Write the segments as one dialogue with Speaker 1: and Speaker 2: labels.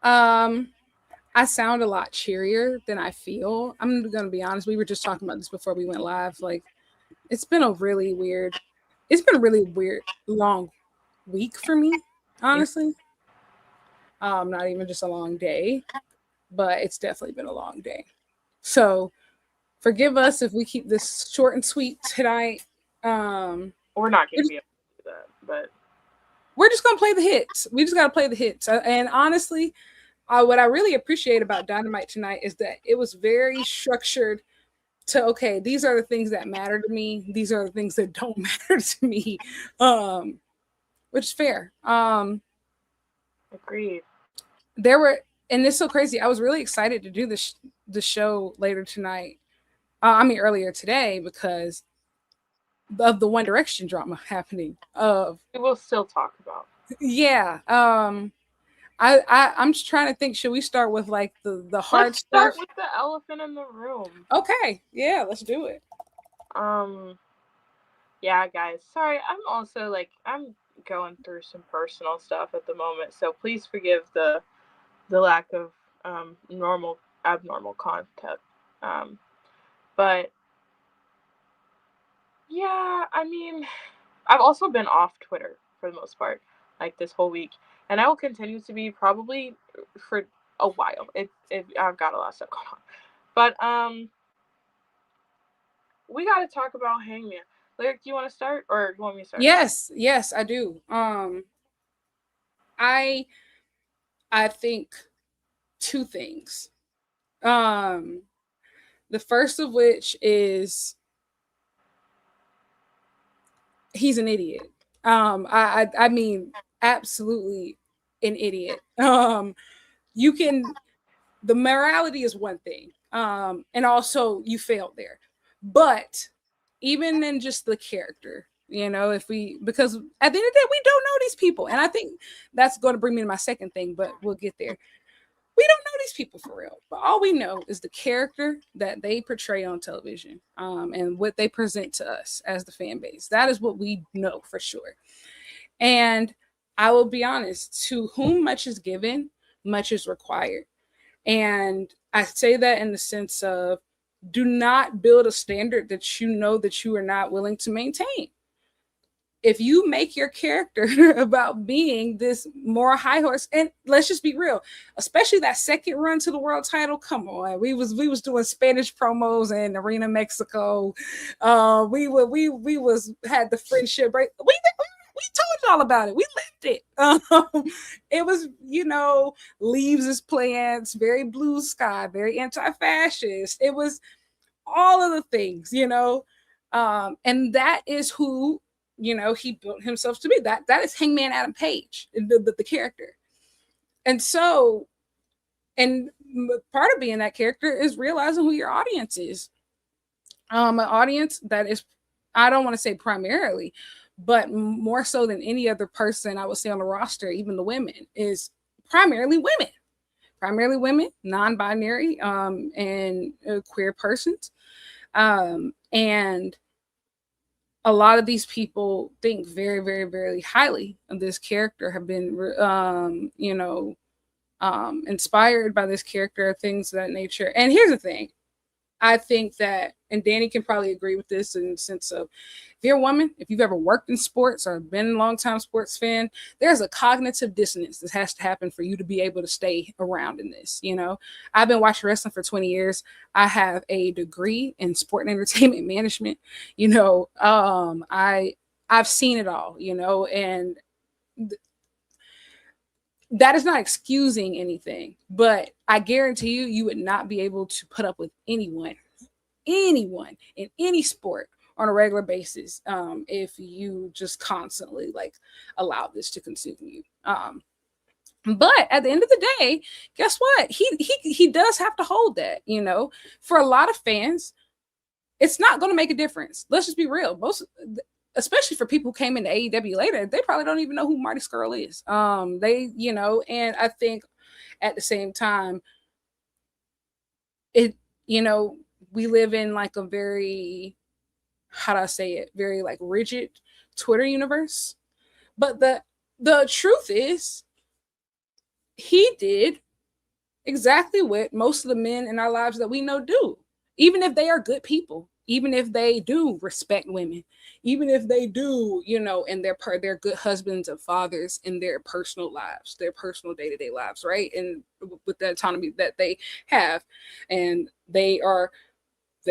Speaker 1: I sound a lot cheerier than I feel. I'm gonna be honest. We were just talking about this before we went live. Like, it's been a really weird. It's been a really weird long week for me, honestly. Not even just a long day, but it's definitely been a long day. So forgive us if we keep this short and sweet tonight.
Speaker 2: We're not
Speaker 1: we're
Speaker 2: going to
Speaker 1: just,
Speaker 2: be able to do that, but
Speaker 1: we're just gonna play the hits. We just gotta play the hits. And honestly, what I really appreciate about Dynamite tonight is that it was very structured to, okay, these are the things that matter to me. These are the things that don't matter to me. Um, which is fair.
Speaker 2: agreed.
Speaker 1: There were, and it's so crazy. I was really excited to do this the show later tonight. Earlier today because of the One Direction drama happening. Of
Speaker 2: We will still talk about.
Speaker 1: yeah. I'm just trying to think. Should we start with like the hard
Speaker 2: Let's
Speaker 1: stuff?
Speaker 2: start with the elephant in the room.
Speaker 1: Okay, yeah, let's do it.
Speaker 2: Um, yeah, guys. Sorry, I'm also like I'm going through some personal stuff at the moment, so please forgive the lack of normal abnormal content. Um, but yeah, I mean, I've also been off Twitter for the most part, like this whole week, and I will continue to be probably for a while. I've got a lot of stuff going on, but we got to talk about Hangman. Lyric, do you want to start, or do you want me to start?
Speaker 1: Yes, I do. I I think two things. Um, the first of which is he's an idiot. I mean, absolutely an idiot. You can the morality is one thing, and also you failed there, but even in just the character, if we because at the end of the day we don't know these people, and I think that's going to bring me to my second thing, but we'll get there. We don't know these people for real, but all we know is the character that they portray on television, and what they present to us as the fan base. That is what we know for sure. And I will be honest, to whom much is given, much is required. And I say that in the sense of, do not build a standard that you know that you are not willing to maintain. If you make your character about being this more high horse, and let's just be real, especially that second run to the world title, come on, we was doing Spanish promos in Arena Mexico. We was had the friendship break. We told you all about it. We lived it. It was, leaves as plants, very blue sky, very anti-fascist. It was all of the things. And that is who he built himself to be. That is Hangman Adam Page, the character. And so, and part of being that character is realizing who your audience is. An audience that is, I don't want to say primarily, but more so than any other person I would say on the roster, even the women, is primarily women, non-binary, and queer persons. And a lot of these people think very, very, very highly of this character, have been, inspired by this character, things of that nature. And here's the thing. I think that, and Dani can probably agree with this in the sense of, if you're a woman, if you've ever worked in sports or been a long time sports fan, there's a cognitive dissonance that has to happen for you to be able to stay around in this. I've been watching wrestling for 20 years. I have a degree in sport and entertainment management. I've seen it all, and that is not excusing anything, but I guarantee you would not be able to put up with anyone in any sport on a regular basis, if you just constantly like allow this to consume you. But at the end of the day, guess what? He does have to hold that. For a lot of fans, it's not going to make a difference. Let's just be real. Most, especially for people who came into AEW later, they probably don't even know who Marty Scurll is. And I think at the same time, we live in like a very, how do I say it, very like rigid Twitter universe. But the truth is, he did exactly what most of the men in our lives that we know do. Even if they are good people, even if they do respect women, even if they do, and they're good husbands and fathers in their personal lives, their personal day-to-day lives, right? And with the autonomy that they have, and they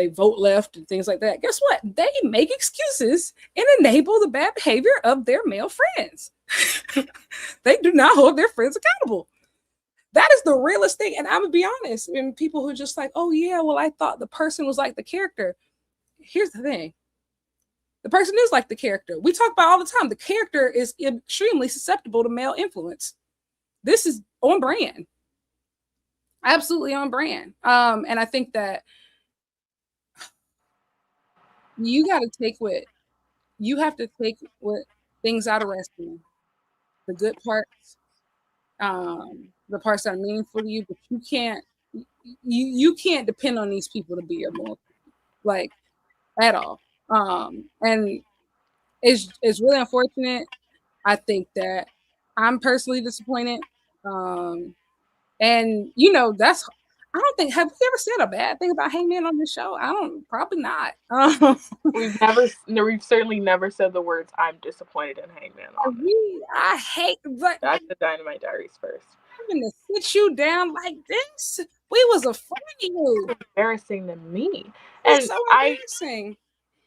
Speaker 1: vote left and things like that. Guess what? They make excuses and enable the bad behavior of their male friends. They do not hold their friends accountable. That is the realest thing. And I'm gonna be honest. And people who are just like, oh yeah, well, I thought the person was like the character. Here's the thing. The person is like the character. We talk about all the time. The character is extremely susceptible to male influence. This is on brand. Absolutely on brand. And I think that you got to take what you have to take what things out of wrestling, the good parts, the parts that are meaningful to you, but you can't depend on these people to be your moral, like, at all. And it's really unfortunate. I think that I'm personally disappointed. And that's I don't think have we ever said a bad thing about Hangman on this show? I don't probably not.
Speaker 2: We've certainly never said the words "I'm disappointed in Hangman" on it.
Speaker 1: I hate but
Speaker 2: That's the Dynamite Diaries first.
Speaker 1: having to sit you down like this. We was afraid of you.
Speaker 2: It's embarrassing to me,
Speaker 1: It's
Speaker 2: and
Speaker 1: so embarrassing.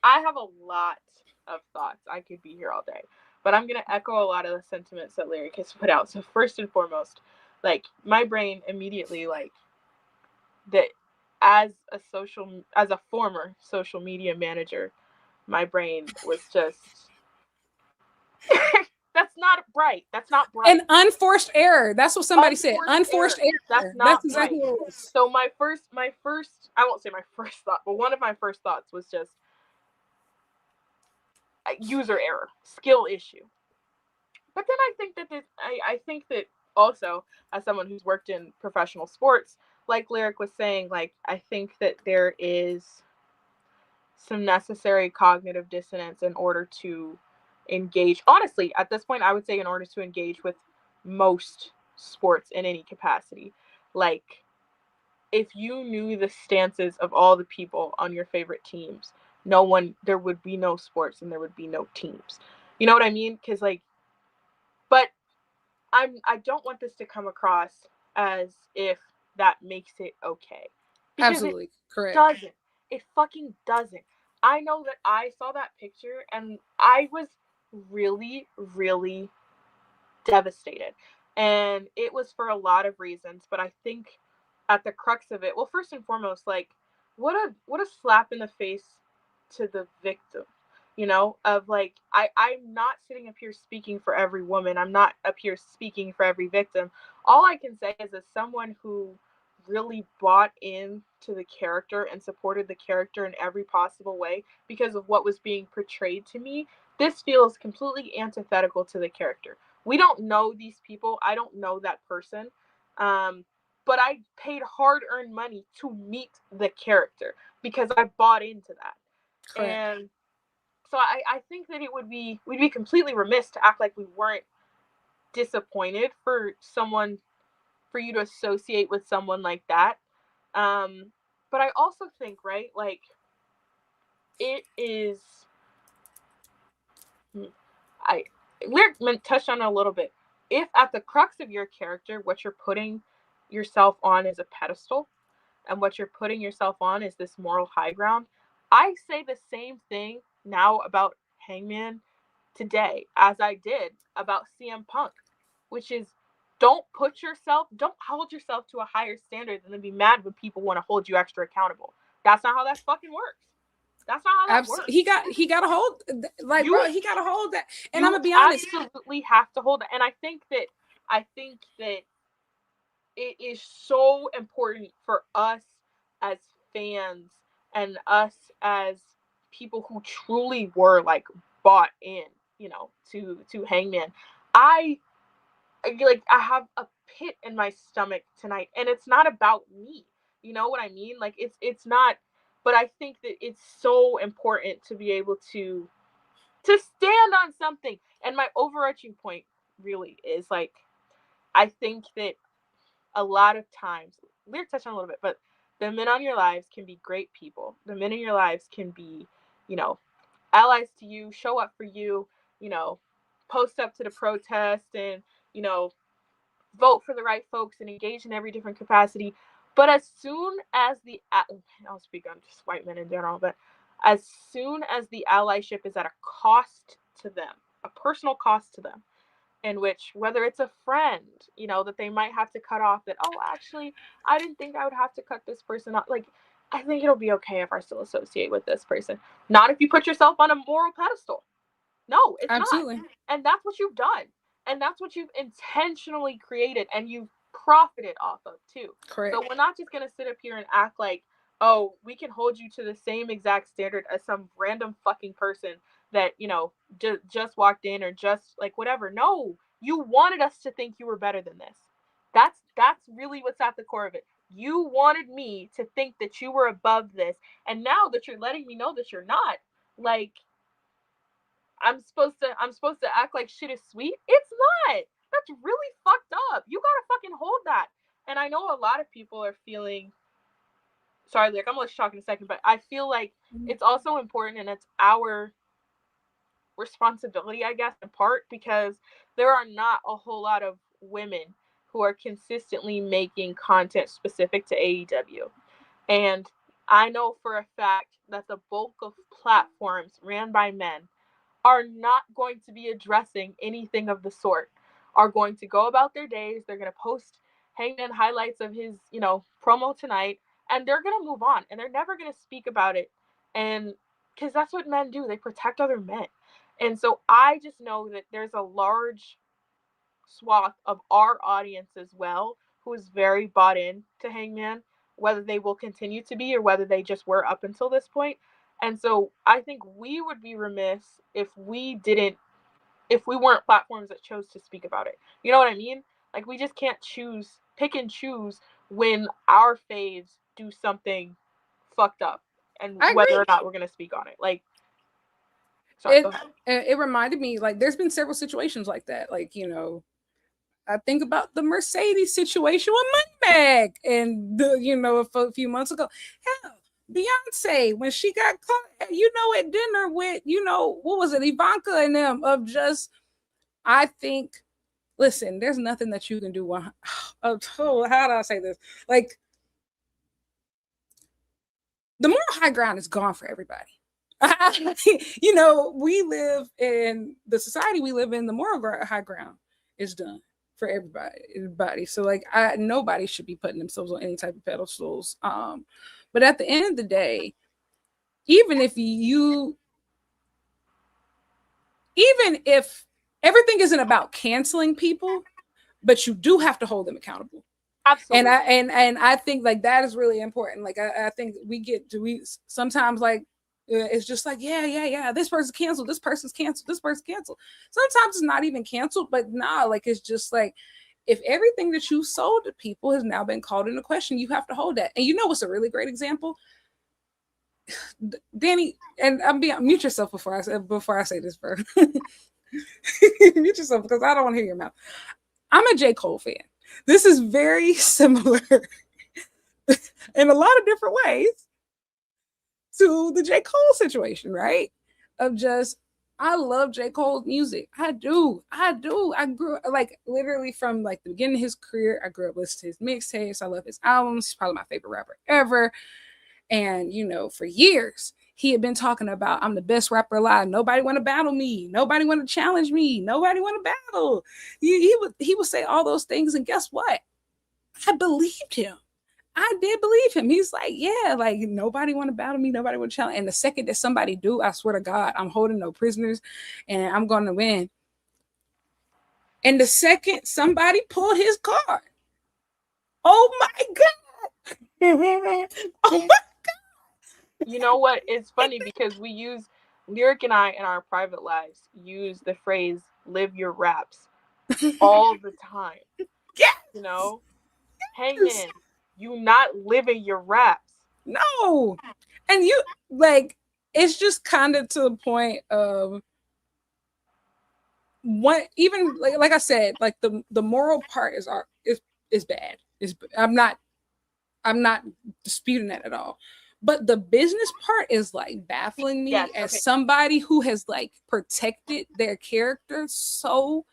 Speaker 2: I have a lot of thoughts. I could be here all day, but I'm gonna echo a lot of the sentiments that Lyric has put out. So first and foremost, like my brain immediately like that as a former social media manager, my brain was just that's not right. That's not bright.
Speaker 1: An unforced error. That's what somebody said. Unforced error.
Speaker 2: That's
Speaker 1: exactly
Speaker 2: right.
Speaker 1: what it was.
Speaker 2: So my first I won't say my first thought, but one of my first thoughts was just user error, skill issue. But then I think that I think that also as someone who's worked in professional sports, like Lyric was saying, like I think that there is some necessary cognitive dissonance in order to engage. Honestly, at this point, I would say in order to engage with most sports in any capacity. Like, if you knew the stances of all the people on your favorite teams, there would be no sports and there would be no teams. You know what I mean? Because, like, but I don't want this to come across as if that makes it okay. Because
Speaker 1: Absolutely correct.
Speaker 2: doesn't. It fucking doesn't. I know that I saw that picture and I was really, really devastated. And it was for a lot of reasons, but I think at the crux of it, well, first and foremost, like what a slap in the face to the victim, of like I'm not sitting up here speaking for every woman. I'm not up here speaking for every victim. All I can say is as someone who really bought in to the character and supported the character in every possible way because of what was being portrayed to me, this feels completely antithetical to the character. We don't know these people. I don't know that person. But I paid hard-earned money to meet the character because I bought into that.
Speaker 1: Correct.
Speaker 2: And so I think that we'd be completely remiss to act like we weren't disappointed for you to associate with someone like that. But I also think, right, like it is Lyric touched on it a little bit. If at the crux of your character, what you're putting yourself on is a pedestal, and what you're putting yourself on is this moral high ground, I say the same thing now about Hangman today as I did about CM Punk, which is don't hold yourself to a higher standard and then be mad when people want to hold you extra accountable. That's not how that fucking works. That's not how that works.
Speaker 1: He got a hold, like, bro, he got a hold that, and I'm gonna be honest.
Speaker 2: You absolutely have to hold that, and I think that it is so important for us as fans and us as people who truly were like bought in, to Hangman. I have a pit in my stomach tonight, and it's not about me. You know what I mean? Like it's not, but I think that it's so important to be able to stand on something. And my overarching point really is like I think that a lot of times, Lyric touched on a little bit, but the men on your lives can be great people. The men in your lives can be, allies to you, show up for you, post up to the protest and, vote for the right folks and engage in every different capacity. But as soon as I'll speak on just white men in general, but as soon as the allyship is at a cost to them, a personal cost to them, in which, whether it's a friend, that they might have to cut off, that, oh, actually, I didn't think I would have to cut this person off. Like, I think it'll be okay if I still associate with this person. Not if you put yourself on a moral pedestal. No, it's
Speaker 1: Absolutely.
Speaker 2: not. And that's what you've done. And that's what you've intentionally created and you've profited off of too.
Speaker 1: Correct.
Speaker 2: So we're not just going to sit up here and act like, oh, we can hold you to the same exact standard as some random fucking person that, just walked in or just like whatever. No, you wanted us to think you were better than this. That's really what's at the core of it. You wanted me to think that you were above this. And now that you're letting me know that you're not, like, I'm supposed to act like shit is sweet. It's not. That's really fucked up. You gotta fucking hold that. And I know a lot of people are feeling. Sorry, Lyric, I'm gonna let you talk in a second, but I feel like it's also important and it's our responsibility, I guess, in part, because there are not a whole lot of women who are consistently making content specific to AEW. And I know for a fact that the bulk of platforms ran by men are not going to be addressing anything of the sort, are going to go about their days. They're going to post Hangman highlights of his, promo tonight, and they're going to move on, and they're never going to speak about it. And because that's what men do. They protect other men. And so I just know that there's a large swath of our audience as well who is very bought in to Hangman, whether they will continue to be or whether they just were up until this point. And so I think we would be remiss if we weren't platforms that chose to speak about it. You know what I mean? Like, we just can't pick and choose when our faves do something fucked up and whether or not we're going to speak on it. Like, sorry, go ahead.
Speaker 1: It reminded me, like, there's been several situations like that. Like, I think about the Mercedes situation with Moneybag and a few months ago. Hell, Beyonce, when she got caught, at dinner with, what was it, Ivanka and them, of just, I think, listen, there's nothing that you can do. How do I say this? Like, the moral high ground is gone for everybody. We live in the society we live in, the moral high ground is done for everybody. So, like, nobody should be putting themselves on any type of pedestals. But at the end of the day, even if everything isn't about canceling people, but you do have to hold them accountable.
Speaker 2: Absolutely.
Speaker 1: And I think, like, that is really important. Like, I think we sometimes, like, it's just like, yeah, this person's canceled, this person's canceled, this person's canceled. Sometimes it's not even canceled, but like, it's just like, if everything that you sold to people has now been called into question, you have to hold that. And what's a really great example? Dani, and mute yourself before I say this, bro. Mute yourself, because I don't want to hear your mouth. I'm a J. Cole fan. This is very similar in a lot of different ways to the J. Cole situation, right? Of just, I love J. Cole's music. I do. I grew, like, literally from, like, the beginning of his career, I grew up listening to his mixtapes. I love his albums. He's probably my favorite rapper ever. And, for years, he had been talking about, I'm the best rapper alive. Nobody want to battle me. Nobody want to challenge me. Nobody want to battle. He would say all those things. And guess what? I believed him. I did believe him. He's like, yeah, like, nobody want to battle me. Nobody want to challenge. And the second that somebody do, I swear to God, I'm holding no prisoners and I'm going to win. And the second somebody pulled his card, oh my God. Oh my God.
Speaker 2: You know what? It's funny because Lyric and I in our private lives use the phrase "live your raps" all the time.
Speaker 1: Yeah.
Speaker 2: Hangman, you not living your raps.
Speaker 1: No. And like, it's just kind of to the point of what, even like I said, like, the moral part is is bad. I'm not disputing that at all. But the business part is like baffling me as somebody who has like protected their character so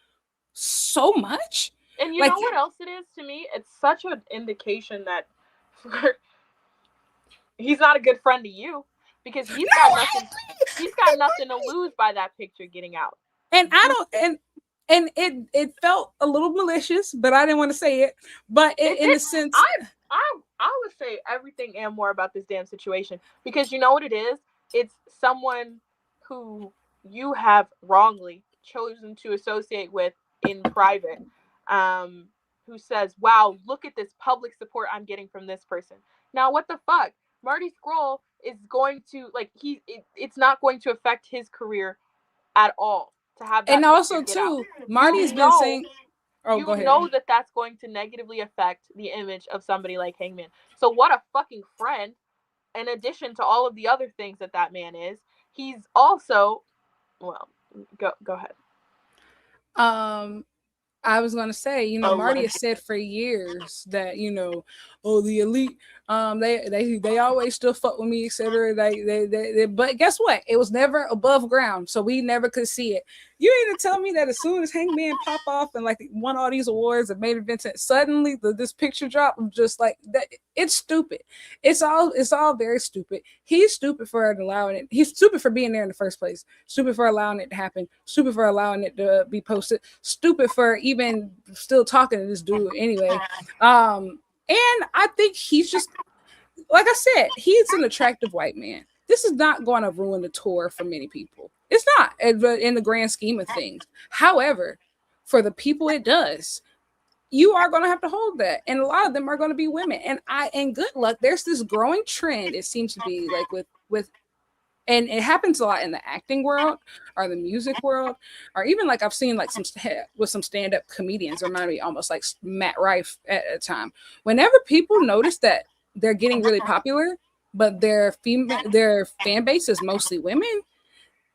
Speaker 1: much.
Speaker 2: And you
Speaker 1: like,
Speaker 2: know what else it is to me? It's such an indication that he's not a good friend to you, because he's got nothing to lose by that picture getting out.
Speaker 1: And I don't, and it felt a little malicious, but I didn't want to say it. But in the sense,
Speaker 2: I would say everything and more about this damn situation, because you know what it is? It's someone who you have wrongly chosen to associate with in private, who says, wow, look at this public support I'm getting from this person. Now, what the fuck? Marty Scurll is going to, like, it's not going to affect his career at all to have that.
Speaker 1: And also, too, Marty's been saying,
Speaker 2: oh, go ahead. You know that that's going to negatively affect the image of somebody like Hangman. So what a fucking friend. In addition to all of the other things that man is, he's also, well, go ahead.
Speaker 1: I was gonna say, Marty has said for years that, the elite, they always still fuck with me, etc. They but guess what? It was never above ground, so we never could see it. You ain't to tell me that as soon as Hangman pop off and like won all these awards and made events, suddenly this picture drop was just like that. It's stupid. It's all very stupid. He's stupid for allowing it. He's stupid for being there in the first place. Stupid for allowing it to happen. Stupid for allowing it to be posted. Stupid for even still talking to this dude anyway. And I think he's just, like I said, he's an attractive white man. This is not going to ruin the tour for many people. It's not in the grand scheme of things. However, for the people it does, you are going to have to hold that. And a lot of them are going to be women. And good luck. There's this growing trend, it seems to be, like with and it happens a lot in the acting world or the music world, or even like I've seen like some stand-up comedians, remind me almost like Matt Rife at a time. Whenever people notice that they're getting really popular, but their fan base is mostly women,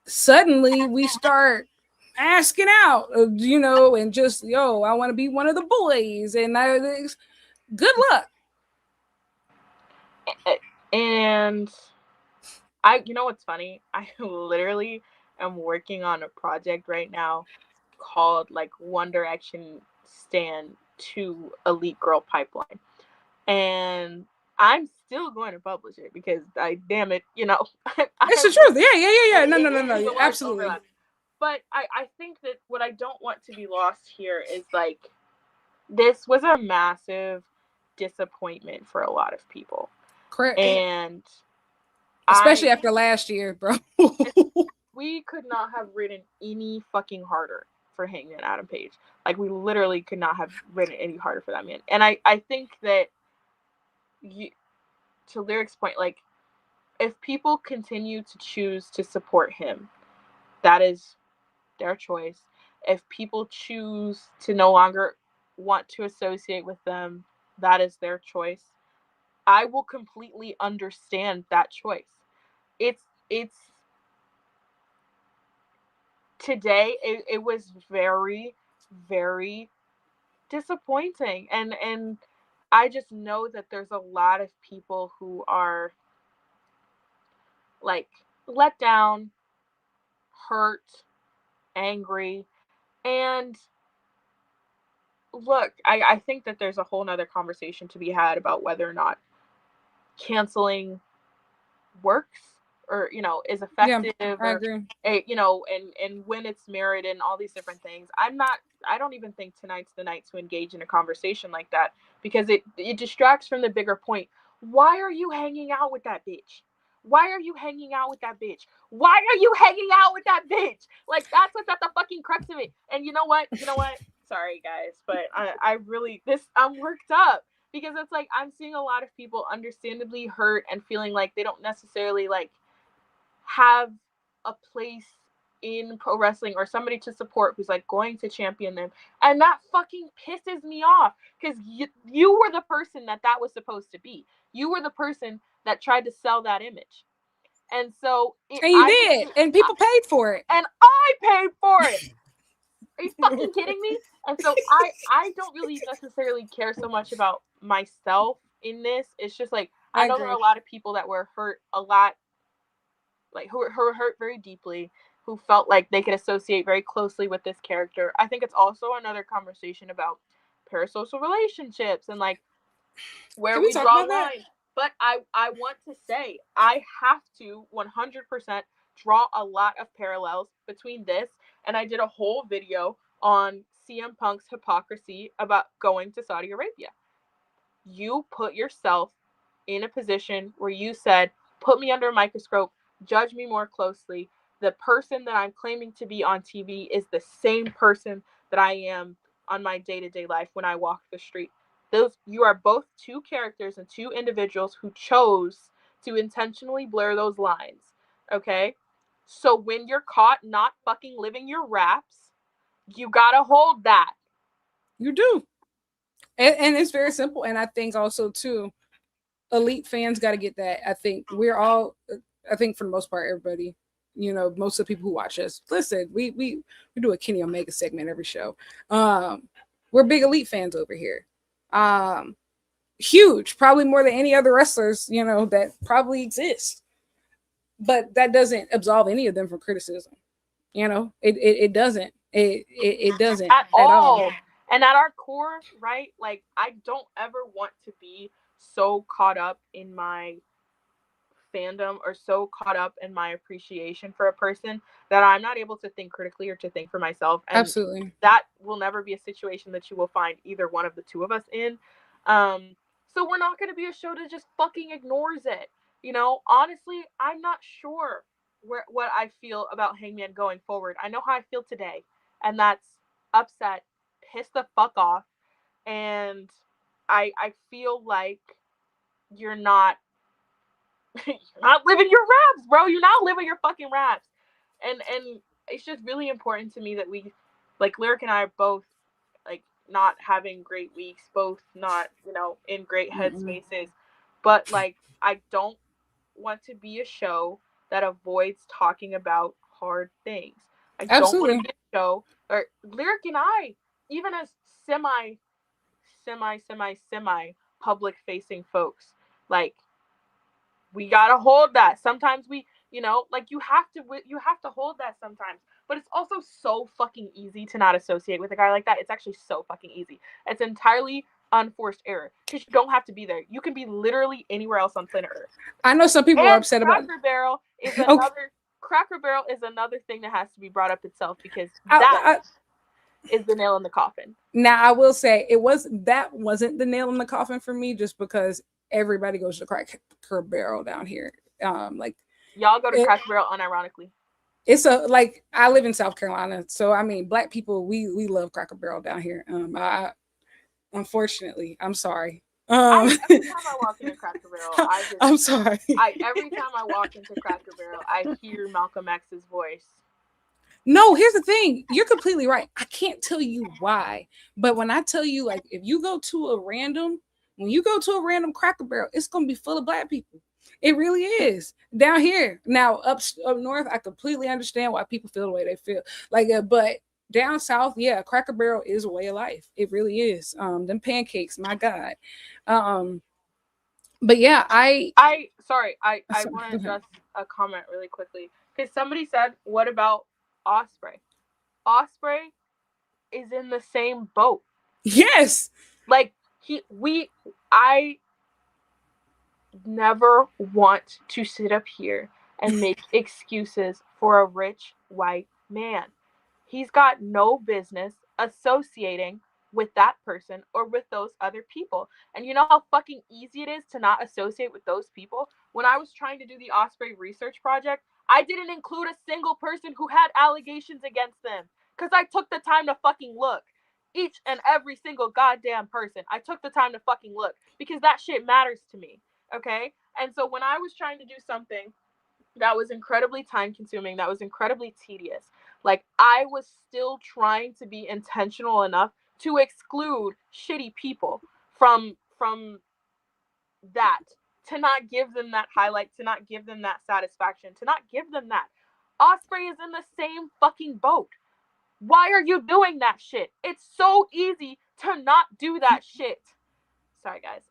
Speaker 1: suddenly we start asking out, and just, I want to be one of the boys, and good luck.
Speaker 2: And you know what's funny? I literally am working on a project right now called like One Direction Stan to Elite Girl Pipeline. And I'm still going to publish it because damn it,
Speaker 1: it's the truth. Yeah. No, absolutely.
Speaker 2: But I think that what I don't want to be lost here is like, this was a massive disappointment for a lot of people.
Speaker 1: Correct.
Speaker 2: And
Speaker 1: especially after last year, bro.
Speaker 2: We could not have written any fucking harder for Hangman Adam Page. Like, we literally could not have written any harder for that man. And I think that, to Lyric's point, like, if people continue to choose to support him, that is their choice. If people choose to no longer want to associate with them, that is their choice. I will completely understand that choice. It's today it was very, very disappointing, and I just know that there's a lot of people who are like let down, hurt, angry, and look, I think that there's a whole nother conversation to be had about whether or not canceling works or is effective,
Speaker 1: I agree.
Speaker 2: And when it's merited and all these different things. I don't even think tonight's the night to engage in a conversation like that, because it distracts from the bigger point. Why are you hanging out with that bitch? Why are you hanging out with that bitch? Why are you hanging out with that bitch? Like, that's what's at the fucking crux of it. And you know what? Sorry guys, but I'm worked up, because it's like I'm seeing a lot of people understandably hurt and feeling like they don't necessarily like have a place in pro wrestling or somebody to support who's like going to champion them, and that fucking pisses me off, because you were the person that was supposed to be. You were the person that tried to sell that image, and so
Speaker 1: and you did, and people paid for it,
Speaker 2: and I paid for it. Are you fucking kidding me? And so I don't really necessarily care so much about myself in this. It's just like I know there are a lot of people that were hurt a lot, like who were hurt very deeply, who felt like they could associate very closely with this character. I think it's also another conversation about parasocial relationships and like where we draw lines. But I want to say I have to 100% draw a lot of parallels between this, and I did a whole video on CM Punk's hypocrisy about going to Saudi Arabia. You put yourself in a position where you said, put me under a microscope, judge me more closely. The person that I'm claiming to be on TV is the same person that I am on my day-to-day life when I walk the street. You are both two characters and two individuals who chose to intentionally blur those lines. Okay? So when you're caught not fucking living your raps, you gotta hold that.
Speaker 1: You do. And it's very simple. And I think also too, elite fans got to get that. I think I think for the most part, everybody, most of the people who watch us, listen, we do a Kenny Omega segment every show. We're big elite fans over here. Huge, probably more than any other wrestlers, that probably exist. But that doesn't absolve any of them from criticism. It doesn't. It doesn't
Speaker 2: at all. And at our core, right? Like, I don't ever want to be so caught up in my fandom or so caught up in my appreciation for a person that I'm not able to think critically or to think for myself. And
Speaker 1: absolutely,
Speaker 2: that will never be a situation that you will find either one of the two of us in. So we're not going to be a show that just fucking ignores it. Honestly, I'm not sure what I feel about Hangman going forward. I know how I feel today, and that's upset, pissed the fuck off, and I feel like you're not living your raps, bro. You're not living your fucking raps. And it's just really important to me that we, like, Lyric and I are both, like, not having great weeks, both not, in great headspaces. But, like, I don't want to be a show that avoids talking about hard things. I don't want to be a show, or Lyric and I, even as semi public facing folks, like, we gotta hold that. Sometimes we, like, you have to hold that sometimes. But it's also so fucking easy to not associate with a guy like that. It's actually so fucking easy. It's entirely unforced error because you don't have to be there. You can be literally anywhere else on planet Earth.
Speaker 1: I know some people are upset about
Speaker 2: Cracker Barrel is another. Cracker Barrel is another thing that has to be brought up itself because that is the nail in the coffin.
Speaker 1: Now I will say that wasn't the nail in the coffin for me, just because everybody goes to Cracker Barrel down here. Like,
Speaker 2: y'all go to Cracker Barrel unironically.
Speaker 1: It's I live in South Carolina, so I mean, Black people, we love Cracker Barrel down here. Unfortunately, I'm sorry.
Speaker 2: Every time I walk into Cracker Barrel,
Speaker 1: I'm sorry.
Speaker 2: Every time I walk into Cracker Barrel, I hear Malcolm X's voice.
Speaker 1: No, here's the thing. You're completely right. I can't tell you why, but when I tell you, like, when you go to a random Cracker Barrel, it's gonna be full of Black people. It really is. Down here, now up north, I completely understand why people feel the way they feel. Like, but down south, yeah, Cracker Barrel is a way of life. It really is. Them pancakes, my God. But yeah, I
Speaker 2: want to address a comment really quickly because somebody said, "What about Ospreay?" Ospreay is in the same boat.
Speaker 1: Yes.
Speaker 2: Like, I never want to sit up here and make excuses for a rich white man. He's got no business associating with that person or with those other people. And you know how fucking easy it is to not associate with those people? When I was trying to do the Ospreay research project, I didn't include a single person who had allegations against them because I took the time to fucking look. Each and every single goddamn person, I took the time to fucking look because that shit matters to me. Okay? And so when I was trying to do something that was incredibly time consuming, that was incredibly tedious, like, I was still trying to be intentional enough to exclude shitty people from that, to not give them that highlight, to not give them that satisfaction, to not give them that. Ospreay is in the same fucking boat. Why are you doing that shit? It's so easy to not do that shit. Sorry guys.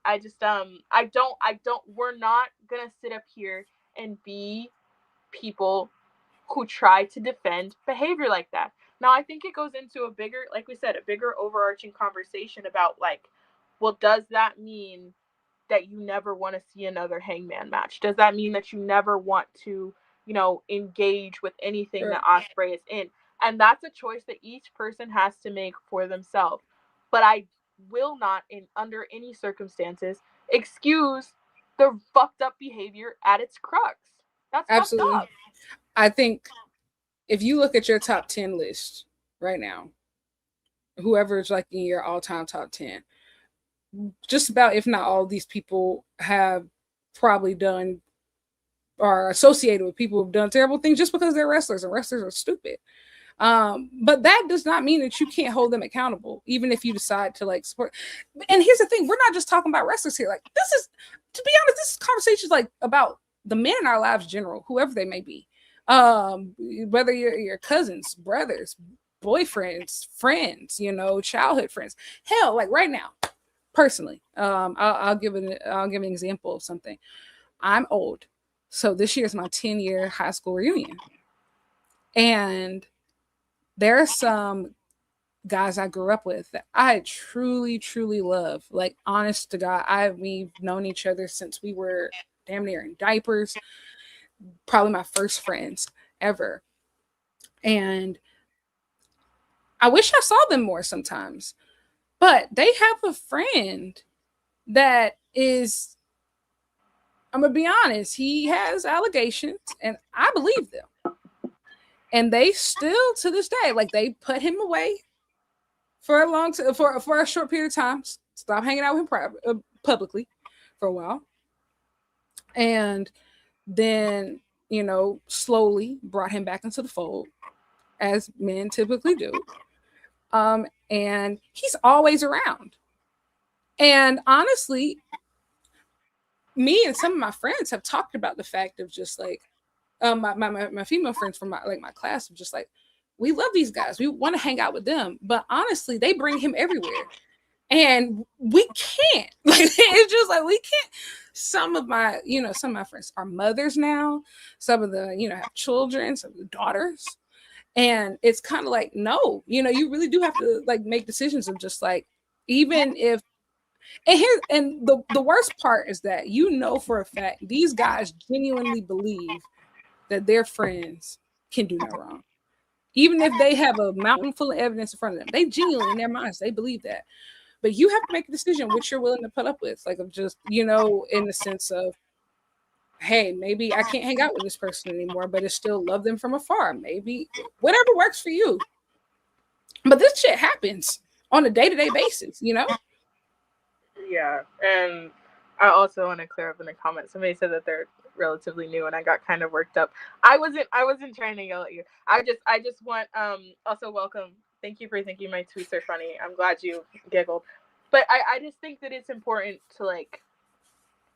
Speaker 2: We're not gonna sit up here and be people who try to defend behavior like that. Now, I think it goes into a bigger, like we said, a bigger overarching conversation about, like, well, does that mean that you never want to see another Hangman match? Does that mean that you never want to, engage with anything that Ospreay is in? And that's a choice that each person has to make for themselves. But I will not, under any circumstances, excuse the fucked up behavior at its crux. That's
Speaker 1: Absolutely.
Speaker 2: fucked up.
Speaker 1: I think if you look at your top 10 list right now, whoever's like in your all-time top 10, just about, if not all, these people have probably done or associated with people who've done terrible things just because they're wrestlers, and wrestlers are stupid. But that does not mean that you can't hold them accountable, even if you decide to like support. And here's the thing: we're not just talking about wrestlers here. Like, this is, to be honest, this conversation is like about the men in our lives in general, whoever they may be. Whether you're your cousins, brothers, boyfriends, friends, childhood friends. Hell, like right now, personally, I'll give an example of something. I'm old, so this year is my 10-year high school reunion, and there are some guys I grew up with that I truly, truly love. Like, honest to God, we've known each other since we were damn near in diapers. Probably my first friends ever. And I wish I saw them more sometimes. But they have a friend that is, I'm going to be honest, he has allegations, and I believe them. And they still, to this day, like, they put him away for a short period of time, stop hanging out with him publicly for a while, and then slowly brought him back into the fold, as men typically do. And he's always around. And honestly, me and some of my friends have talked about the fact of just like, my female friends from my class, of just like, we love these guys, we want to hang out with them, but honestly, they bring him everywhere, and we can't. Like, it's just like we can't. Some of my friends are mothers now. Some of them, have children, some of the daughters, and it's kind of like, no, you really do have to like make decisions of just like, even if. And the worst part is that for a fact these guys genuinely believe that their friends can do no wrong. Even if they have a mountain full of evidence in front of them, they genuinely, in their minds, they believe that. But you have to make a decision which you're willing to put up with. Like, of just, in the sense of, hey, maybe I can't hang out with this person anymore, but I still love them from afar. Maybe whatever works for you. But this shit happens on a day-to-day basis,
Speaker 2: Yeah, and I also want to clear up in the comments. Somebody said that they're relatively new, and I got kind of worked up. I wasn't trying to yell at you. I just want also welcome. Thank you for thinking my tweets are funny. I'm glad you giggled. But I just think that it's important to like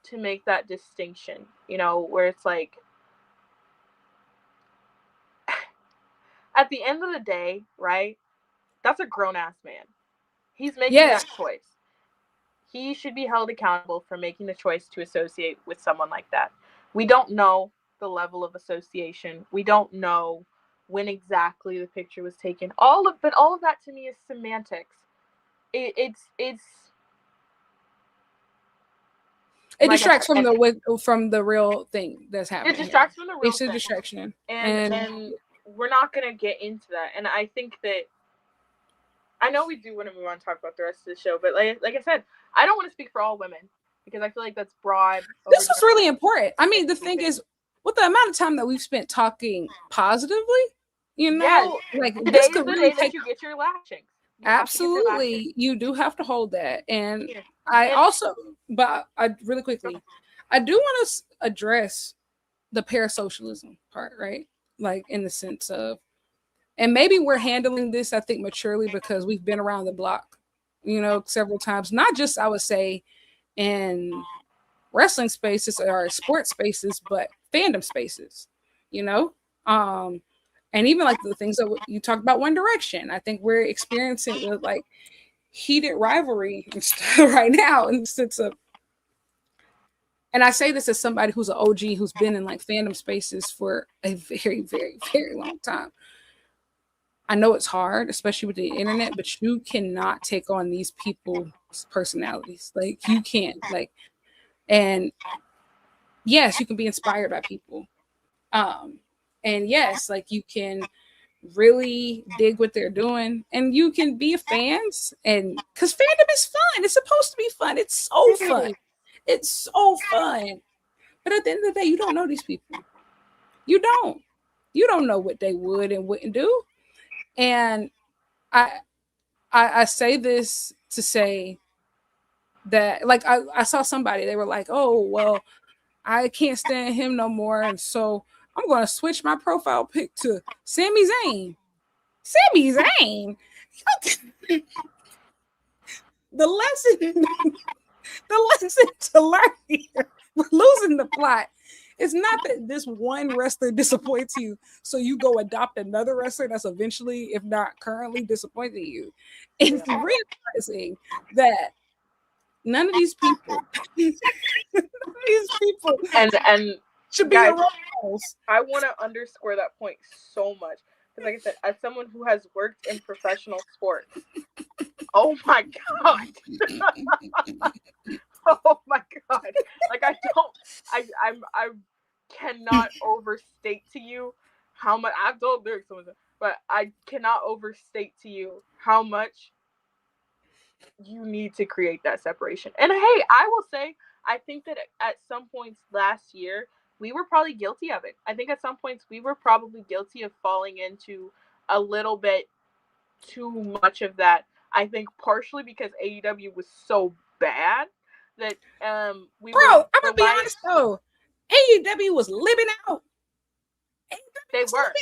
Speaker 2: to make that distinction, where it's like at the end of the day, right? That's a grown ass man. He's making that choice. He should be held accountable for making the choice to associate with someone like that. We don't know the level of association. We don't know when exactly the picture was taken. But all of that to me is semantics. It
Speaker 1: distracts from the real thing that's happening.
Speaker 2: It distracts from the real
Speaker 1: thing. It's a distraction.
Speaker 2: And we're not going to get into that. And I think that I know we do want to move on and talk about the rest of the show, but like I said, I don't want to speak for all women because I feel like that's broad.
Speaker 1: This is really important. I mean, the thing is, with the amount of time that we've spent talking positively, like this could really
Speaker 2: take you get your lashings.
Speaker 1: Absolutely, you do have to hold that. And really quickly, I do want to address the parasocialism part, right? Like, in the sense of, and maybe we're handling this, I think, maturely because we've been around the block, several times. Not just, I would say, in wrestling spaces or sports spaces, but fandom spaces, And even like the things that you talked about, One Direction, I think we're experiencing with like heated rivalry and stuff right now in the sense of, and I say this as somebody who's an OG who's been in like fandom spaces for a very, very, very long time. I know it's hard, especially with the internet, but you cannot take on these people's personalities. Like you can't. Like, and yes, you can be inspired by people. Um, and yes, like you can really dig what they're doing, and you can be fans, and because fandom is fun. It's supposed to be fun. It's so fun. It's so fun. But at the end of the day, you don't know these people. You don't. You don't know what they would and wouldn't do. And I I say this to say that like I saw somebody, they were like, oh well, I can't stand him no more, and so I'm gonna switch my profile pic to Sami Zayn. Sami Zayn. the lesson the lesson to learn here, losing the plot, it's not that this one wrestler disappoints you, so you go adopt another wrestler that's eventually, if not currently, disappointing you. It's realizing that none of these people, these people,
Speaker 2: and
Speaker 1: should be
Speaker 2: guys,
Speaker 1: your roles.
Speaker 2: I want to underscore that point so much because, like I said, as someone who has worked in professional sports, oh my god, oh my god, like I cannot overstate to you how much I've told lyrics, but I cannot overstate to you how much you need to create that separation. And hey, I will say, I think that at some points last year, we were probably guilty of it. I think at some points we were probably guilty of falling into a little bit too much of that. I think partially because AEW was so bad that we
Speaker 1: Bro,
Speaker 2: were
Speaker 1: I'm gonna be honest though. AEW was living out.
Speaker 2: They were,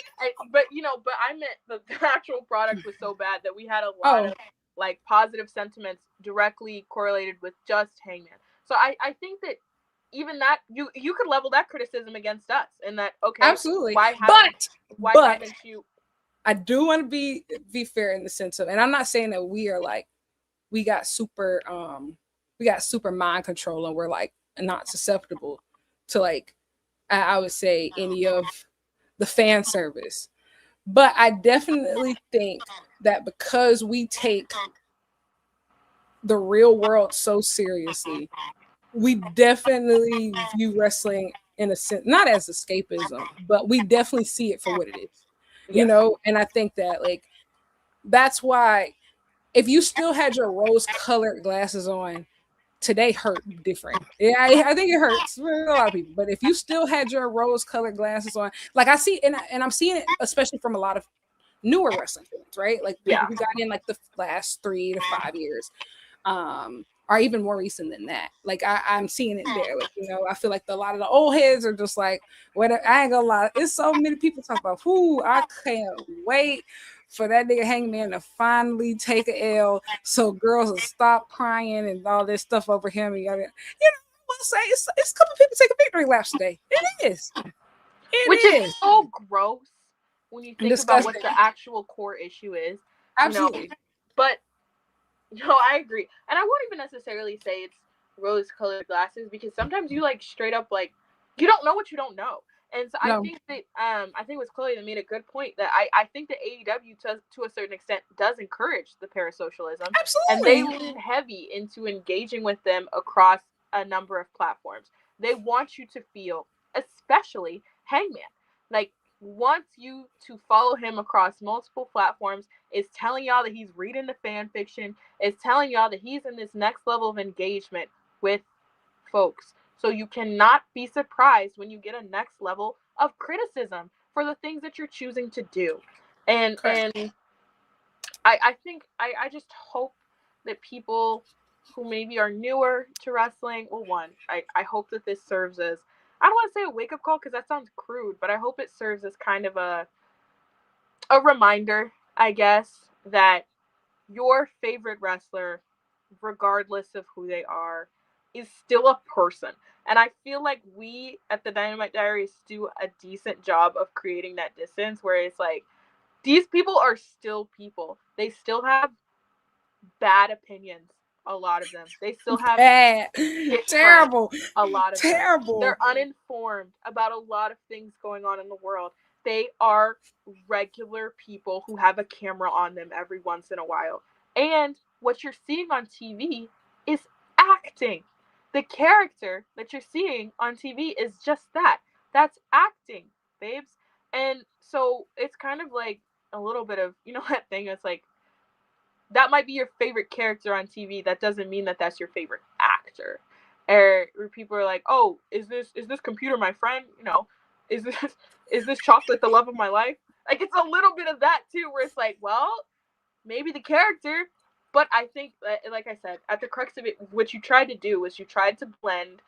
Speaker 2: but I meant the actual product was so bad that we had a lot of like positive sentiments directly correlated with just Hangman. So I think that even that you could level that criticism against us, and that okay,
Speaker 1: absolutely.
Speaker 2: Why haven't you?
Speaker 1: I do want to be fair in the sense of, and I'm not saying that we are like we got super mind control and we're like not susceptible to like I would say any of the fan service. But I definitely think that because we take the real world so seriously, we definitely view wrestling in a sense, not as escapism, but we definitely see it for what it is, you know? And I think that like, that's why if you still had your rose colored glasses on, today hurt different. Yeah, I think it hurts for a lot of people. But if you still had your rose colored glasses on, like I see, and I'm seeing it especially from a lot of newer wrestling fans, right? Like people who got in like the last 3 to 5 years, or even more recent than that. Like I'm seeing it there. Like, you know, I feel like a lot of the old heads are just like, what I ain't gonna lie, it's so many people talk about who I can't wait for that nigga Hangman to finally take a L so girls will stop crying and all this stuff over him. And, you know, I'll say it's a couple people taking victory laps today. It is.
Speaker 2: Which is so gross when you think about what the actual core issue is.
Speaker 1: Absolutely.
Speaker 2: You know? But no, I agree. And I won't even necessarily say it's rose colored glasses, because sometimes you like straight up like you don't know what you don't know. And so I think that I think it was Chloe that made a good point that I think that AEW to a certain extent does encourage the parasocialism.
Speaker 1: Absolutely.
Speaker 2: And they lean heavy into engaging with them across a number of platforms. They want you to feel, especially Hangman, like wants you to follow him across multiple platforms, is telling y'all that he's reading the fan fiction, is telling y'all that he's in this next level of engagement with folks. So you cannot be surprised when you get a next level of criticism for the things that you're choosing to do. And I think I just hope that people who maybe are newer to wrestling, well, one, I hope that this serves as, I don't want to say a wake-up call because that sounds crude, but I hope it serves as kind of a reminder, I guess, that your favorite wrestler, regardless of who they are, is still a person. And I feel like we at the Dynamite Diaries do a decent job of creating that distance where it's like, these people are still people. They still have bad opinions. A lot of them. They still have
Speaker 1: terrible.
Speaker 2: A lot of
Speaker 1: terrible.
Speaker 2: Them. They're uninformed about a lot of things going on in the world. They are regular people who have a camera on them every once in a while. And what you're seeing on TV is acting. The character that you're seeing on TV is just that. That's acting, babes. And so it's kind of like a little bit of, you know, that thing that's like, that might be your favorite character on TV. That doesn't mean that that's your favorite actor. Or people are like, "Oh, is this computer my friend? You know, is this chocolate the love of my life?" Like, it's a little bit of that too, where it's like, well, maybe the character, but I think, like I said, at the crux of it, what you tried to do was you tried to blend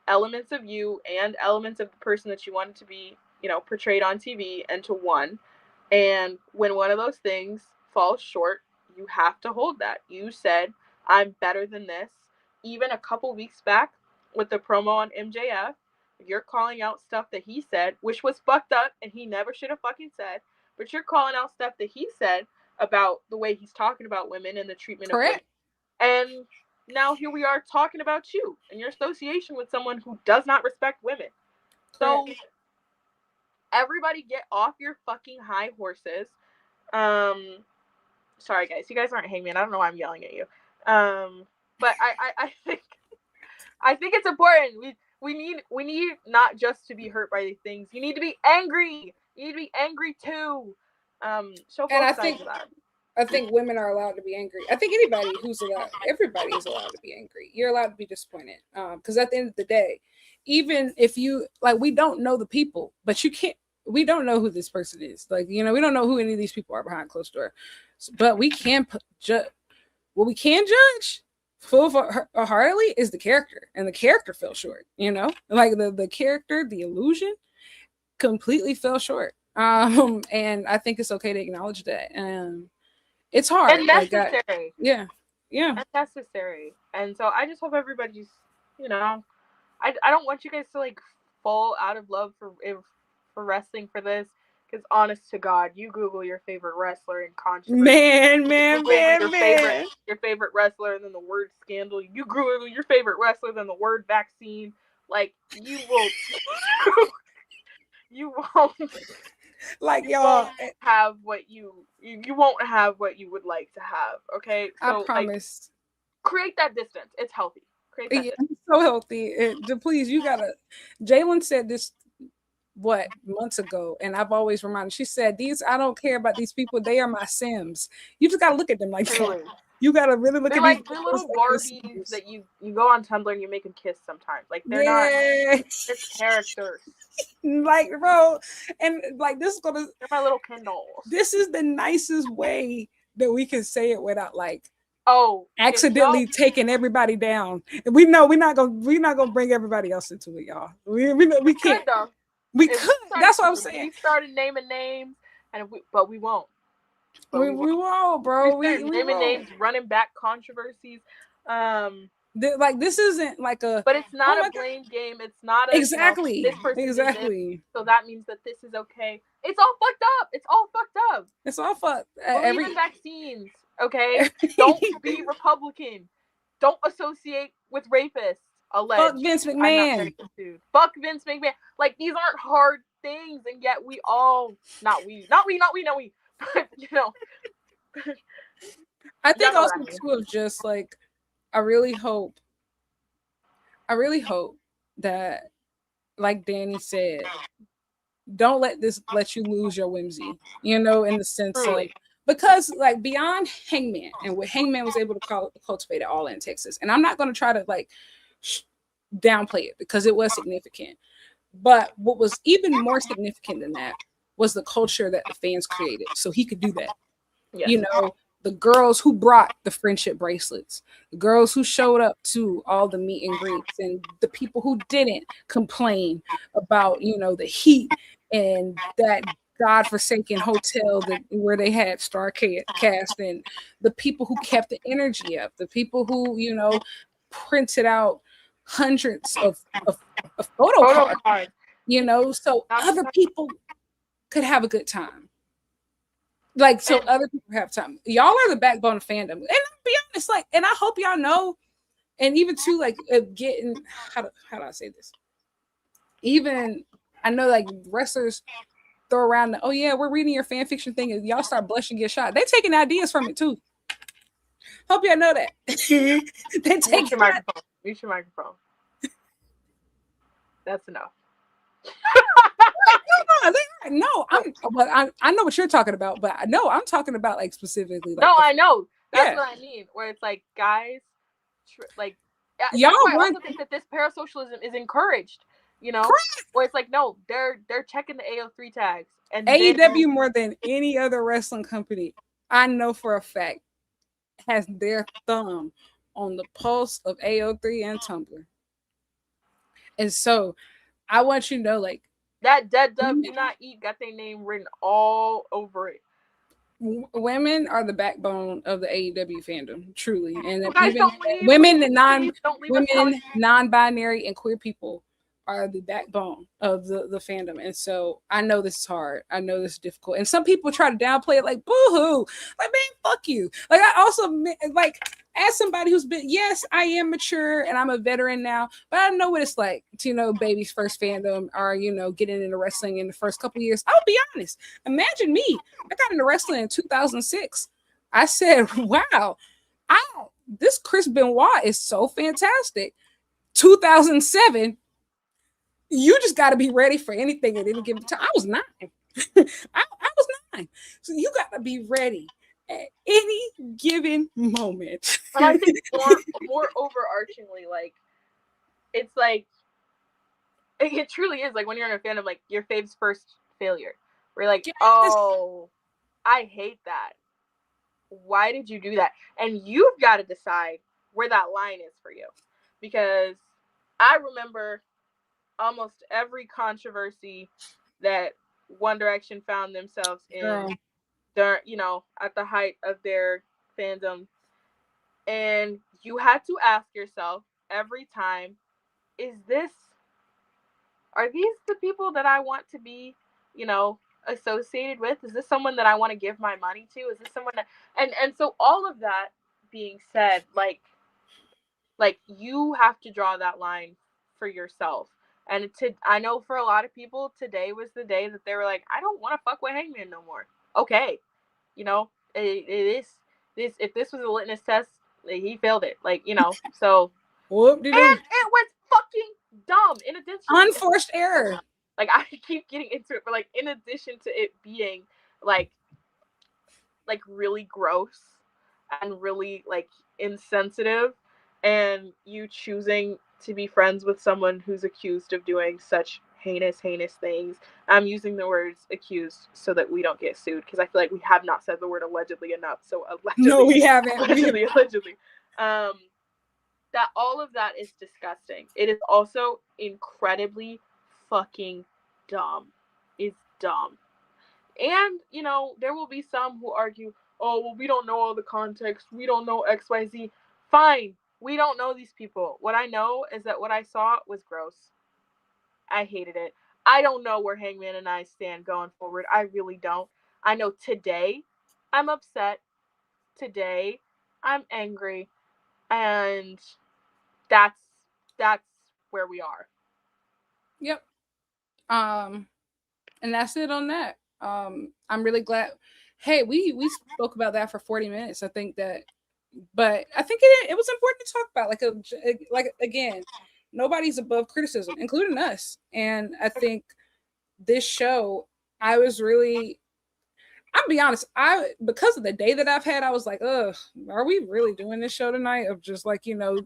Speaker 2: elements of you and elements of the person that you wanted to be, you know, portrayed on TV into one. And when one of those things falls short, you have to hold that. You said, I'm better than this. Even a couple weeks back with the promo on MJF, you're calling out stuff that he said, which was fucked up and he never should have fucking said. But you're calling out stuff that he said about the way he's talking about women and the treatment
Speaker 1: Correct.
Speaker 2: of women. And now here we are talking about you and your association with someone who does not respect women. Correct. So everybody get off your fucking high horses. Sorry guys, you guys aren't Hangman. I don't know why I'm yelling at you. But I think it's important. We need not just to be hurt by these things. You need to be angry. You need to be angry too. Show both sides of that.
Speaker 1: I think women are allowed to be angry. I think everybody is allowed to be angry. You're allowed to be disappointed. Because at the end of the day, even if you, like, we don't know the people, but we don't know who this person is. Like, you know, we don't know who any of these people are behind closed door. But we can judge. What we can judge full-heartedly is the character. And the character fell short, you know? Like, the character, the illusion, completely fell short. And I think it's okay to acknowledge that. It's hard.
Speaker 2: And necessary.
Speaker 1: Yeah.
Speaker 2: And necessary. And so I just hope everybody's, you know, I don't want you guys to, like, fall out of love for wrestling for this. Because honest to God, you Google your favorite wrestler in controversy. Your favorite wrestler, and then the word scandal. You Google your favorite wrestler, then the word vaccine. Like, you will... you won't...
Speaker 1: Like, y'all
Speaker 2: have what you won't have what you would like to have, okay? So,
Speaker 1: I promise.
Speaker 2: Like, create that distance. It's healthy. Create that distance.
Speaker 1: It's so healthy. Please, you gotta... Jalen said this, months ago, and I've always reminded. She said, I don't care about these people. They are my Sims. You just gotta look at them like that. You gotta really look at
Speaker 2: like these little Barbies that you go on Tumblr and you make them kiss sometimes. Like, they're not... It's characters.
Speaker 1: Like, bro, and like, this is gonna...
Speaker 2: They're my little Kindles.
Speaker 1: This is the nicest way that we can say it without, like, accidentally taking everybody down. And we know we're not gonna bring everybody else into it, y'all. We can't. We could. That's what I'm saying.
Speaker 2: We started naming names, but we won't.
Speaker 1: We won't, bro. We
Speaker 2: naming names, running back controversies.
Speaker 1: Like, this isn't like a...
Speaker 2: But it's not a blame game. It's not a...
Speaker 1: Exactly.
Speaker 2: You know, this person
Speaker 1: exactly.
Speaker 2: So that means that this is okay. It's all fucked up. It's all fucked. Even vaccines, okay? Don't be Republican. Don't associate with rapists. Alleged.
Speaker 1: Fuck Vince McMahon.
Speaker 2: Fuck Vince McMahon. Like, these aren't hard things, and yet we all... Not we, but, you know.
Speaker 1: I think also, too, of just, like, I really hope that, like Dani said, don't let this let you lose your whimsy, you know, in the sense, like, because, like, beyond Hangman and what Hangman was able to cultivate it all in Texas, and I'm not going to try to, like, downplay it because it was significant, but what was even more significant than that was the culture that the fans created, so he could do that. Yes. You know, the girls who brought the friendship bracelets, the girls who showed up to all the meet and greets, and the people who didn't complain about, you know, the heat and that godforsaken hotel where they had Starcast, and the people who kept the energy up, the people who, you know, printed out hundreds of photo cards, you know, so other people could have a good time. Like, so other people have time. Y'all are the backbone of fandom. And I'll be honest, like, and I hope y'all know, and even too, like, getting, how do I say this? Even, I know, like, wrestlers throw around oh yeah, we're reading your fan fiction thing, and y'all start blushing, get shot. They taking ideas from it too. Hope y'all know that. They take
Speaker 2: your microphone. Mute your microphone. That's enough.
Speaker 1: No, I know what you're talking about, but no, I'm talking about like specifically. Like,
Speaker 2: no, I know. That's what I mean. Where it's like, guys, like, y'all. I also think that this parasocialism is encouraged. You know, correct. Where it's like, no, they're checking the AO3 tags, and
Speaker 1: AEW more than any other wrestling company, I know for a fact, has their thumb on the pulse of AO3 and Tumblr. And so, I want you to know, like,
Speaker 2: that dead dub do not eat got their name written all over it.
Speaker 1: Women are the backbone of the AEW fandom, truly, and even women and non-binary and queer people are the backbone of the fandom. And so I know this is hard. I know this is difficult. And some people try to downplay it like, boo-hoo. Like, man, fuck you. Like, I also, like, as somebody who's been, yes, I am mature and I'm a veteran now, but I know what it's like to, you know, baby's first fandom or, you know, getting into wrestling in the first couple of years. I'll be honest. Imagine me. I got into wrestling in 2006. I said, wow, this Chris Benoit is so fantastic. 2007, you just got to be ready for anything at any given time. I was 9. I was 9. So you got to be ready at any given moment.
Speaker 2: And I think more overarchingly, like, it's like, it truly is like when you're in a fandom, like, your fave's first failure. Where you're like, yes. Oh, I hate that. Why did you do that? And you've got to decide where that line is for you. Because I remember almost every controversy that One Direction found themselves in, you know, at the height of their fandom. And you had to ask yourself every time, are these the people that I want to be, you know, associated with? Is this someone that I want to give my money to? Is this someone that, and so all of that being said, like you have to draw that line for yourself. And I know for a lot of people, today was the day that they were like, I don't want to fuck with Hangman no more. Okay. You know, if this was a litmus test, he failed it. Like, you know, so. And it was fucking dumb. In addition,
Speaker 1: unforced error.
Speaker 2: Like, I keep getting into it, but like, in addition to it being like really gross and really like insensitive, and you choosing to be friends with someone who's accused of doing such heinous things. I'm using the words accused so that we don't get sued, because I feel like we have not said the word allegedly enough. So allegedly,
Speaker 1: no, we haven't.
Speaker 2: Allegedly. That all of that is disgusting. It is also incredibly fucking dumb. It's dumb. And, you know, there will be some who argue, oh, well, we don't know all the context. We don't know XYZ. Fine. We don't know these people. What I know is that what I saw was gross. I hated it. I don't know where Hangman and I stand going forward. I really don't. I know today I'm upset. Today I'm angry. And that's where we are.
Speaker 1: Yep. And that's it on that. I'm really glad. Hey, we spoke about that for 40 minutes. I think that, but I think it was important to talk about. Like again, nobody's above criticism, including us. And I think this show, I'll be honest, because of the day that I've had, I was like, ugh, are we really doing this show tonight? Of just like, you know,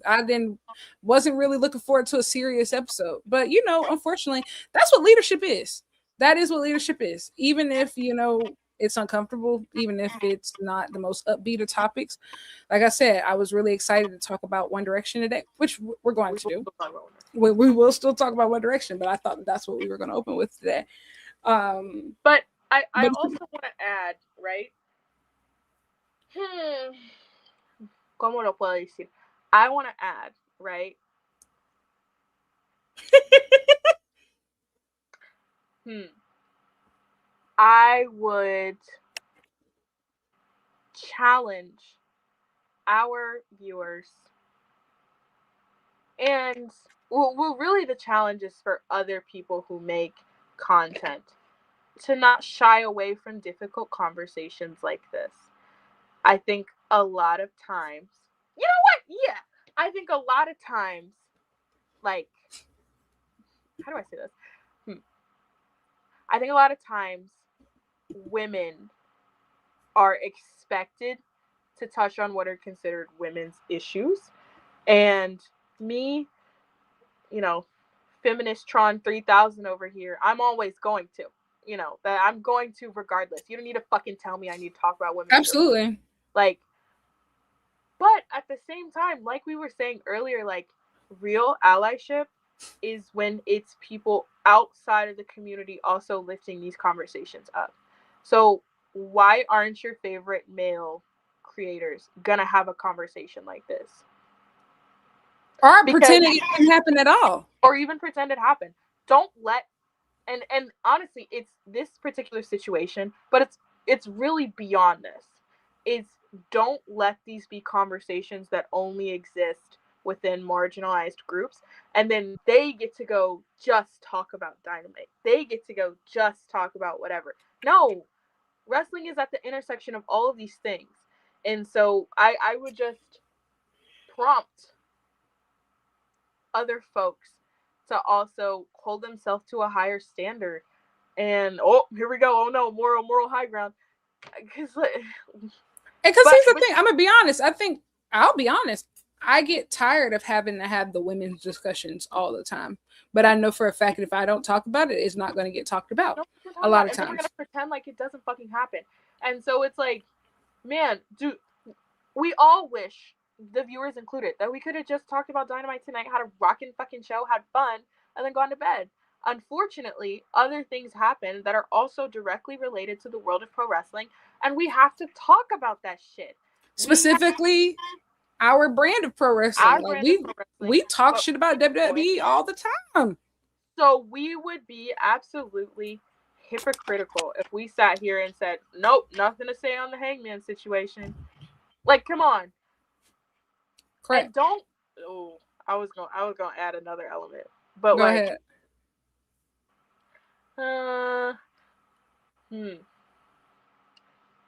Speaker 1: wasn't really looking forward to a serious episode. But, you know, unfortunately, that's what leadership is. That is what leadership is. Even if, you know, it's uncomfortable, even if it's not the most upbeat of topics. Like I said, I was really excited to talk about One Direction today, which we're going to do. We will still talk about One Direction, but I thought that's what we were going to open with today.
Speaker 2: But I also want to add, right? ¿Cómo lo puedo decir? I want to add, right, I would challenge our viewers, and well, really the challenge is for other people who make content to not shy away from difficult conversations like this. I think a lot of times, you know what? Yeah, I think a lot of times, like, how do I say this? I think a lot of times women are expected to touch on what are considered women's issues. And me, you know, feminist Tron 3000 over here, I'm always going to, that I'm going to regardless. You don't need to fucking tell me I need to talk about women's
Speaker 1: Absolutely.
Speaker 2: issues. Like, but at the same time, like we were saying earlier, like, real allyship is when it's people outside of the community also lifting these conversations up. So why aren't your favorite male creators gonna have a conversation like this?
Speaker 1: Or pretend it didn't happen at all.
Speaker 2: Or even pretend it happened. Don't let, and honestly, it's this particular situation, but it's really beyond this. It's, don't let these be conversations that only exist within marginalized groups, and then they get to go just talk about Dynamite. They get to go just talk about whatever. No, wrestling is at the intersection of all of these things. And so I would just prompt other folks to also hold themselves to a higher standard. And here we go. Oh no, moral high ground. Because
Speaker 1: here's the thing. I'm gonna be honest. I'll be honest. I get tired of having to have the women's discussions all the time. But I know for a fact that if I don't talk about it, it's not going to get talked about a lot of times.
Speaker 2: We're going to pretend like it doesn't fucking happen. And so it's like, man, we all wish, the viewers included, that we could have just talked about Dynamite tonight, had a rockin' fucking show, had fun, and then gone to bed. Unfortunately, other things happen that are also directly related to the world of pro wrestling, and we have to talk about that shit.
Speaker 1: Specifically, our brand of pro wrestling. We talk shit about WWE all the time.
Speaker 2: So we would be absolutely hypocritical if we sat here and said, nope, nothing to say on the Hangman situation. Like, come on.
Speaker 1: Correct.
Speaker 2: And don't. Oh, I was gonna add another element, but
Speaker 1: go ahead.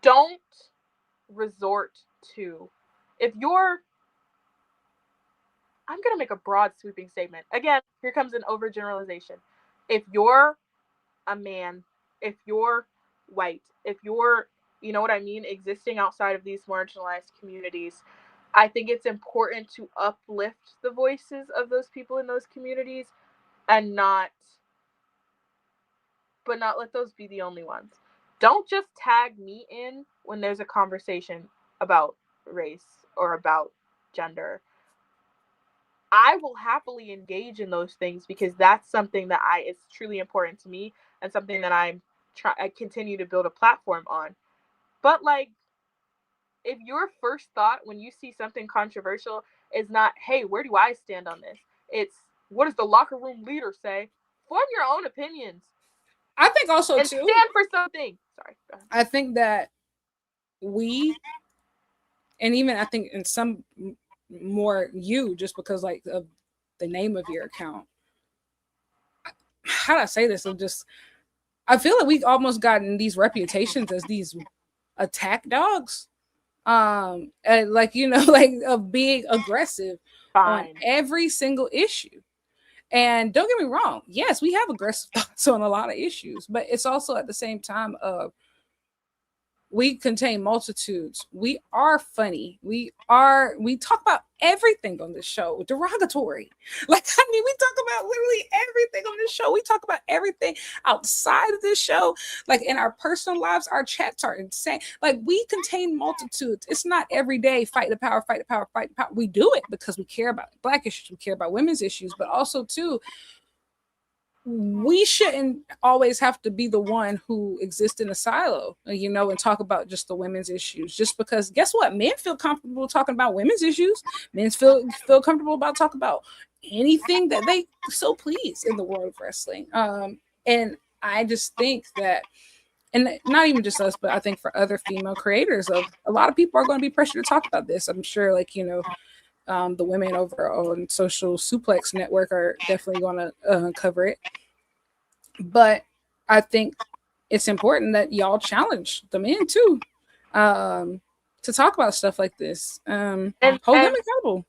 Speaker 2: Don't resort to, if you're, I'm going to make a broad sweeping statement. Again, here comes an overgeneralization. If you're a man, if you're white, if you're, you know what I mean, existing outside of these marginalized communities, I think it's important to uplift the voices of those people in those communities and not let those be the only ones. Don't just tag me in when there's a conversation about race or about gender. I will happily engage in those things because that's something that it's truly important to me and something that I continue to build a platform on. But like, if your first thought when you see something controversial is not, hey, where do I stand on this? It's, what does the locker room leader say? Form your own opinions.
Speaker 1: I think also
Speaker 2: and
Speaker 1: too,
Speaker 2: stand for something. Sorry.
Speaker 1: I think that and even I think in some more you, just because like of the name of your account. How do I say this? I feel like we've almost gotten these reputations as these attack dogs. And like, like of being aggressive on every single issue. And don't get me wrong, yes, we have aggressive thoughts on a lot of issues, but it's also at the same time of, we contain multitudes. We are funny. We talk about everything on this show, derogatory. Like, I mean, we talk about literally everything on this show. We talk about everything outside of this show. Like in our personal lives, our chats are insane. Like, we contain multitudes. It's not every day, fight the power, fight the power, fight the power. We do it because we care about Black issues. We care about women's issues, but also too, we shouldn't always have to be the one who exists in a silo, and talk about just the women's issues. Just because, guess what? Men feel comfortable talking about women's issues. Men feel comfortable about talking about anything that they so please in the world of wrestling. And I just think that, and not even just us, but I think for other female creators, of a lot of people are going to be pressured to talk about this. I'm sure, like, the women over on Social Suplex Network are definitely going to cover it. But I think it's important that y'all challenge the men too, to talk about stuff like this.
Speaker 2: and
Speaker 1: Hold them accountable.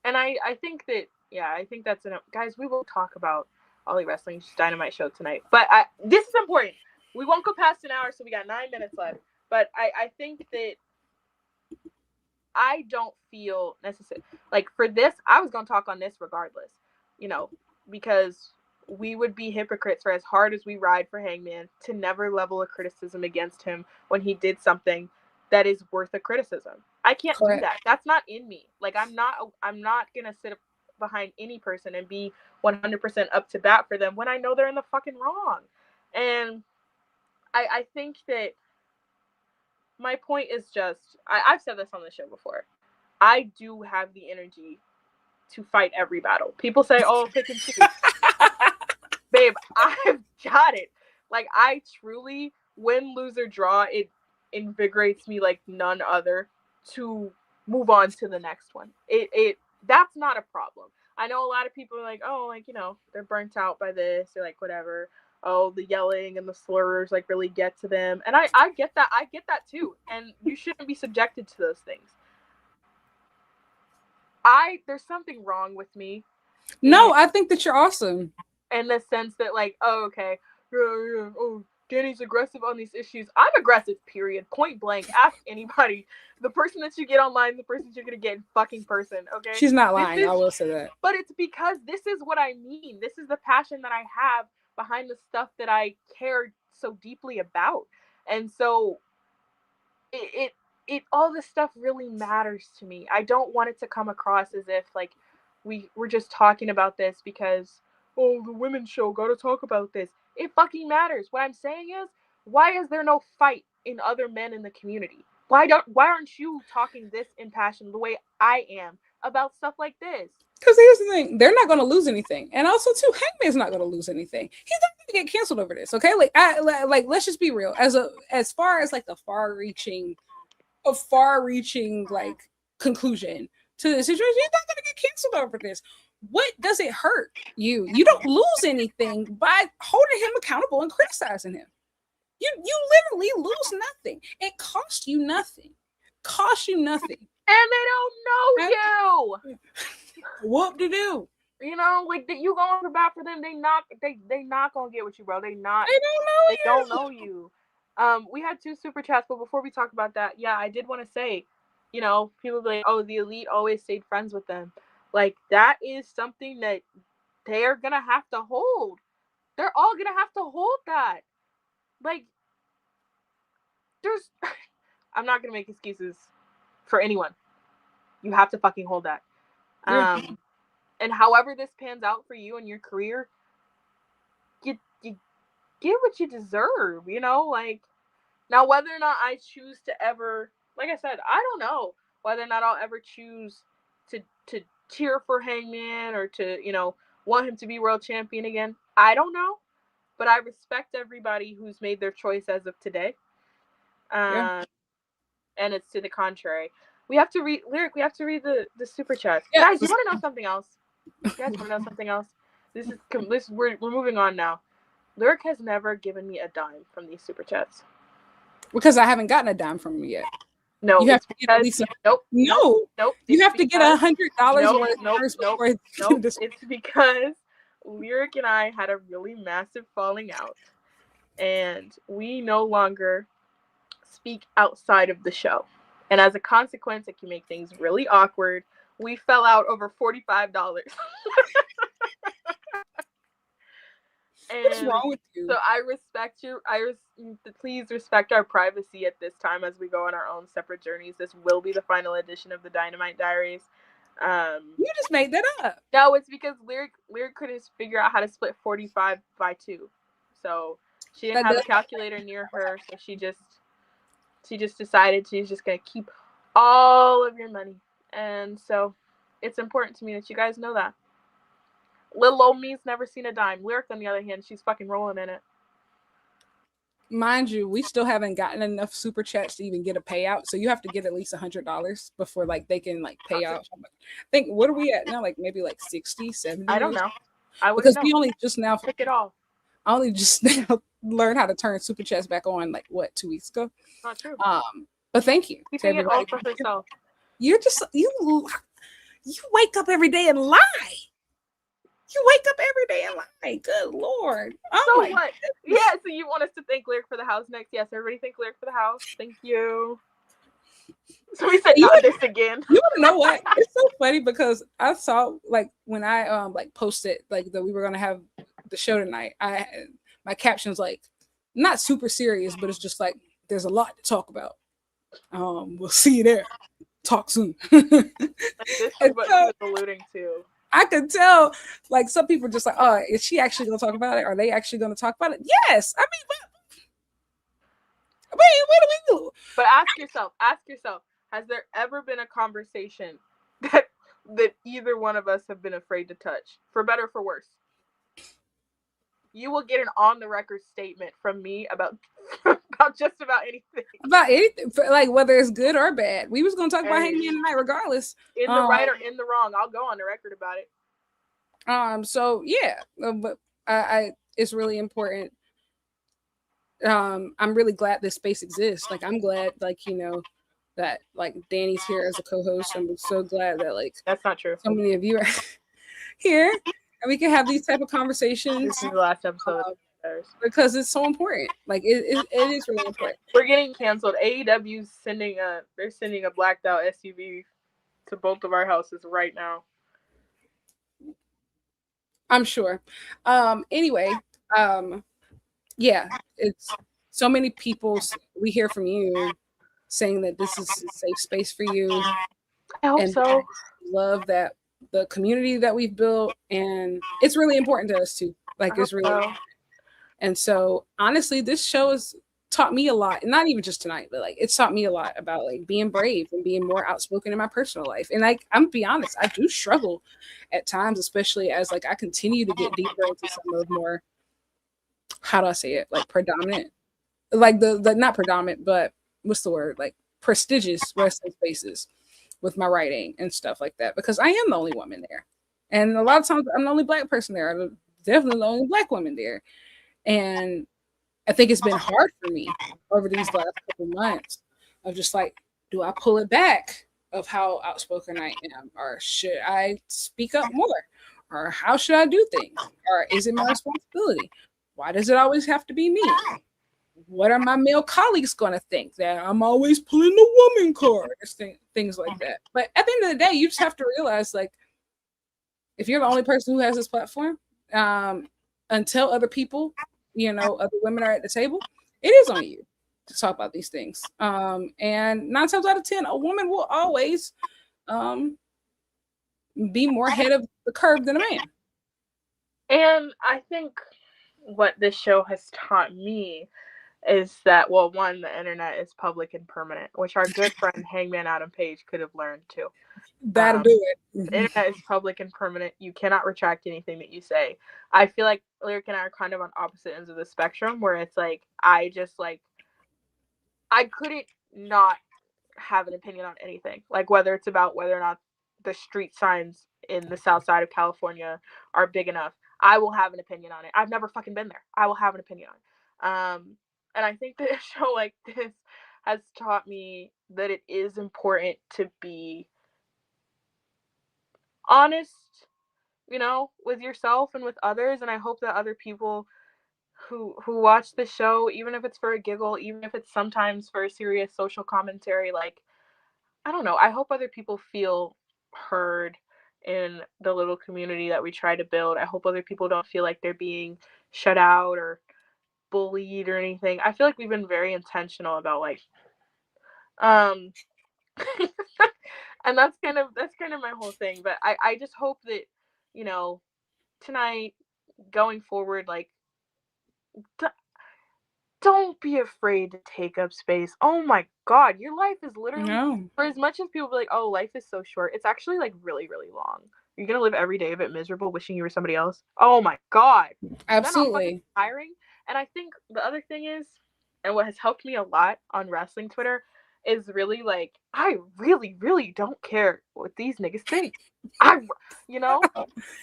Speaker 2: And I think that, yeah, I think that's enough. Guys, we will talk about Ollie Wrestling's Dynamite show tonight. But this is important. We won't go past an hour, so we got 9 minutes left. But I think that I don't feel necessary. Like, for this, I was going to talk on this regardless, because we would be hypocrites for as hard as we ride for Hangman to never level a criticism against him when he did something that is worth a criticism. I can't do that. That's not in me. Like, I'm not going to sit behind any person and be 100% up to bat for them when I know they're in the fucking wrong. And I think that my point is just, I've said this on the show before. I do have the energy to fight every battle. People say, oh, pick and choose. Babe, I've got it. Like, I truly, win, lose, or draw, it invigorates me like none other to move on to the next one. That's not a problem. I know a lot of people are like, oh, like, they're burnt out by this, or like whatever. Oh, the yelling and the slurs like really get to them. And I get that. I get that too. And you shouldn't be subjected to those things. There's something wrong with me.
Speaker 1: No, I think that you're awesome.
Speaker 2: In the sense that, like, oh, okay, oh, Dani's aggressive on these issues. I'm aggressive, period. Point blank. Ask anybody. The person that you get online, the person you're going to get in fucking person, okay?
Speaker 1: She's not lying. I will say that.
Speaker 2: But it's because this is what I mean. This is the passion that I have behind the stuff that I care so deeply about. And so it all this stuff really matters to me. I don't want it to come across as if, like, we're just talking about this because, oh, the women's show, gotta talk about this. It fucking matters. What I'm saying is, why is there no fight in other men in the community? Why aren't you talking this in passion the way I am about stuff like this?
Speaker 1: Because here's the thing, they're not going to lose anything, and also too, Hangman's not going to lose anything. He's not going to get canceled over this. Okay, like let's just be real. As far as like the far-reaching like conclusion to the situation, he's not going to get canceled over this. What does it hurt you? You don't lose anything by holding him accountable and criticizing him. You literally lose nothing. It costs you nothing.
Speaker 2: And they don't know you.
Speaker 1: Whoop-de-doo.
Speaker 2: Like, you going for bat for them, they not gonna get with you, bro. They don't know you. We had 2 super chats, but before we talk about that, yeah, I did want to say, people be like, oh, the elite always stayed friends with them. Like, that is something that they're gonna have to hold. They're all gonna have to hold that. Like, I'm not gonna make excuses for anyone. You have to fucking hold that. And however this pans out for you in your career, you get what you deserve, like, now whether or not I choose to ever, like I said, I don't know whether or not I'll ever choose to cheer for Hangman or to, want him to be world champion again. I don't know, but I respect everybody who's made their choice as of today. And it's to the contrary. We have to read Lyric. We have to read the super chat. Yeah. Guys, you want to know something else? We're moving on now. Lyric has never given me a dime from these super chats.
Speaker 1: Because I haven't gotten a dime from him yet.
Speaker 2: No,
Speaker 1: you have to get at least
Speaker 2: nope.
Speaker 1: You have to get $100 worth.
Speaker 2: Nope. It's because Lyric and I had a really massive falling out, and we no longer speak outside of the show. And as a consequence, it can make things really awkward. We fell out over $45.
Speaker 1: What's wrong with you?
Speaker 2: So I respect you. Please respect our privacy at this time as we go on our own separate journeys. This will be the final edition of the Dynamite Diaries.
Speaker 1: You just made that up.
Speaker 2: No, it's because Lyric couldn't figure out how to split 45 by 2. So she didn't have a calculator near her, so she just decided she's just gonna keep all of your money. And so it's important to me that you guys know that. Little old me's never seen a dime. Lyric, on the other hand, she's fucking rolling in it.
Speaker 1: mind you, we still haven't gotten enough super chats to even get a payout. So you have to get at least $100 before like they can like pay out. I think what are we at now? Like maybe like 60, 70?
Speaker 2: I don't know. I wouldn't
Speaker 1: Because
Speaker 2: know.
Speaker 1: we only just now
Speaker 2: Pick it all.
Speaker 1: I only just now learned how to turn super chats back on like what 2 weeks ago.
Speaker 2: Not true.
Speaker 1: But thank you to
Speaker 2: Keeping it all
Speaker 1: everybody.
Speaker 2: for herself.
Speaker 1: You're just you wake up every day and lie. You wake up every day and lie. Good Lord. Oh
Speaker 2: So
Speaker 1: my
Speaker 2: what?
Speaker 1: goodness.
Speaker 2: Yeah, so you want us to thank Lyric for the house next? Yes, everybody thank Lyric for the house. Thank you. So we said not this again.
Speaker 1: You wanna know what? It's so funny because I saw like when I like posted like that we were gonna have the show tonight. My caption's like not super serious, but it's just like there's a lot to talk about. We'll see you there. Talk soon.
Speaker 2: Like, this is what he was alluding to.
Speaker 1: I could tell, like, some people are just like, oh, is she actually going to talk about it? Are they actually going to talk about it? Yes. I mean, what do we do?
Speaker 2: But ask yourself, has there ever been a conversation that either one of us have been afraid to touch, for better or for worse? You will get an on-the-record statement from me about just about anything.
Speaker 1: About anything, like whether it's good or bad. We was going to talk about Hangman tonight regardless.
Speaker 2: In the right or in the wrong. I'll go on the record about it.
Speaker 1: So, yeah. But it's really important. I'm really glad this space exists. Like, I'm glad, like, you know, that, like, Dani's here as a co-host. I'm so glad that, like...
Speaker 2: That's not true.
Speaker 1: So many of you are here. And we can have these type of conversations.
Speaker 2: This is the last episode
Speaker 1: because it's so important. Like it is really important.
Speaker 2: We're getting canceled. AEW's sending a blacked out SUV to both of our houses right now.
Speaker 1: I'm sure. Anyway, yeah, it's so many people. We hear from you saying that this is a safe space for you.
Speaker 2: I hope so.
Speaker 1: Love that. The community that we've built, and it's really important to us too. Like it's really, and so honestly, this show has taught me a lot, and not even just tonight, but like it's taught me a lot about like being brave and being more outspoken in my personal life. And like I'm gonna be honest, I do struggle at times, especially as like I continue to get deeper into some of more, how do I say it, like predominant, like the not predominant, but what's the word, like prestigious wrestling spaces with my writing and stuff like that, because I am the only woman there. And a lot of times I'm the only Black person there. I'm definitely the only Black woman there. And I think it's been hard for me over these last couple months of just like, do I pull it back of how outspoken I am? Or should I speak up more? Or how should I do things? Or is it my responsibility? Why does it always have to be me? What are my male colleagues going to think? That I'm always pulling the woman card, things like that. But at the end of the day, you just have to realize, like, if you're the only person who has this platform, until other people, you know, other women are at the table, it is on you to talk about these things. And 9 times out of 10, a woman will always be more ahead of the curve than a man.
Speaker 2: And I think what this show has taught me is that, well, one, the internet is public and permanent, which our good friend Hangman Adam Page could have learned too.
Speaker 1: That'll do it.
Speaker 2: The internet is public and permanent. You cannot retract anything that you say. I feel like Lyric and I are kind of on opposite ends of the spectrum, where it's like, I couldn't not have an opinion on anything. Like whether it's about whether or not the street signs in the south side of California are big enough, I will have an opinion on it. I've never fucking been there. I will have an opinion on it. And I think that a show like this has taught me that it is important to be honest, you know, with yourself and with others. And I hope that other people who watch the show, even if it's for a giggle, even if it's sometimes for a serious social commentary, like, I don't know, I hope other people feel heard in the little community that we try to build. I hope other people don't feel like they're being shut out or bullied or anything. I feel like we've been very intentional about like and that's kind of my whole thing. But I just hope that, you know, tonight, going forward, like, don't be afraid to take up space. Oh my God, your life is literally, for as much as people be like, oh, life is so short, it's actually like really, really long. You're gonna live every day of it miserable, wishing you were somebody else. Oh my God,
Speaker 1: absolutely
Speaker 2: tiring. And I think the other thing is, and what has helped me a lot on wrestling Twitter is really like, I really, really don't care what these niggas think. You know?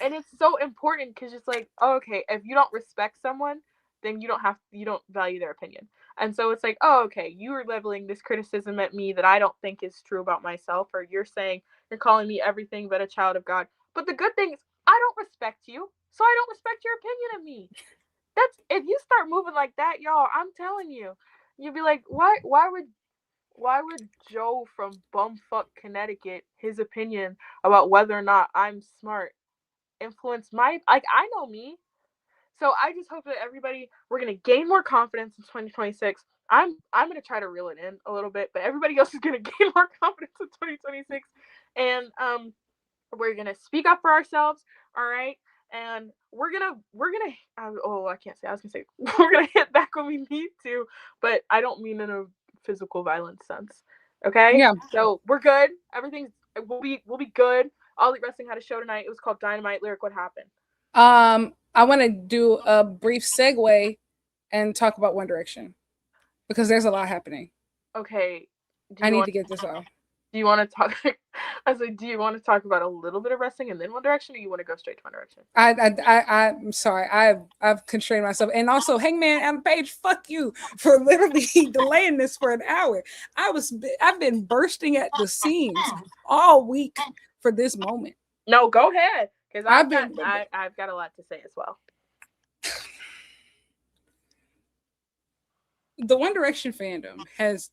Speaker 2: And it's so important because it's like, oh, okay, if you don't respect someone, then you don't value their opinion. And so it's like, oh, okay, you are leveling this criticism at me that I don't think is true about myself, or you're calling me everything but a child of God. But the good thing is, I don't respect you, so I don't respect your opinion of me. That's if you start moving like that, y'all, I'm telling you, you'd be like, why would Joe from bumfuck Connecticut, his opinion about whether or not I'm smart influence my, like, I know me. So I just hope that we're gonna gain more confidence in 2026. I'm gonna try to reel it in a little bit, but everybody else is gonna gain more confidence in 2026, and we're gonna speak up for ourselves. All right, and we're gonna I can't say. I was gonna say we're gonna hit back when we need to, but I don't mean in a physical violence sense. Okay.
Speaker 1: Yeah.
Speaker 2: So we're good. We'll be good. All Elite Wrestling had a show tonight. It was called Dynamite. Lyric, what happened?
Speaker 1: I want to do a brief segue and talk about One Direction because there's a lot happening.
Speaker 2: Okay.
Speaker 1: I need to get this off.
Speaker 2: Do you want to talk? I was like, do you want to talk about a little bit of wrestling and then One Direction, or you want to go straight to One Direction?
Speaker 1: I'm sorry. I've constrained myself, and also Hangman and Page, fuck you for literally delaying this for an hour. I've been bursting at the seams all week for this moment.
Speaker 2: No, go ahead, because I've got a lot to say as well.
Speaker 1: The One Direction fandom has,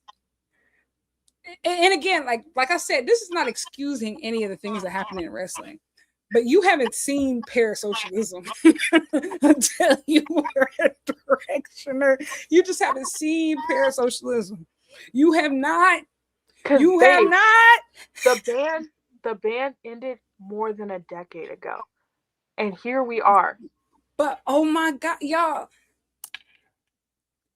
Speaker 1: and again, like I said, this is not excusing any of the things that happen in wrestling, but you haven't seen Parasocialism until you were a directioner. You just haven't seen Parasocialism. You have not. You have not.
Speaker 2: The band ended more than a decade ago, and here we are.
Speaker 1: But oh my god, y'all!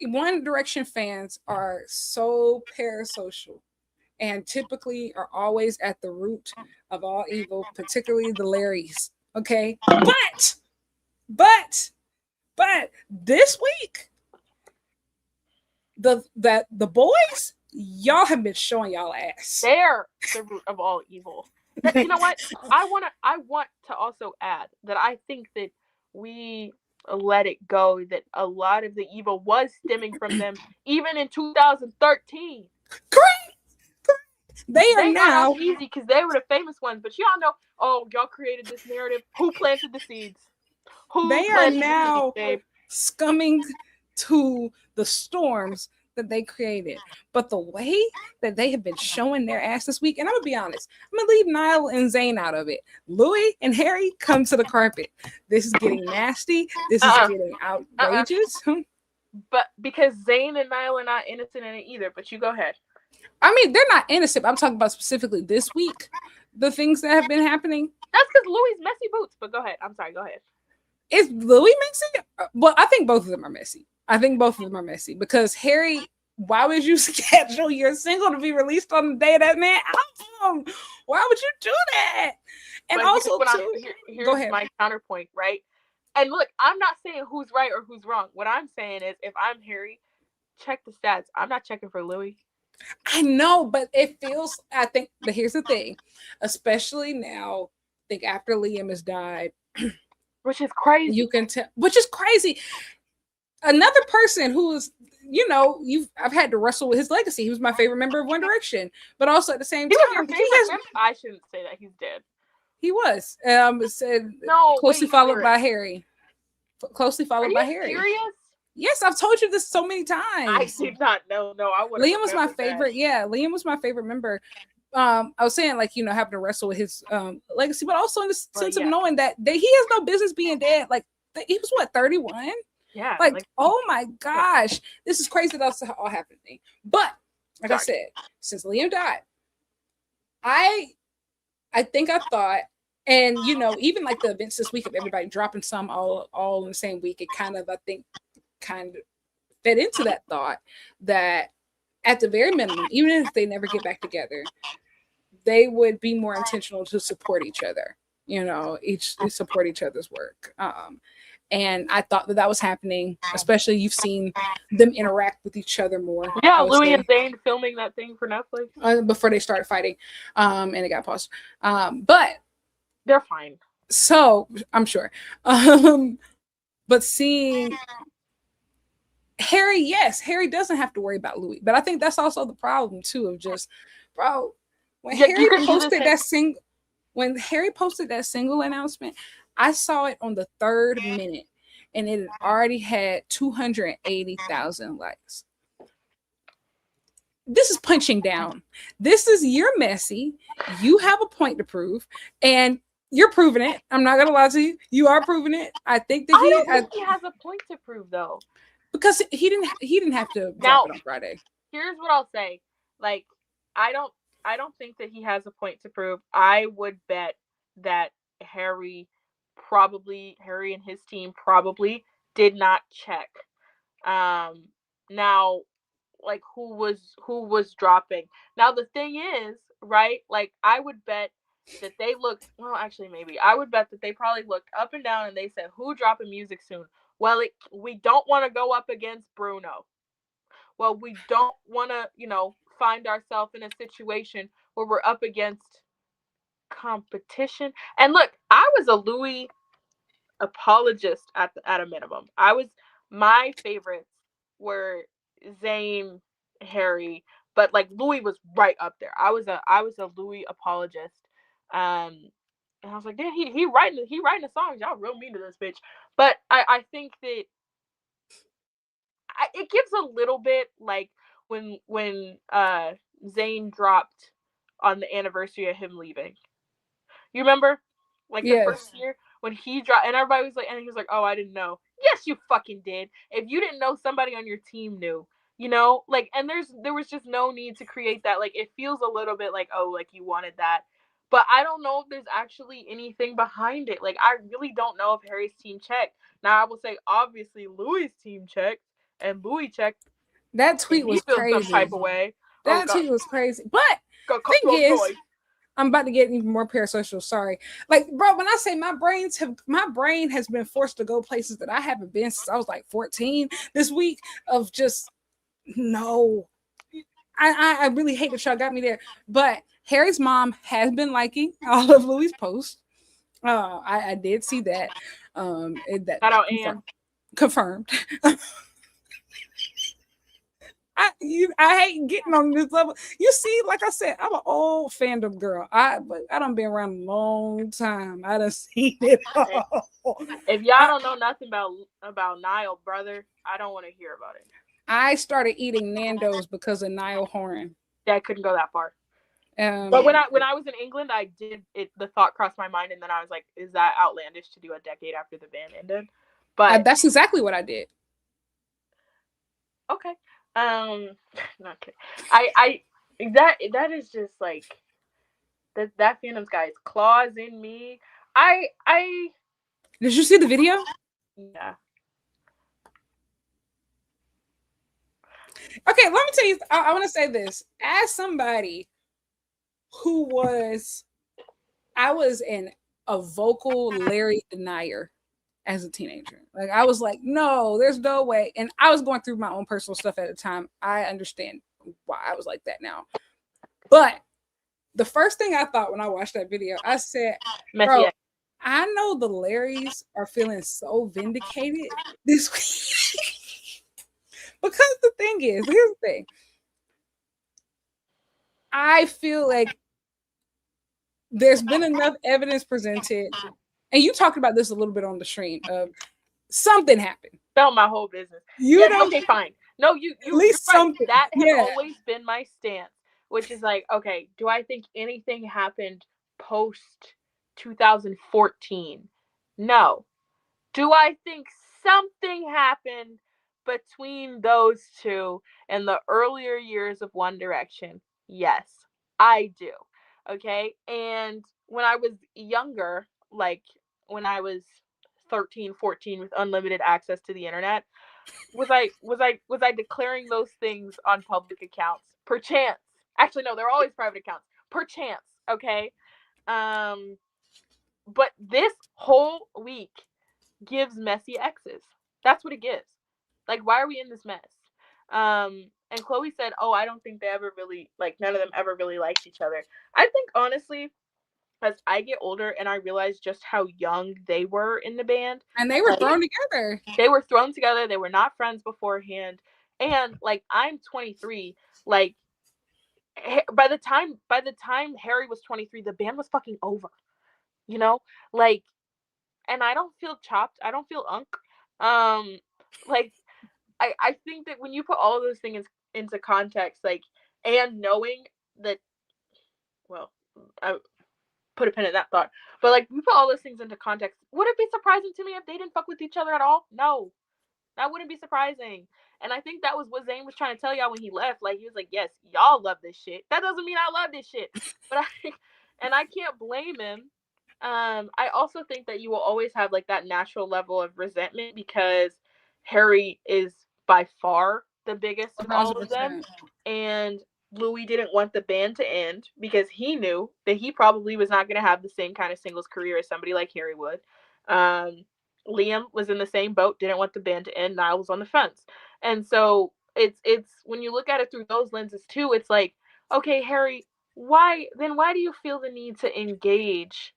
Speaker 1: One Direction fans are so parasocial, and typically are always at the root of all evil, particularly the Larrys. Okay, but this week, the boys, y'all have been showing y'all ass.
Speaker 2: They're the root of all evil. You know what? I want to also add that I think that we let it go, that a lot of the evil was stemming from them even in 2013.
Speaker 1: Correct. They are now
Speaker 2: easy because they were the famous ones, but y'all know, oh, y'all created this narrative. Who planted the seeds?
Speaker 1: They are now scumming to the storms that they created. But the way that they have been showing their ass this week, and I'm gonna be honest, I'm gonna leave Niall and Zayn out of it. Louis and Harry, come to the carpet. This is getting nasty. This is getting outrageous.
Speaker 2: But because Zayn and Niall are not innocent in it either, but you go ahead.
Speaker 1: I mean, they're not innocent. I'm talking about specifically this week, the things that have been happening.
Speaker 2: That's because Louis' messy boots. But go ahead. I'm sorry. Go ahead.
Speaker 1: Is Louis messy? Well, I think both of them are messy. Because Harry, why would you schedule your single to be released on the day of that man's album? Why would you do that? And but also,
Speaker 2: here's my counterpoint, right? And look, I'm not saying who's right or who's wrong. What I'm saying is, if I'm Harry, check the stats. I'm not checking for Louis.
Speaker 1: I know, but it feels, I think, but here's the thing, especially now, I think after Liam has died,
Speaker 2: which is crazy.
Speaker 1: You can tell, which is crazy. Another person who is, I've had to wrestle with his legacy. He was my favorite member of One Direction, but also at the same time,
Speaker 2: I shouldn't say that, he's dead.
Speaker 1: He was. Closely followed by Harry. Closely followed by Harry.
Speaker 2: Serious?
Speaker 1: Yes, I've told you this so many times.
Speaker 2: I did not know. No, I would.
Speaker 1: Liam was my favorite. That. Yeah, Liam was my favorrait member. I was saying, having to wrestle with his legacy, but also in the sense of knowing that he has no business being dead. Like, he was 31?
Speaker 2: Yeah.
Speaker 1: Oh my gosh, this is crazy. That's all happened to me. But I said, since Liam died, I think I thought, and even like the events this week of everybody dropping some all in the same week, it kind of fed into that thought that at the very minimum, even if they never get back together, they would be more intentional to support each other, support each other's work. And I thought that was happening, especially you've seen them interact with each other more.
Speaker 2: Yeah, Louis and Zayn filming that thing for Netflix.
Speaker 1: Before they started fighting, and it got paused. But
Speaker 2: they're fine.
Speaker 1: So, I'm sure. But seeing Harry, yes, Harry doesn't have to worry about Louis. But I think that's also the problem, too, of just, bro, when Harry posted that single announcement, I saw it on the 3rd minute, and it had already had 280,000 likes. This is punching down. You're messy. You have a point to prove, and you're proving it. I'm not gonna lie to you. You are proving it. I think that
Speaker 2: I don't think he has a point to prove, though,
Speaker 1: because he didn't have to drop it on Friday.
Speaker 2: Here's what I'll say: like, I don't think that he has a point to prove. I would bet that Harry and his team probably did not check. Now, like, who was dropping. Now the thing is, right? Like, I would bet that they looked. Well, actually, maybe I would bet that they probably looked up and down and they said, "Who dropping music soon?" Well, we don't want to go up against Bruno. Well, we don't want to, find ourselves in a situation where we're up against competition. And look, I was a Louis apologist at a minimum. My favorites were Zayn, Harry, but like Louis was right up there. I was a Louis apologist. And I was like, damn, he writing the songs. Y'all real mean to this bitch. But I think that it gives a little bit like when Zayn dropped on the anniversary of him leaving. You remember? Like, the first year when he dropped, and everybody was like, and he was like, "Oh, I didn't know." Yes, you fucking did. If you didn't know, somebody on your team knew. Like, and there was just no need to create that. Like, it feels a little bit like, oh, like you wanted that. But I don't know if there's actually anything behind it. Like, I really don't know if Harry's team checked. Now, I will say, obviously, Louis' team checked, and Louis checked.
Speaker 1: That tweet was crazy.
Speaker 2: Some type of way.
Speaker 1: That tweet was crazy. But thing is, I'm about to get even more parasocial. Sorry. Like, bro, when I say my brain has been forced to go places that I haven't been since I was like 14 this week of just no. I really hate that y'all got me there. But Harry's mom has been liking all of Louis' posts. I did see that. Confirmed. I hate getting on this level. You see, like I said, I'm an old fandom girl. But I done been around a long time. I done seen it all.
Speaker 2: If y'all don't know nothing about Niall, brother, I don't want to hear about it.
Speaker 1: I started eating Nando's because of Niall Horan.
Speaker 2: Yeah, I couldn't go that far. But when I was in England, I did it. The thought crossed my mind, and then I was like, "Is that outlandish to do a decade after the ban ended?" But
Speaker 1: that's exactly what I did.
Speaker 2: Okay. Not kidding. That is just like that fandom's guy's claws in me.
Speaker 1: Did you see the video?
Speaker 2: Yeah.
Speaker 1: Okay, let me tell you. I want to say this as somebody who I was a vocal Larry denier as a teenager. Like, I was like, no, there's no way. And I was going through my own personal stuff at the time. I understand why I was like that now. But the first thing I thought when I watched that video, I said, bro, I know the Larrys are feeling so vindicated this week. Because the thing is, here's the thing. I feel like there's been enough evidence presented, and you talked about this a little bit on the stream of something happened.
Speaker 2: Tell my whole business. Okay, fine. No, you at least something. That has always been my stance, which is like, okay, do I think anything happened post 2014? No. Do I think something happened between those two in the earlier years of One Direction? Yes, I do. Okay, and when I was younger, like when I was 13, 14 with unlimited access to the internet, was I declaring those things on public accounts? Perchance. Actually, no, they're always private accounts. Perchance, okay? But this whole week, gives messy exes. That's what it gives. Like, why are we in this mess? And Chloe said, "Oh, I don't think they ever really like. None of them ever really liked each other." I think honestly, as I get older and I realize just how young they were in the band,
Speaker 1: And they were
Speaker 2: like,
Speaker 1: thrown together.
Speaker 2: They were thrown together. They were not friends beforehand. And like, I'm 23. Like, by the time Harry was 23, the band was fucking over. You know, like, and I don't feel chopped. I don't feel unk. Like, I think that when you put all of those things into context, like, and knowing that, well, I put a pin in that thought, but like, we put all those things into context. Would it be surprising to me if they didn't fuck with each other at all? No, that wouldn't be surprising. And I think that was what Zayn was trying to tell y'all when he left. Like, he was like, yes, y'all love this shit. That doesn't mean I love this shit. But I can't blame him. I also think that you will always have like that natural level of resentment because Harry is by far the biggest of all of them.
Speaker 1: 100%.
Speaker 2: And Louis didn't want the band to end because he knew that he probably was not going to have the same kind of singles career as somebody like Harry would. Liam was in the same boat, didn't want the band to end. Niall was on the fence. And so it's when you look at it through those lenses too, it's like, okay, Harry, why do you feel the need to engage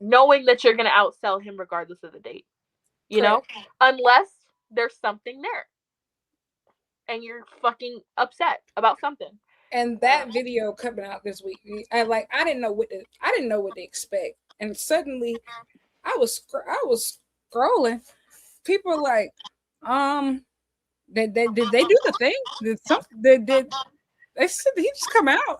Speaker 2: knowing that you're going to outsell him regardless of the date? You know? Unless there's something there and you're fucking upset about something.
Speaker 1: And that video coming out this week, I didn't know what to expect. And suddenly I was scrolling. People were like, did they do the thing? Did they said he just come out?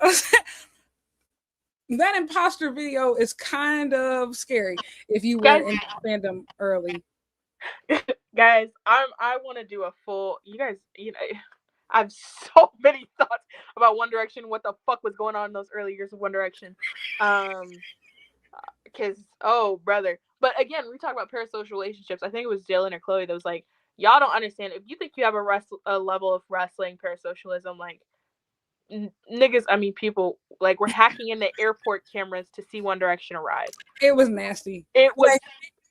Speaker 1: That imposter video is kind of scary if you were in fandom early.
Speaker 2: Guys, I want to do a full. You guys, I have so many thoughts about One Direction. What the fuck was going on in those early years of One Direction? Because oh brother. But again, we talk about parasocial relationships. I think it was Dylan or Chloe that was like, y'all don't understand. If you think you have a level of wrestling parasocialism, like, niggas, I mean, people, like, were hacking into airport cameras to see One Direction arrive.
Speaker 1: It was nasty.
Speaker 2: It was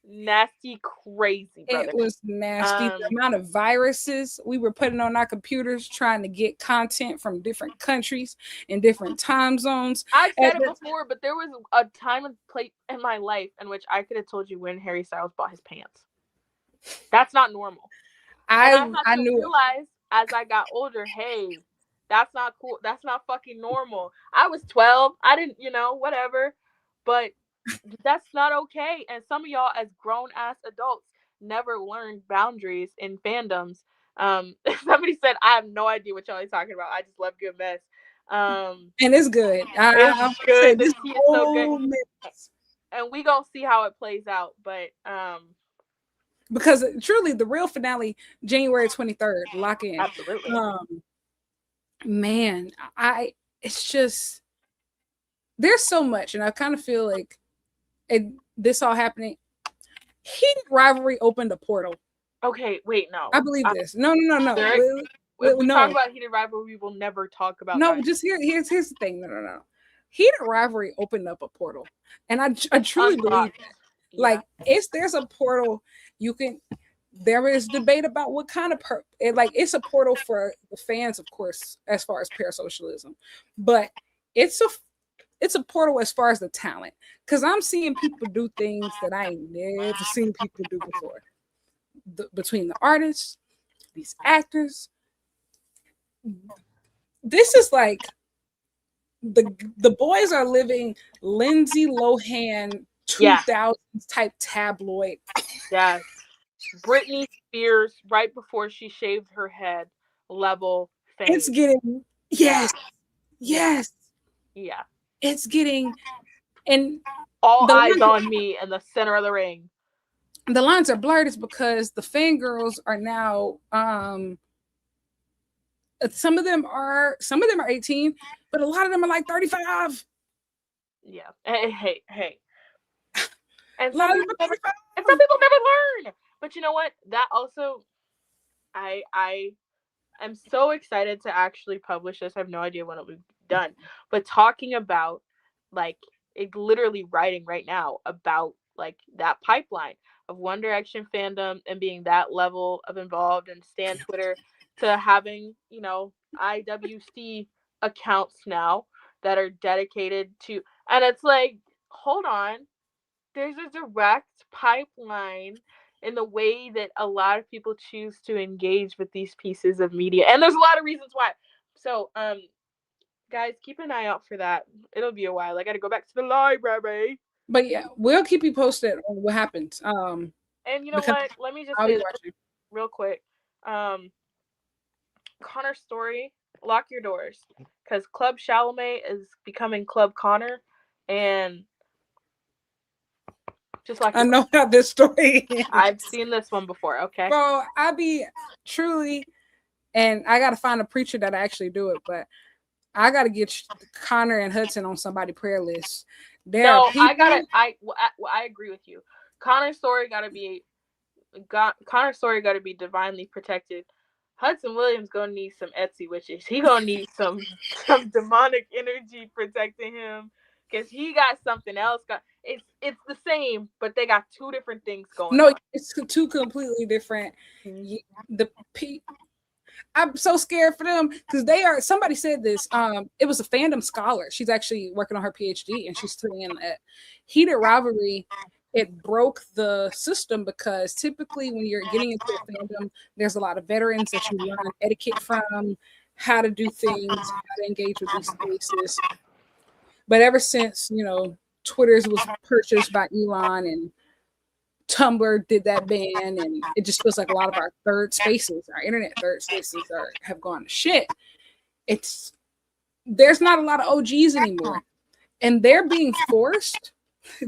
Speaker 2: nasty, crazy, brother.
Speaker 1: It was nasty. The amount of viruses we were putting on our computers trying to get content from different countries and different time zones.
Speaker 2: I've said it before, but there was a time and place in my life in which I could have told you when Harry Styles bought his pants. That's not normal. I knew realize as I got older, hey, that's not cool. That's not fucking normal. I was 12. I didn't, whatever. But that's not okay. And some of y'all, as grown ass adults, never learned boundaries in fandoms. Somebody said, I have no idea what y'all are talking about. I just love good mess.
Speaker 1: And it's good.
Speaker 2: It's good. This tea is so good. And we gonna see how it plays out. But
Speaker 1: because truly the real finale, January 23rd, lock in.
Speaker 2: Absolutely.
Speaker 1: Man, it's just, there's so much, and I kind of feel like this all happening. Heated rivalry opened a portal.
Speaker 2: Okay, wait, no.
Speaker 1: I believe this. No.
Speaker 2: If we talk about heated rivalry, we will never talk about.
Speaker 1: No, just here's the thing. No. Heated rivalry opened up a portal, and I truly believe that. Yeah. Like, there's a portal. There is debate about what kind of it's a portal for the fans, of course, as far as parasocialism, but it's a portal as far as the talent, because I'm seeing people do things that I ain't never seen people do before. Between the artists, these actors, this is like the boys are living Lindsay Lohan 2000s type tabloid.
Speaker 2: Yeah. Britney Spears, right before she shaved her head, level fame.
Speaker 1: It's getting, yes. Yeah. It's getting, and
Speaker 2: all eyes on me in the center of the ring.
Speaker 1: The lines are blurred is because the fangirls are now, some of them are 18, but a lot of them are like 35.
Speaker 2: Yeah. Hey. And
Speaker 1: some people never
Speaker 2: learn. But you know what? That also, I am so excited to actually publish this. I have no idea when it will be done. But talking about, like, literally writing right now about, like, that pipeline of One Direction fandom and being that level of involved in Stan Twitter to having, you know, IWC accounts now that are dedicated to, and it's like, hold on, there's a direct pipeline in the way that a lot of people choose to engage with these pieces of media, and there's a lot of reasons why. So, guys, keep an eye out for that. It'll be a while. I got to go back to the library.
Speaker 1: But yeah, we'll keep you posted on what happens.
Speaker 2: And you know what? Let me just say this real quick. Connor's story, lock your doors, because Club Chalamet is becoming Club Connor, and just like
Speaker 1: I know how this story is.
Speaker 2: I've seen this one before. Okay,
Speaker 1: bro, I be truly, and I gotta find a preacher that actually do it, but I gotta get Connor and Hudson on somebody's prayer list.
Speaker 2: I agree with you. Connor's story gotta be divinely protected. Hudson Williams gonna need some Etsy witches. He gonna need some demonic energy protecting him, because he got something else. It's the same, but they got two different things going on.
Speaker 1: It's two completely different. I'm so scared for them, because they are. Somebody said this. It was a fandom scholar. She's actually working on her PhD, and she's saying that heated rivalry, it broke the system, because typically when you're getting into a fandom, there's a lot of veterans that you learn etiquette from, how to do things, how to engage with these spaces. But ever since, you know, Twitter's was purchased by Elon and Tumblr did that ban, and it just feels like a lot of our internet third spaces have gone to shit. There's not a lot of OGs anymore, and they're being forced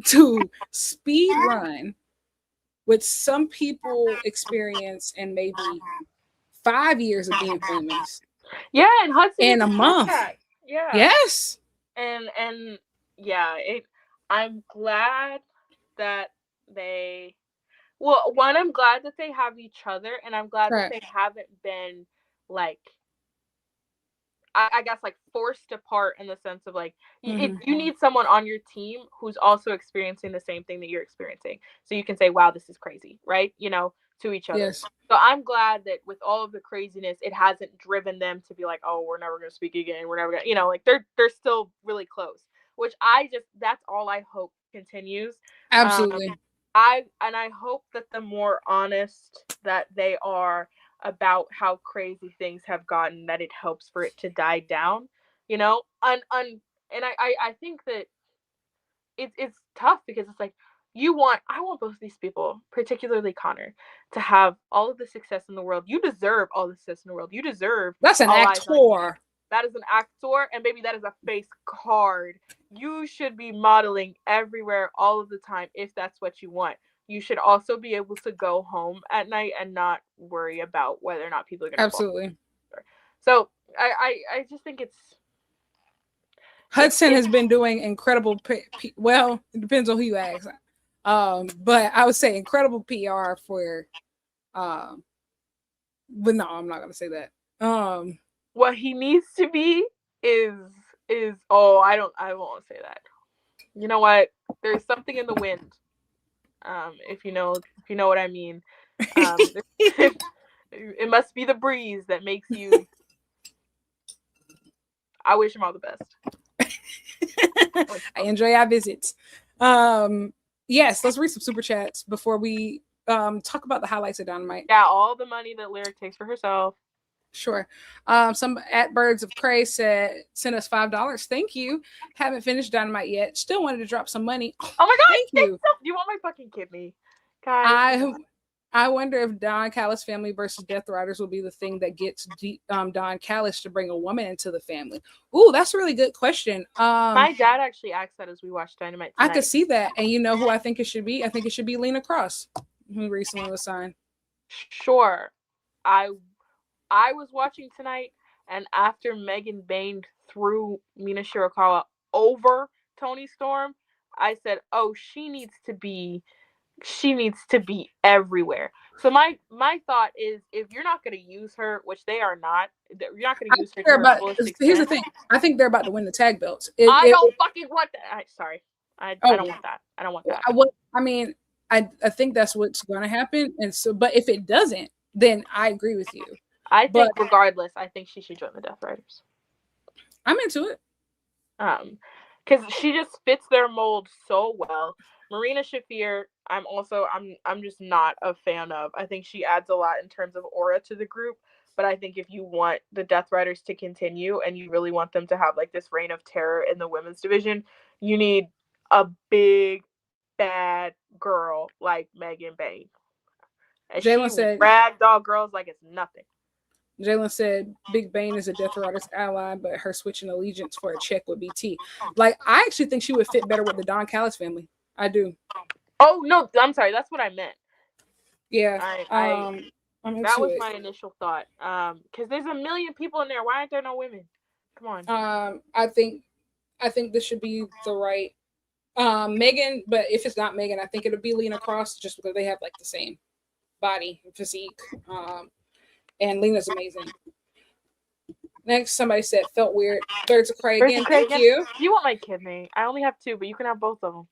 Speaker 1: to speed run what some people experience in maybe 5 years of being famous.
Speaker 2: Yeah, and Hudson
Speaker 1: in a month.
Speaker 2: Yeah.
Speaker 1: Yes.
Speaker 2: And yeah, I'm glad that I'm glad that they have each other, and I'm glad that they haven't been like, I guess, like forced apart, in the sense of like, if you need someone on your team who's also experiencing the same thing that you're experiencing, so you can say, wow, this is crazy, right? You know, to each other.
Speaker 1: Yes.
Speaker 2: So I'm glad that with all of the craziness, it hasn't driven them to be like, oh, we're never going to speak again. We're never going to, you know, like they're still really close, which that's all I hope continues.
Speaker 1: Absolutely.
Speaker 2: I hope that the more honest that they are about how crazy things have gotten, that it helps for it to die down, you know. And I think that it's tough, because it's like, I want both of these people, particularly Connor, to have all of the success in the world. You deserve all the success in the world. You deserve.
Speaker 1: That's an actor.
Speaker 2: That is an actor, and baby, that is a face card. You should be modeling everywhere all of the time if that's what you want. You should also be able to go home at night and not worry about whether or not people are going to.
Speaker 1: Absolutely.
Speaker 2: So I just think
Speaker 1: Hudson has been doing incredible. Well, it depends on who you ask. But I would say incredible PR for. But no, I'm not going to say that.
Speaker 2: What he needs to be is I won't say that. You know what? There's something in the wind. If you know what I mean. It must be the breeze that makes you. I wish him all the best.
Speaker 1: I enjoy our visits. Yes, let's read some super chats before we talk about the highlights of Dynamite.
Speaker 2: Yeah, all the money that Lyric takes for herself.
Speaker 1: Sure. Some at Birds of Cray sent us $5. Thank you. Haven't finished Dynamite yet. Still wanted to drop some money.
Speaker 2: Oh my god!
Speaker 1: Thank you.
Speaker 2: You want my fucking kidney, guys?
Speaker 1: I wonder if Don Callis family versus Death Riders will be the thing that gets Don Callis to bring a woman into the family. Ooh, that's a really good question.
Speaker 2: My dad actually asked that as we watched Dynamite tonight.
Speaker 1: I could see that, and you know who I think it should be? I think it should be Lena Cross, who recently was signed.
Speaker 2: Sure. I was watching tonight, and after Megan Bain threw Mina Shirakawa over Toni Storm, I said, "Oh, she needs to be everywhere." So my thought is, if you're not going to use her, which they are not, you're not going to use her to her fullest extent.
Speaker 1: Here's the thing: I think they're about to win the tag belts.
Speaker 2: I don't fucking want that. I don't want that. I don't want that.
Speaker 1: I mean, I think that's what's going to happen. And so, but if it doesn't, then I agree with you.
Speaker 2: I think regardless, I think she should join the Death Riders.
Speaker 1: I'm into it.
Speaker 2: Because she just fits their mold so well. Marina Shafir, I'm just not a fan of. I think she adds a lot in terms of aura to the group. But I think if you want the Death Riders to continue and you really want them to have like this reign of terror in the women's division, you need a big, bad girl like Megan Bain. And
Speaker 1: Jalen
Speaker 2: she
Speaker 1: said,
Speaker 2: ragdoll girls like it's nothing.
Speaker 1: Jalen said Big Bane is a Death Rider's ally, but her switching allegiance for a check would be T. Like, I actually think she would fit better with the Don Callis family. I do.
Speaker 2: Oh, no, I'm sorry. That's what I meant.
Speaker 1: Yeah.
Speaker 2: I'm into that was my initial thought. Because there's a million people in there. Why aren't there no women? Come
Speaker 1: on. I think this should be the right Megan, but if it's not Megan, I think it'll be Lena Cross just because they have like the same body physique. And Lena's amazing. Next, somebody said felt weird. Birds of Prey again. Thank you.
Speaker 2: You want my kidney? I only have 2, but you can have both of them.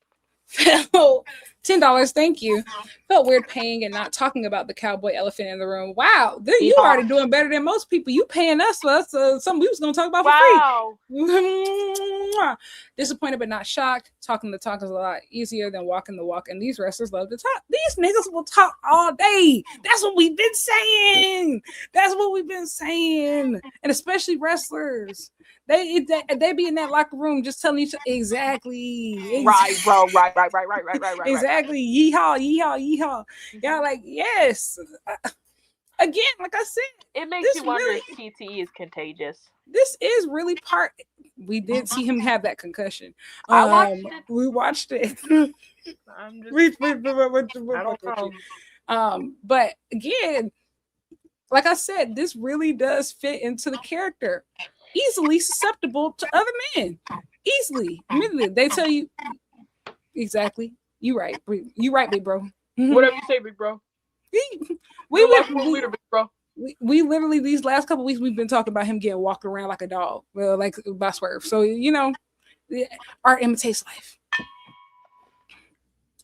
Speaker 1: $10. Thank you. Felt weird paying and not talking about the cowboy elephant in the room. Wow, you already doing better than most people. You paying us for something we was gonna talk about for free. Disappointed but not shocked. Talking the talk is a lot easier than walking the walk, and these wrestlers love to talk. These niggas will talk all day. That's what we've been saying. And especially wrestlers. They be in that locker room just telling each other exactly.
Speaker 2: Right.
Speaker 1: Exactly. Yeehaw. Y'all like, yes. Again, like I said,
Speaker 2: it makes you wonder if TTE is contagious.
Speaker 1: This is really part. We did see him have that concussion.
Speaker 2: I watched it.
Speaker 1: We watched it.
Speaker 2: I'm just, I don't know.
Speaker 1: But again, like I said, this really does fit into the character. Easily susceptible to other men. Easily. Immediately. They tell you exactly. You right, big bro.
Speaker 2: Whatever you say, big bro.
Speaker 1: We literally these last couple weeks we've been talking about him getting walked around like a dog. Well, like by Swerve. So art imitates life.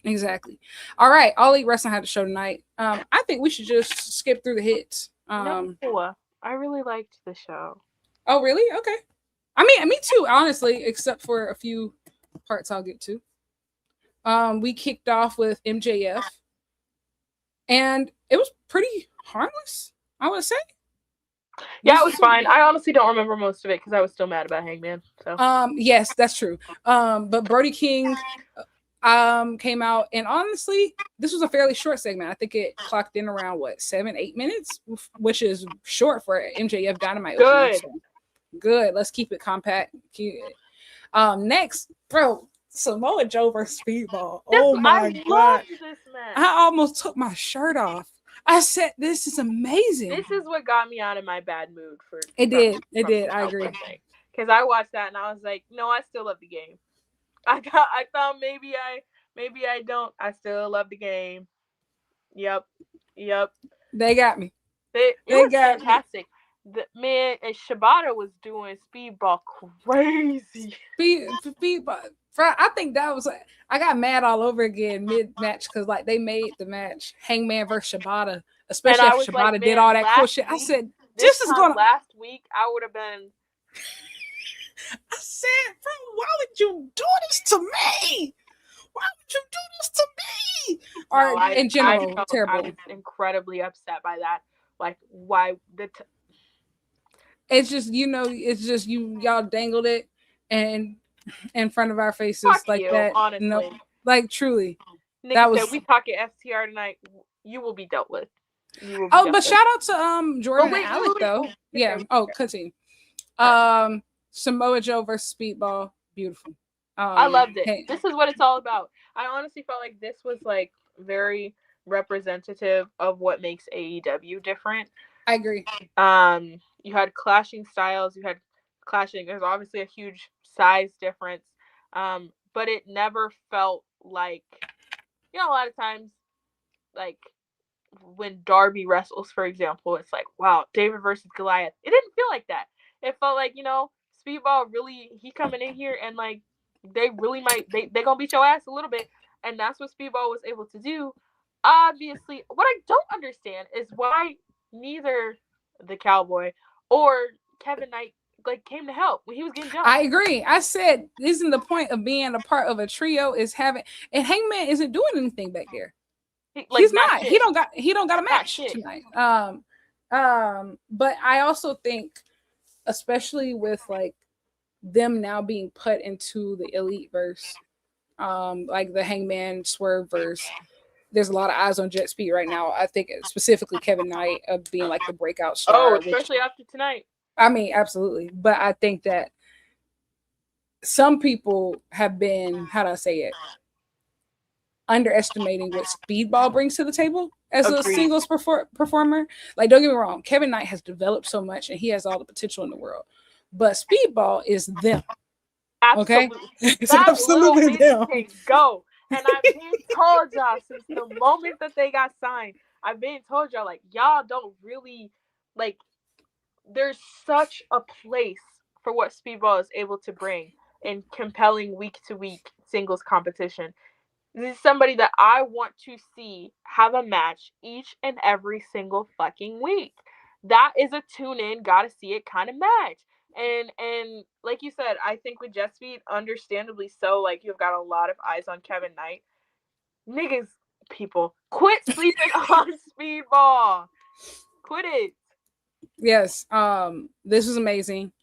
Speaker 1: Exactly. All right. All Elite Wrestling had a show tonight. I think we should just skip through the hits.
Speaker 2: No, I really liked the show.
Speaker 1: Oh, really? Okay. I mean, me too, honestly, except for a few parts I'll get to. We kicked off with MJF, and it was pretty harmless, I would say.
Speaker 2: Yeah, it was fine. I honestly don't remember most of it because I was still mad about Hangman. So.
Speaker 1: Yes, that's true. But Brody King came out, and honestly, this was a fairly short segment. I think it clocked in around 7-8 minutes, which is short for MJF Dynamite.
Speaker 2: Good.
Speaker 1: Good. Let's keep it compact. Next, bro, Samoa Joe versus Speedball. Oh my god!
Speaker 2: This match.
Speaker 1: I almost took my shirt off. I said, "This is amazing."
Speaker 2: This is what got me out of my bad mood for.
Speaker 1: It did. I agree.
Speaker 2: Because I watched that and I was like, "No, I still love the game." I thought maybe I don't. I still love the game. Yep.
Speaker 1: They got me.
Speaker 2: It was fantastic. The man and Shibata was doing Speedball crazy.
Speaker 1: Speedball. I think that was I got mad all over again mid-match because they made the match Hangman versus Shibata, especially if Shibata did all that cool shit. I said, this is gonna
Speaker 2: last week I would have been.
Speaker 1: I said, bro, why would you do this to me? Why would you do this to me? Or in general, terrible.
Speaker 2: I was incredibly upset by that. Like, why
Speaker 1: it's just y'all dangled it and in front of our faces that.
Speaker 2: Honestly.
Speaker 1: No, like truly.
Speaker 2: Nick that was we talking FTR tonight. You will be dealt with.
Speaker 1: But shout out to Jordan and Alec though. Yeah. Oh, continue. Samoa Joe versus Speedball, beautiful.
Speaker 2: I loved it. Hey. This is what it's all about. I honestly felt like this was very representative of what makes AEW different.
Speaker 1: I agree.
Speaker 2: You had clashing styles. There's obviously a huge size difference. But it never felt like, a lot of times, when Darby wrestles, for example, it's like, wow, David versus Goliath. It didn't feel like that. It felt like, Speedball really, he coming in here and they really might, they gonna beat your ass a little bit. and that's what Speedball was able to do. Obviously, what I don't understand is why neither the Cowboy or Kevin Knight like came to help when he was getting jumped.
Speaker 1: I agree. I said, isn't the point of being a part of a trio is having, and Hangman isn't doing anything back there. He's not.
Speaker 2: Shit.
Speaker 1: He don't got a match tonight. But I also think, especially with like them now being put into the elite verse, like the Hangman Swerve verse, there's a lot of eyes on Jet Speed right now. I think specifically Kevin Knight of being like the breakout star.
Speaker 2: Oh, especially after tonight.
Speaker 1: I mean, absolutely. But I think that some people have been, how do I say it, underestimating what Speedball brings to the table as a singles performer. Like, don't get me wrong, Kevin Knight has developed so much and he has all the potential in the world. But Speedball is them.
Speaker 2: Absolutely.
Speaker 1: Okay? It's absolutely them.
Speaker 2: Go. And I've been told y'all since the moment that they got signed, I've been told y'all, like, y'all don't really, like, there's such a place for what Speedball is able to bring in compelling week-to-week singles competition. This is somebody that I want to see have a match each and every single fucking week. That is a tune-in, gotta see it kind of match. And like you said, I think with Jet Speed, understandably so, like, you've got a lot of eyes on Kevin Knight. Niggas, people, quit sleeping on Speedball. Quit it.
Speaker 1: Yes, this was amazing.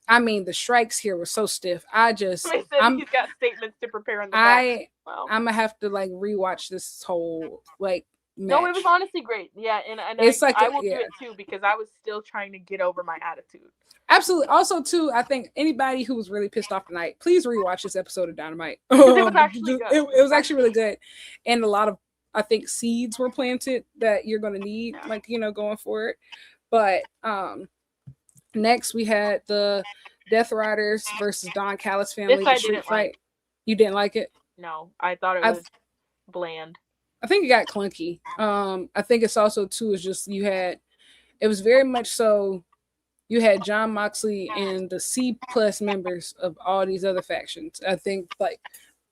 Speaker 1: I mean, the strikes here were so stiff.
Speaker 2: He said he's got statements to prepare in the back.
Speaker 1: I'm gonna have to like rewatch this whole like match.
Speaker 2: No, it was honestly great. Yeah, and
Speaker 1: it's
Speaker 2: I will do it too because I was still trying to get over my attitude.
Speaker 1: Absolutely. Also, too, I think anybody who was really pissed off tonight, please rewatch this episode of Dynamite.
Speaker 2: It was actually good.
Speaker 1: It was actually really good, and a lot of, I think, seeds were planted that you're gonna need, like, you know, going forward. But next we had the Death Riders versus Don Callis family. The street fight. Like. You didn't like it?
Speaker 2: No, I thought it was bland.
Speaker 1: I think it got clunky. I think it's also too is just it was very much so. You had Jon Moxley and the C+ members of all these other factions. I think like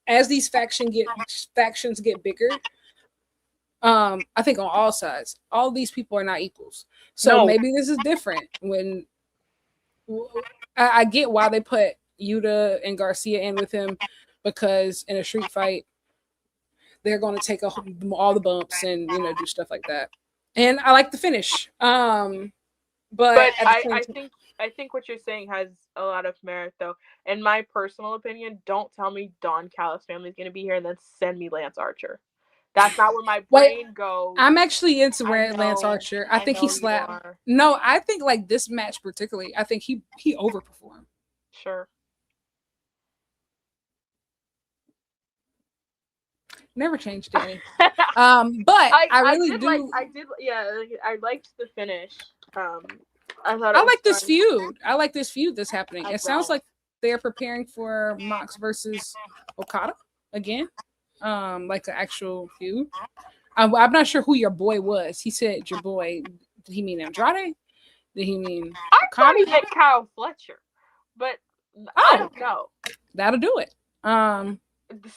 Speaker 1: as these factions get bigger, I think on all sides, all these people are not equals. So maybe this is different. When I get why they put Yuta and Garcia in with him, because in a street fight, they're going to take all the bumps and, you know, do stuff like that. And I like the finish. But
Speaker 2: I think what you're saying has a lot of merit, though. In my personal opinion, don't tell me Don Callis family is going to be here and then send me Lance Archer. That's not where my brain goes.
Speaker 1: I'm actually into Lance Archer. I think he slapped. No, I think like this match particularly, I think he overperformed.
Speaker 2: Sure.
Speaker 1: Never changed, Dani. But I really do.
Speaker 2: I liked the finish.
Speaker 1: I like this feud. I like this feud that's happening. It sounds like they're preparing for Mox versus Okada again. Like an actual feud. I'm not sure who your boy was. He said your boy. Did he mean Andrade? Did he mean
Speaker 2: I thought he meant Kyle Fletcher, but I don't know.
Speaker 1: That'll do it.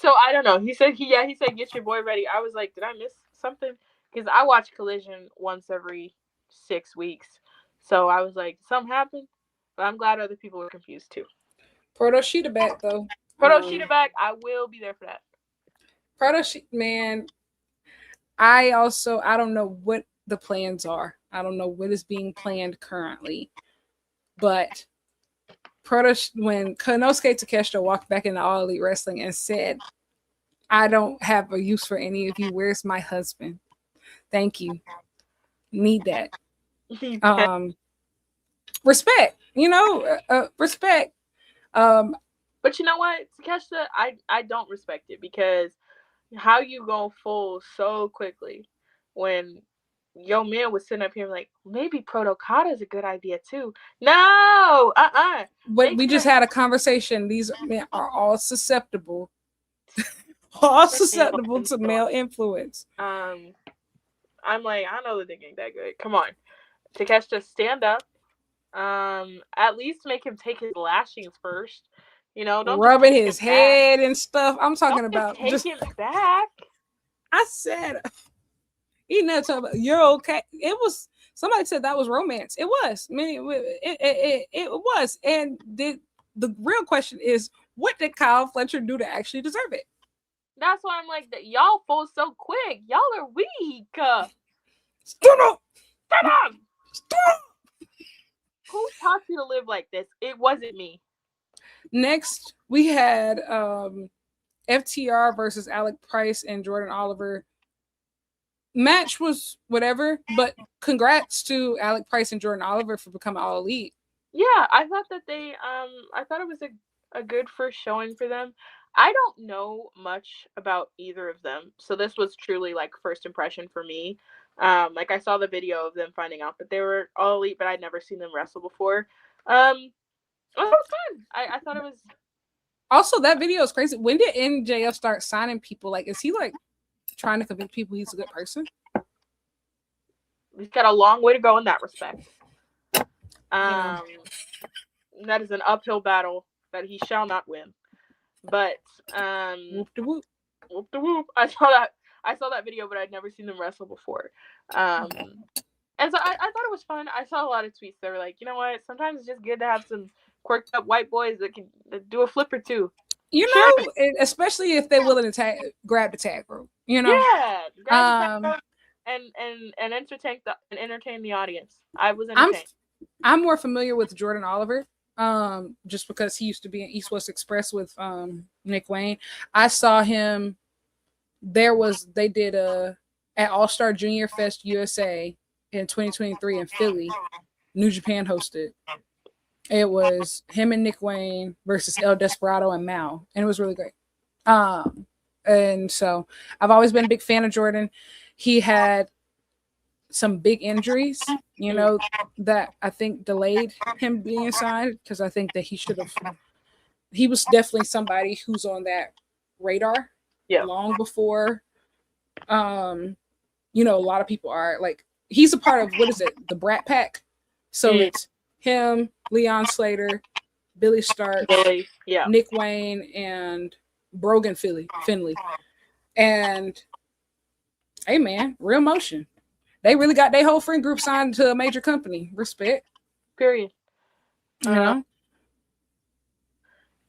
Speaker 2: So I don't know. He said get your boy ready. I was like, did I miss something? Because I watch Collision once every 6 weeks. So I was like, something happened? But I'm glad other people were confused too.
Speaker 1: Proto Sheeta back though.
Speaker 2: Proto Sheeta back. I will be there for that.
Speaker 1: Proto Sheeta, man. I don't know what the plans are. I don't know what is being planned currently. But when Konosuke Takeshita walked back into All Elite Wrestling and said, I don't have a use for any of you. Where's my husband? Thank you. Need that. Respect. You know, respect.
Speaker 2: But you know what, Takeshita, I don't respect it because how you go full so quickly when your man was sitting up here like, maybe Proto Kata is a good idea too. No,
Speaker 1: But we just had a conversation. These men are all susceptible, to male influence.
Speaker 2: I'm like, I know that they ain't that good. Come on, Takeshita, stand up. At least make him take his lashings first, You know, don't
Speaker 1: rubbing his head and stuff. I'm talking about
Speaker 2: just take it back.
Speaker 1: I said, he never talking about you're okay. It was somebody said that was romance. It was. I mean, it was. And the real question is, what did Kyle Fletcher do to actually deserve it?
Speaker 2: That's why I'm like, that y'all fold so quick. Y'all are weak.
Speaker 1: Stop up.
Speaker 2: Who taught you to live like this? It wasn't me.
Speaker 1: Next, we had FTR versus Alec Price and Jordan Oliver. Match was whatever, but congrats to Alec Price and Jordan Oliver for becoming All Elite.
Speaker 2: Yeah, I thought that I thought it was a good first showing for them. I don't know much about either of them, so this was truly like first impression for me. Like I saw the video of them finding out that they were All Elite, but I'd never seen them wrestle before. It was fun. I thought it was.
Speaker 1: Also, that video is crazy. When did MJF start signing people? Like, is he like trying to convince people he's a good person?
Speaker 2: He's got a long way to go in that respect. That is an uphill battle that he shall not win. But
Speaker 1: whoop de whoop,
Speaker 2: whoop de whoop. I saw that video, but I'd never seen them wrestle before. And so I thought it was fun. I saw a lot of tweets that were like, you know what? Sometimes it's just good to have some quirked up white boys that can do a flip or two.
Speaker 1: You know, especially if they're willing to grab the tag rope. You know,
Speaker 2: yeah, grab the tag rope and entertain the audience. I was entertained.
Speaker 1: I'm more familiar with Jordan Oliver, just because he used to be in East West Express with Nick Wayne. I saw him. They did at All Star Junior Fest USA in 2023 in Philly. New Japan hosted. It was him and Nick Wayne versus El Desperado and Mao, and it was really great. And so I've always been a big fan of Jordan. He had some big injuries, you know, that I think delayed him being signed, because I think that he was definitely somebody who's on that radar long before, you know, a lot of people are like, he's a part of, what is it, the Brat Pack? So it's him, Leon Slater, Billy Stark, Nick Wayne, and Brogan Finley. And hey man, real motion. They really got their whole friend group signed to a major company. Respect.
Speaker 2: Period.
Speaker 1: You know?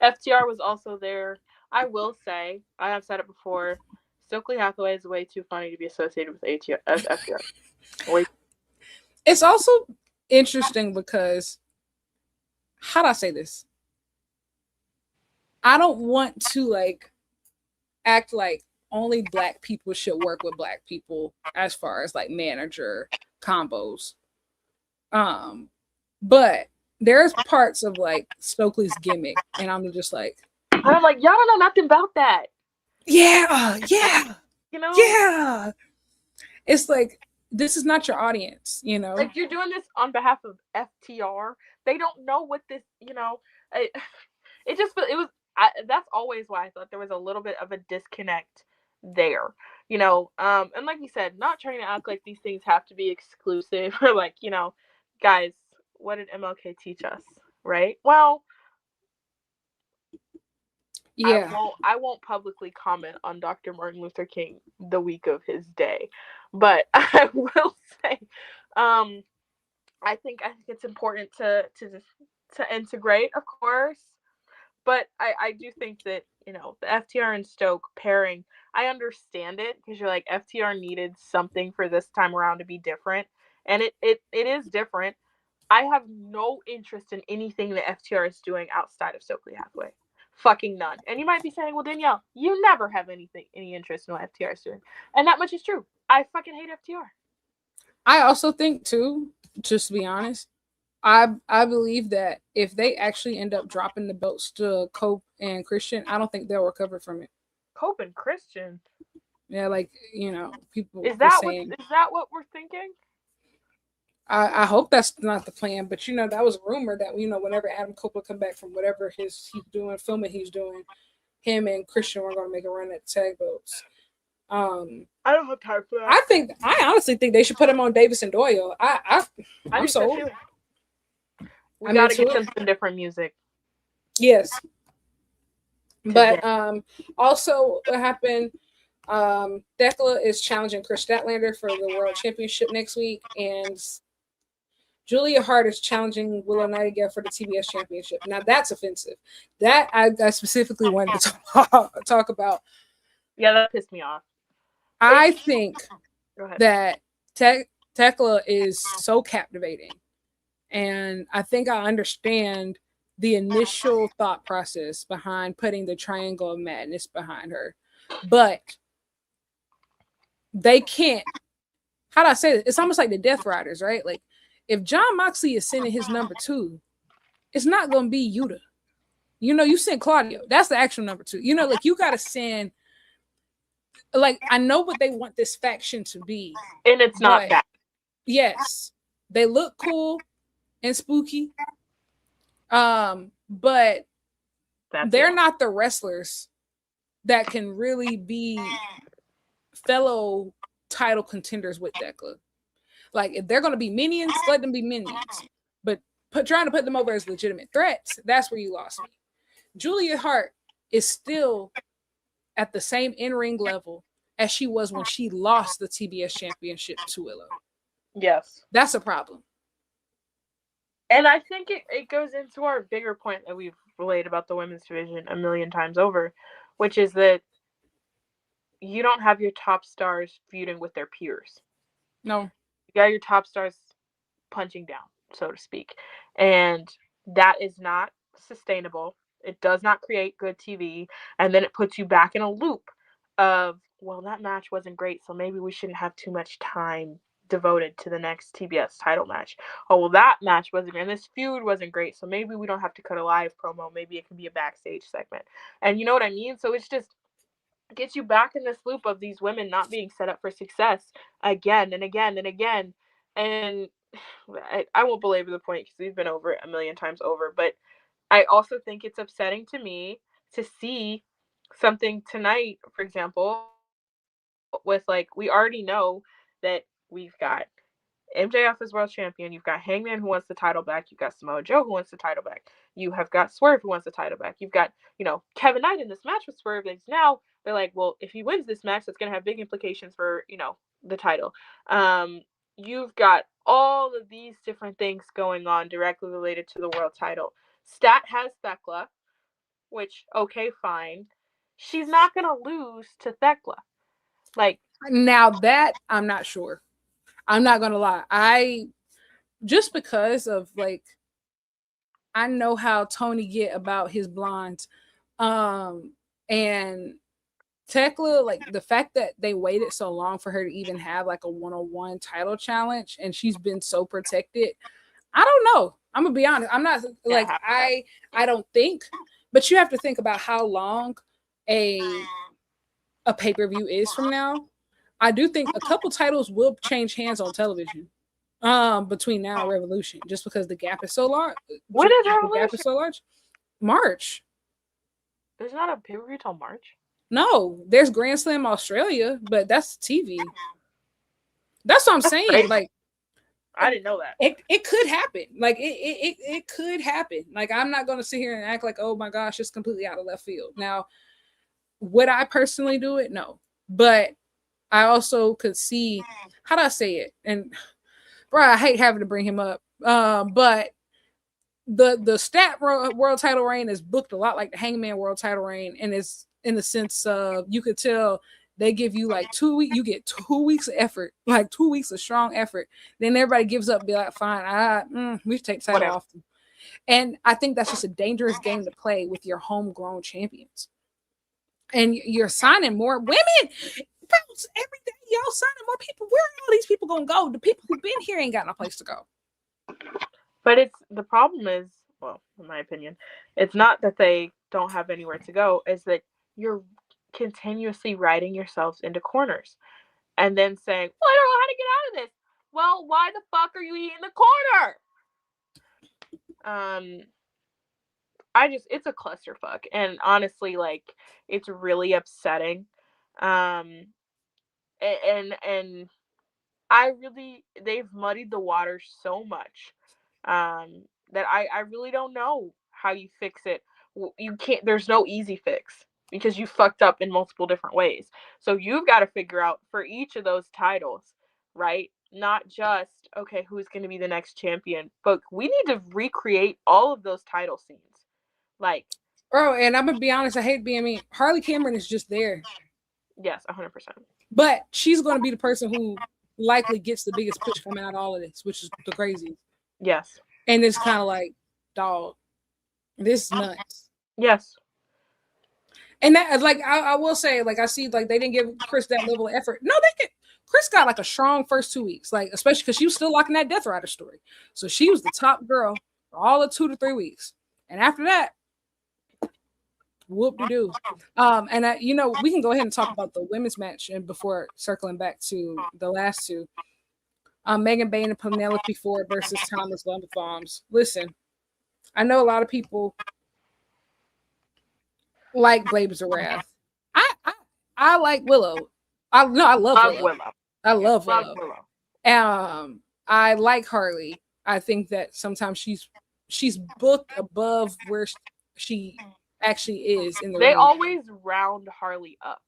Speaker 2: FTR was also there. I will say, I have said it before, Stokely Hathaway is way too funny to be associated with FTR.
Speaker 1: It's also interesting because, how do I say this? I don't want to like act like only black people should work with black people as far as like manager combos. But there's parts of like Stokely's gimmick, and I'm just like,
Speaker 2: I'm like, y'all don't know nothing about that.
Speaker 1: Yeah.
Speaker 2: You know?
Speaker 1: Yeah. It's like, this is not your audience, you know?
Speaker 2: Like, you're doing this on behalf of FTR. They don't know what this, you know, that's always why I thought there was a little bit of a disconnect there, you know, and like you said, not trying to act like these things have to be exclusive or like, you know, guys, what did MLK teach us, right? Well, yeah, I won't publicly comment on Dr. Martin Luther King the week of his day, but I will say, I think it's important to integrate, of course. But I do think that, you know, the FTR and Stoke pairing, I understand it, because you're like, FTR needed something for this time around to be different. And it is different. I have no interest in anything that FTR is doing outside of Stokely Hathaway. Fucking none. And you might be saying, well, Danielle, you never have any interest in what FTR is doing. And that much is true. I fucking hate FTR.
Speaker 1: I also think, too, just to be honest, I believe that if they actually end up dropping the belts to Cope and Christian, I don't think they'll recover from it.
Speaker 2: Cope and Christian?
Speaker 1: Yeah, like, you know, people
Speaker 2: is that what we're thinking?
Speaker 1: I hope that's not the plan, but you know, that was a rumor that, you know, whenever Adam Cope will come back from whatever he's doing, him and Christian were going to make a run at tag belts.
Speaker 2: I don't have time for that.
Speaker 1: I honestly think they should put him on Davis and Doyle. I'm sold.
Speaker 2: We gotta get them some different music.
Speaker 1: Yes.
Speaker 2: today.
Speaker 1: But also what happened, Thekla is challenging Chris Statlander for the world championship next week, and Julia Hart is challenging Willow Nightingale for the TBS championship. Now that's offensive. That I specifically wanted to talk about.
Speaker 2: Yeah, that pissed me off.
Speaker 1: I think
Speaker 2: Go ahead.
Speaker 1: that Tekla is so captivating, and I think I understand the initial thought process behind putting the Triangle of Madness behind her, but they can't. How do I say this? It's almost like the Death Riders, right? Like if John Moxley is sending his number 2, it's not going to be Yuta. You know, you send Claudio. That's the actual number 2. You know, like you got to send. Like I know what they want this faction to be,
Speaker 2: and it's not bad.
Speaker 1: Yes, they look cool and spooky. But they're not the wrestlers that can really be fellow title contenders with Thekla. Like if they're going to be minions, let them be minions. But trying to put them over as legitimate threats, that's where you lost me. Julia Hart is still at the same in-ring level as she was when she lost the TBS championship to Willow.
Speaker 2: Yes.
Speaker 1: That's a problem.
Speaker 2: And I think it goes into our bigger point that we've relayed about the women's division a million times over, which is that you don't have your top stars feuding with their peers.
Speaker 1: No.
Speaker 2: You got your top stars punching down, so to speak. And that is not sustainable. It does not create good TV. And then it puts you back in a loop of, well, that match wasn't great, so maybe we shouldn't have too much time devoted to the next TBS title match. Oh, well, that match wasn't great, and this feud wasn't great, so maybe we don't have to cut a live promo. Maybe it can be a backstage segment. And you know what I mean? So it's just gets you back in this loop of these women not being set up for success again and again and again. And I won't belabor the point because we've been over it a million times over, but I also think it's upsetting to me to see something tonight, for example, with like, we already know that we've got MJF as world champion, you've got Hangman who wants the title back, you've got Samoa Joe who wants the title back, you have got Swerve who wants the title back, you've got, Kevin Knight in this match with Swerve. That's now they're like, well, if he wins this match, that's going to have big implications for, the title. You've got all of these different things going on directly related to the world title. Stat has Thekla, which, okay, fine. She's not going to lose to Thekla. Like,
Speaker 1: now that I'm not sure. I'm not gonna lie. Just because of like, I know how Tony get about his blondes, and Tekla, like the fact that they waited so long for her to even have like a one-on-one title challenge, and she's been so protected. I don't know. I'm gonna be honest. I'm not like I don't think, but you have to think about how long a pay-per-view is from now. I do think a couple titles will change hands on television between now and Revolution, just because the gap is so large.
Speaker 2: What is
Speaker 1: the gap is so large? March.
Speaker 2: There's not a pay-per-view till March?
Speaker 1: No, there's Grand Slam Australia, but that's TV. That's what I'm saying. Crazy. Like,
Speaker 2: I didn't know that.
Speaker 1: It could happen. Like it could happen. Like I'm not gonna sit here and act like, oh my gosh, it's completely out of left field. Now, would I personally do it? No. But I also could see, how do I say it? And bro, I hate having to bring him up. But the Stat world title reign is booked a lot like the Hangman world title reign, and it's in the sense of, you could tell they give you like 2 weeks, you get 2 weeks of effort, like 2 weeks of strong effort. Then everybody gives up, be like, fine, we take time off. And I think that's just a dangerous game to play with your homegrown champions. And you're signing more women. Bro, every day y'all signing more people. Where are all these people gonna go? The people who've been here ain't got no place to go.
Speaker 2: But the problem is, well, in my opinion, it's not that they don't have anywhere to go, it's that you're continuously writing yourselves into corners and then saying, well, I don't know how to get out of this. Well, why the fuck are you in the corner? It's a clusterfuck, and honestly, like, it's really upsetting. And they've muddied the waters so much that I really don't know how you fix it You can't. There's no easy fix because you fucked up in multiple different ways. So you've got to figure out for each of those titles, right? Not just, okay, who's going to be the next champion, but we need to recreate all of those title scenes. Like,
Speaker 1: bro, and I'm gonna be honest, I hate being mean. Harley Cameron is just there.
Speaker 2: yes, 100%.
Speaker 1: But she's gonna be the person who likely gets the biggest push coming out of all of this, which is the crazy.
Speaker 2: Yes.
Speaker 1: And it's kind of like, dog, this is nuts.
Speaker 2: Yes.
Speaker 1: And that, like, I will say, like, I see, like, they didn't give Chris that level of effort. No, they could. Chris got like a strong first 2 weeks, like, especially because she was still locking that Death Rider story. So she was the top girl for all of 2 to 3 weeks. And after that, whoop de doo. And we can go ahead and talk about the women's match and before circling back to the last two. Megan Bayne and Penelope Ford versus Thomas Lumberbombs. Listen, I know a lot of people like Blades of Wrath. I like Willow. I love Willow. I love Willow. I like Harley. I think that sometimes she's booked above where she actually is in the
Speaker 2: They
Speaker 1: ring.
Speaker 2: always round Harley up.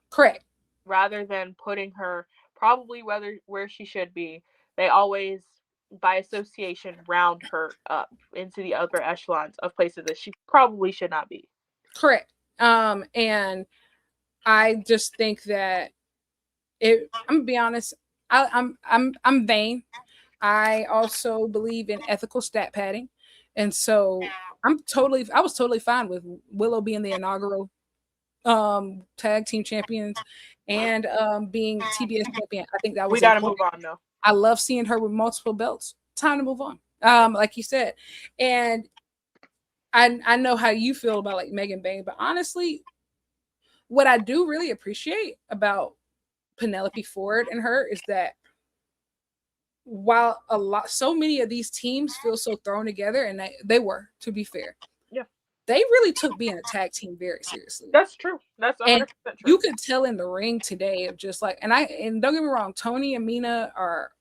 Speaker 1: Correct.
Speaker 2: Rather than putting her probably where she should be, they always, by association, round her up into the upper echelons of places that she probably should not be.
Speaker 1: Correct. And I just think that I'm gonna be honest. I'm vain. I also believe in ethical stat padding, and so I was totally fine with Willow being the inaugural tag team champions and being TBS champion. I think that was.
Speaker 2: We gotta move on though.
Speaker 1: I love seeing her with multiple belts. Time to move on. Like you said, and I know how you feel about like Megan Bayne, but honestly, what I do really appreciate about Penelope Ford and her is that while so many of these teams feel so thrown together, and they were, to be fair,
Speaker 2: yeah,
Speaker 1: they really took being a tag team very seriously.
Speaker 2: That's true. That's 100%
Speaker 1: and
Speaker 2: true.
Speaker 1: You could tell in the ring today of just like, and don't get me wrong, Tony and Mina are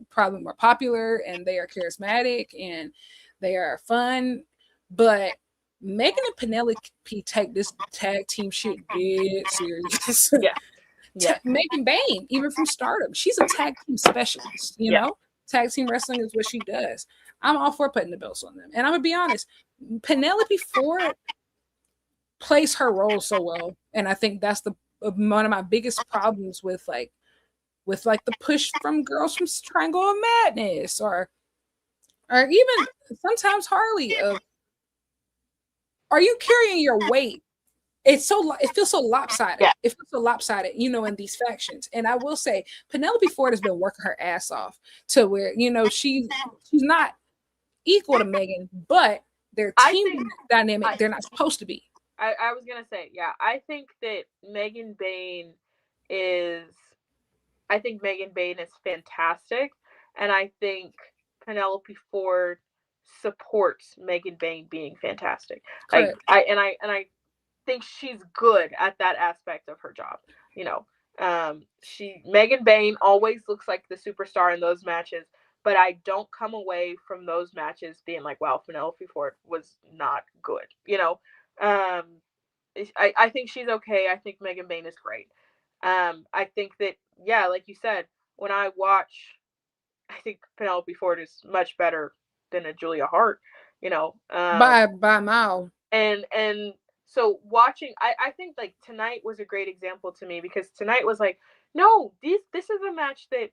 Speaker 1: probably more popular and they are charismatic and they are fun, but Megan and Penelope take this tag team shit dead serious.
Speaker 2: Yeah.
Speaker 1: Megan Bayne, even from Stardom, she's a tag team specialist. You know, tag team wrestling is what she does. I'm all for putting the belts on them, and I'm gonna be honest. Penelope Ford plays her role so well, and I think that's one of my biggest problems with the push from girls from Triangle of Madness, or even sometimes Harley. Are you carrying your weight? It feels so lopsided.
Speaker 2: Yeah.
Speaker 1: It feels so lopsided, in these factions. And I will say, Penelope Ford has been working her ass off to where she's not equal to Megan, but their team dynamic they're not supposed to be.
Speaker 2: I was gonna say, yeah, I think that Megan Bayne is fantastic, and I think Penelope Ford supports Megan Bayne being fantastic.
Speaker 1: Correct.
Speaker 2: I think she's good at that aspect of her job. Megan Bayne always looks like the superstar in those matches, but I don't come away from those matches being like, wow, Penelope Ford was not good. I think she's okay. I think Megan Bayne is great. I think that, yeah, like you said, when I watch, I think Penelope Ford is much better than a Julia Hart,
Speaker 1: by a mile.
Speaker 2: And so watching, I think like tonight was a great example to me, because tonight was like, no, this is a match that,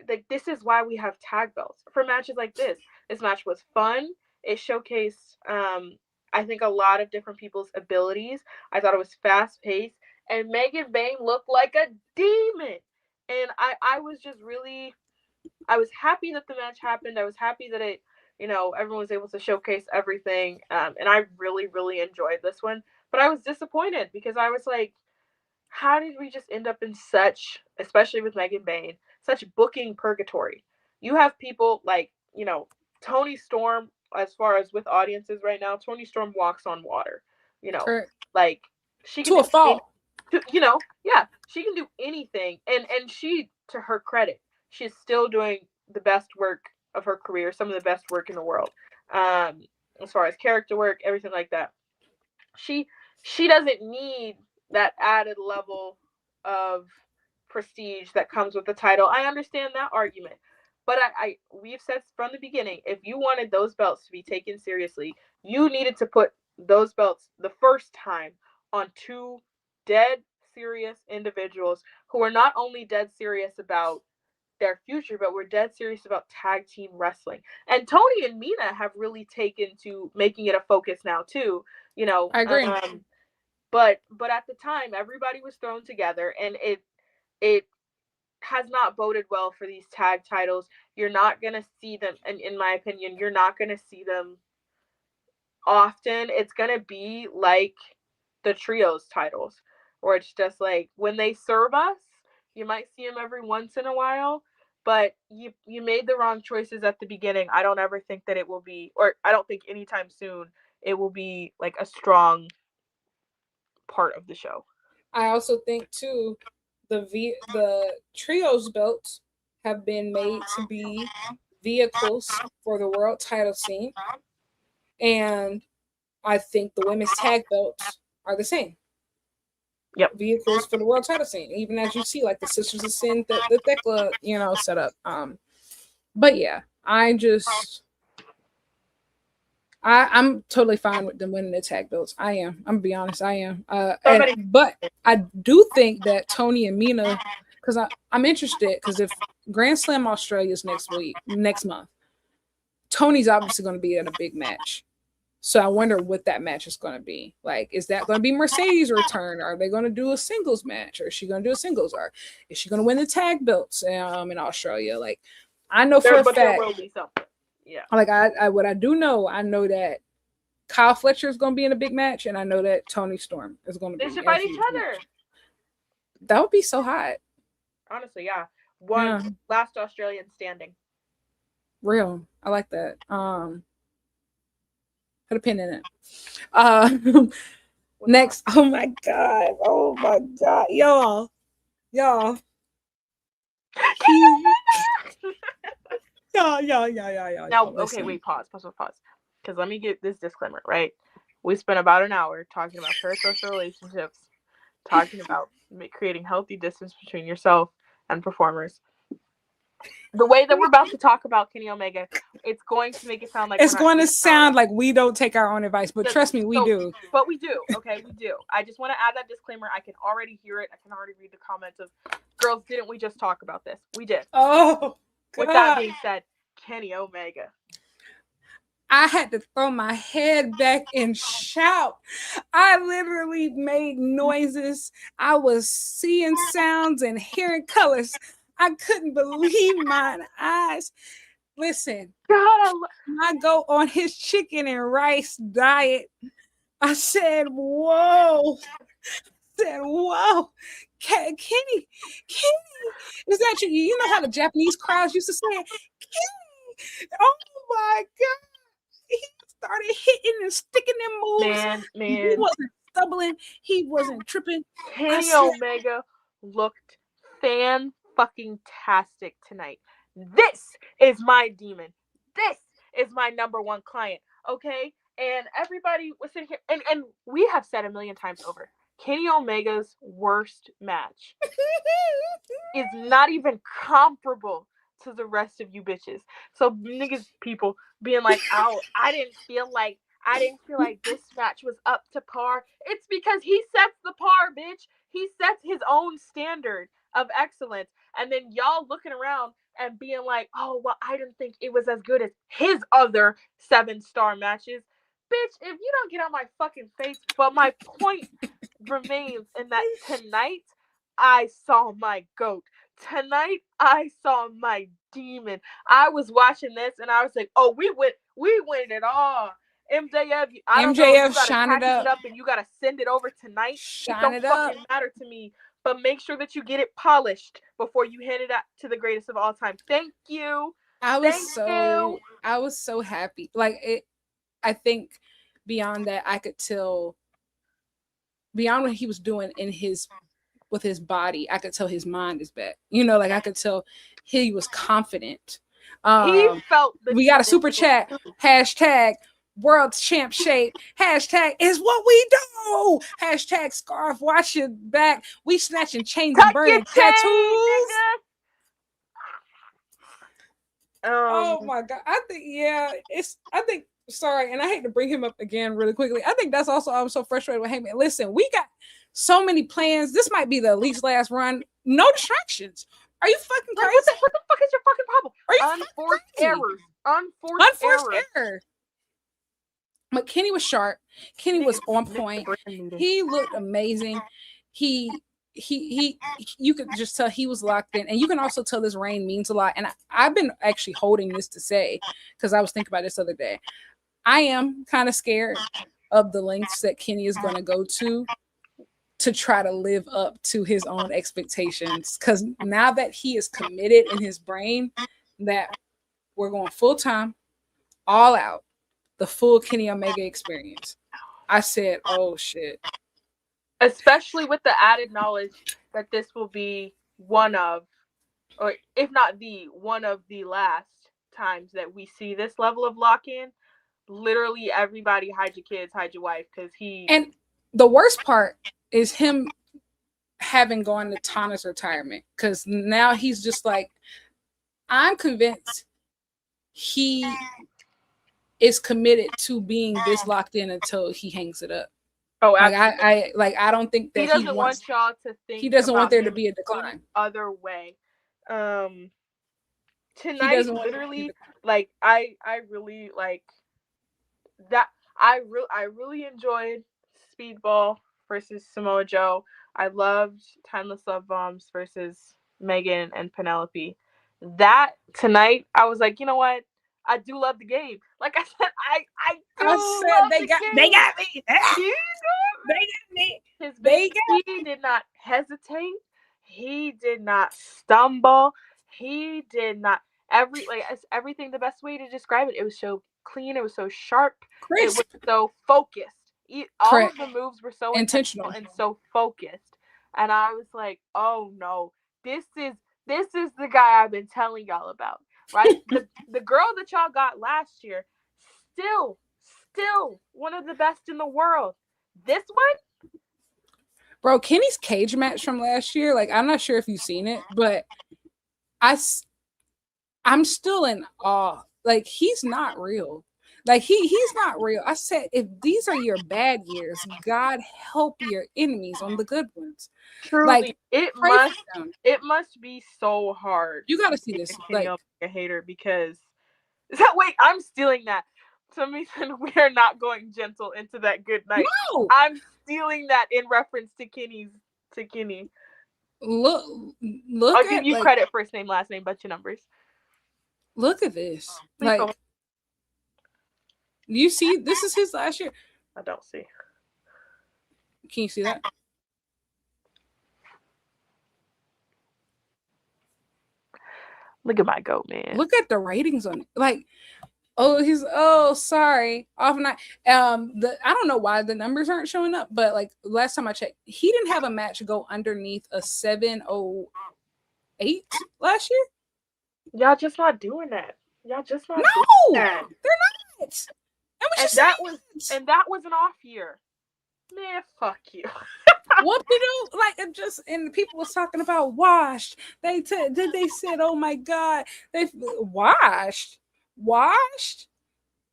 Speaker 2: like, this is why we have tag belts for matches like this. This match was fun. It showcased, I think, a lot of different people's abilities. I thought it was fast paced, and Megan Bayne looked like a demon. And I was just really, I was happy that the match happened. I was happy that it, everyone was able to showcase everything. And I really, really enjoyed this one. But I was disappointed because I was like, how did we just end up in such, especially with Megan Bayne, such booking purgatory? You have people like, Toni Storm, as far as with audiences right now, Toni Storm walks on water.
Speaker 1: Correct.
Speaker 2: Like, she can
Speaker 1: to a fault.
Speaker 2: She can do anything. And she, to her credit, she's still doing the best work of her career, some of the best work in the world. as far as character work, everything like that. She doesn't need that added level of prestige that comes with the title. I understand that argument. But we've said from the beginning, if you wanted those belts to be taken seriously, you needed to put those belts the first time on two dead serious individuals who are not only dead serious about their future, but we're dead serious about tag team wrestling. And Tony and Mina have really taken to making it a focus now too. You know,
Speaker 1: I agree.
Speaker 2: But at the time, everybody was thrown together, and it has not boded well for these tag titles. You're not gonna see them, and in my opinion, you're not gonna see them often. It's gonna be like the trios titles, where it's just like when they serve us, you might see them every once in a while, but you made the wrong choices at the beginning. I don't ever think that it will be, or I don't think anytime soon it will be like a strong part of the show.
Speaker 1: I also think too, the trios belts have been made to be vehicles for the world title scene, and I think the women's tag belts are the same.
Speaker 2: Yep.
Speaker 1: Vehicles for the world title scene, even as you see, like the Sisters of Sin, the Thekla, set up. But yeah, I'm totally fine with them winning the tag belts. I am. I'm gonna be honest. I am. But I do think that Tony and Mina, because I'm interested, because if Grand Slam Australia is next month, Tony's obviously going to be at a big match. So I wonder what that match is going to be. Like, is that going to be Mercedes' return? Are they going to do a singles match? Or is she going to do a singles? Or is she going to win the tag belts in Australia? Like, I know for a fact.
Speaker 2: There will be something. Yeah.
Speaker 1: Like, what I do know, I know that Kyle Fletcher is going to be in a big match, and I know that Toni Storm is going to be.
Speaker 2: They should fight each other.
Speaker 1: That would be so hot.
Speaker 2: Honestly, yeah. Last Australian standing.
Speaker 1: Real. I like that. Put a pin in it. Next. Oh my god. Y'all. Y'all.
Speaker 2: Now, okay, wait, pause. Because let me get this disclaimer, right? We spent about an hour talking about parasocial relationships, talking about creating healthy distance between yourself and performers. The way that we're about to talk about Kenny Omega, it's going to make it sound like
Speaker 1: like we don't take our own advice, but trust me, we do.
Speaker 2: But we do, okay? We do. I just want to add that disclaimer. I can already hear it. I can already read the comments of, girls, didn't we just talk about this? We did.
Speaker 1: Oh, God.
Speaker 2: With that being said, Kenny Omega.
Speaker 1: I had to throw my head back and shout. I literally made noises. I was seeing sounds and hearing colors. I couldn't believe my eyes. Listen,
Speaker 2: God,
Speaker 1: I go on his chicken and rice diet. I said, whoa. Kenny, is that you? You know how the Japanese crowds used to say, Kenny, oh my God. He started hitting and sticking them moves.
Speaker 2: Man.
Speaker 1: He wasn't stumbling. He wasn't tripping.
Speaker 2: Kenny Omega looked fan-fucking-tastic tonight. This is my demon. This is my number one client, okay? And everybody was sitting here, and we have said a million times over, Kenny Omega's worst match is not even comparable to the rest of you bitches. So niggas, people being like, oh, I didn't feel like this match was up to par. It's because he sets the par, bitch. He sets his own standard of excellence. And then y'all looking around and being like, oh, well, I didn't think it was as good as his other 7-star matches. Bitch, if you don't get on my fucking face, but my point remains in that tonight, I saw my GOAT. Tonight, I saw my demon. I was watching this and I was like, oh, we win it all. MJF, I don't know, you gotta
Speaker 1: shine it up,
Speaker 2: and you gotta send it over tonight.
Speaker 1: Shine
Speaker 2: it don't fucking matter to me. But make sure that you get it polished before you hand it out to the greatest of all time. Thank you.
Speaker 1: I was so happy. Like it. I think beyond that, I could tell. Beyond what he was doing with his body, I could tell his mind is back. Like I could tell he was confident.
Speaker 2: He felt.
Speaker 1: We got a super chat hashtag world champ shape. Hashtag is what we do. Hashtag scarf, watch your back. We snatching chains and
Speaker 2: Tuck your
Speaker 1: burning
Speaker 2: chain,
Speaker 1: tattoos.
Speaker 2: nigga.
Speaker 1: Oh my god. I think sorry, and I hate to bring him up again really quickly. I think that's also I'm so frustrated with Hangman. Listen, we got so many plans. This might be the least last run. No distractions. Are you fucking crazy?
Speaker 2: What the fuck is your fucking problem?
Speaker 1: Are you
Speaker 2: Unforced errors.
Speaker 1: Unforced error. But Kenny was sharp. Kenny was on point. He looked amazing. He you could just tell he was locked in, and you can also tell this reign means a lot. And I've been actually holding this to say, because I was thinking about this other day. I am kind of scared of the lengths that Kenny is going to go to try to live up to his own expectations, because now that he is committed in his brain that we're going full time, all out, the full Kenny Omega experience, I said, oh shit.
Speaker 2: Especially with the added knowledge that this will be one of, or if not the one of the last times that we see this level of lock-in. Literally everybody hide your kids, hide your wife, because
Speaker 1: And the worst part is him having gone to Tana's retirement, because now he's just like, I'm convinced he is committed to being this locked in until he hangs it up.
Speaker 2: Oh,
Speaker 1: absolutely. I don't think that
Speaker 2: he doesn't want y'all to think
Speaker 1: he doesn't want there to be a decline.
Speaker 2: Other way. Tonight, literally, like I really like that. I really enjoyed Speedball versus Samoa Joe. I loved Timeless Love Bombs versus Megan and Penelope. That tonight, I was like, you know what? I do love the game. Like I said, I do love the game.
Speaker 1: They got me.
Speaker 2: They got me. He did not hesitate. He did not stumble. He did not everything. The best way to describe it. It was so clean. It was so sharp.
Speaker 1: Crisp.
Speaker 2: It was so focused. All of the moves were so
Speaker 1: intentional
Speaker 2: and so focused. And I was like, oh no, this is the guy I've been telling y'all about. Right? the girl that y'all got last year, still one of the best in the world. This one?
Speaker 1: Bro, Kenny's cage match from last year, like, I'm not sure if you've seen it, but I'm still in awe. Like, he's not real. Like, he's not real. I said, if these are your bad years, God help your enemies on the good ones.
Speaker 2: Truly, like, it must be so hard.
Speaker 1: You got to see this.
Speaker 2: Like, a hater, because wait, I'm stealing that. Some reason we are not going gentle into that good night.
Speaker 1: No!
Speaker 2: I'm stealing that in reference to Kenny.
Speaker 1: Look.
Speaker 2: I'll give you credit, first name, last name, bunch of numbers.
Speaker 1: Look at this. Please like, you see, this is his last year.
Speaker 2: I don't see.
Speaker 1: Can you see that?
Speaker 2: Look at my goat, man.
Speaker 1: Look at the ratings on it. Like, sorry, off night. I don't know why the numbers aren't showing up, but like last time I checked, he didn't have a match go underneath a 708 last year.
Speaker 2: Y'all just not doing that. Y'all just not.
Speaker 1: No,
Speaker 2: doing that.
Speaker 1: They're not.
Speaker 2: And that was an off year. Man, fuck you.
Speaker 1: What they do? Like, it just, and people was talking about washed. They said, oh my god, they washed.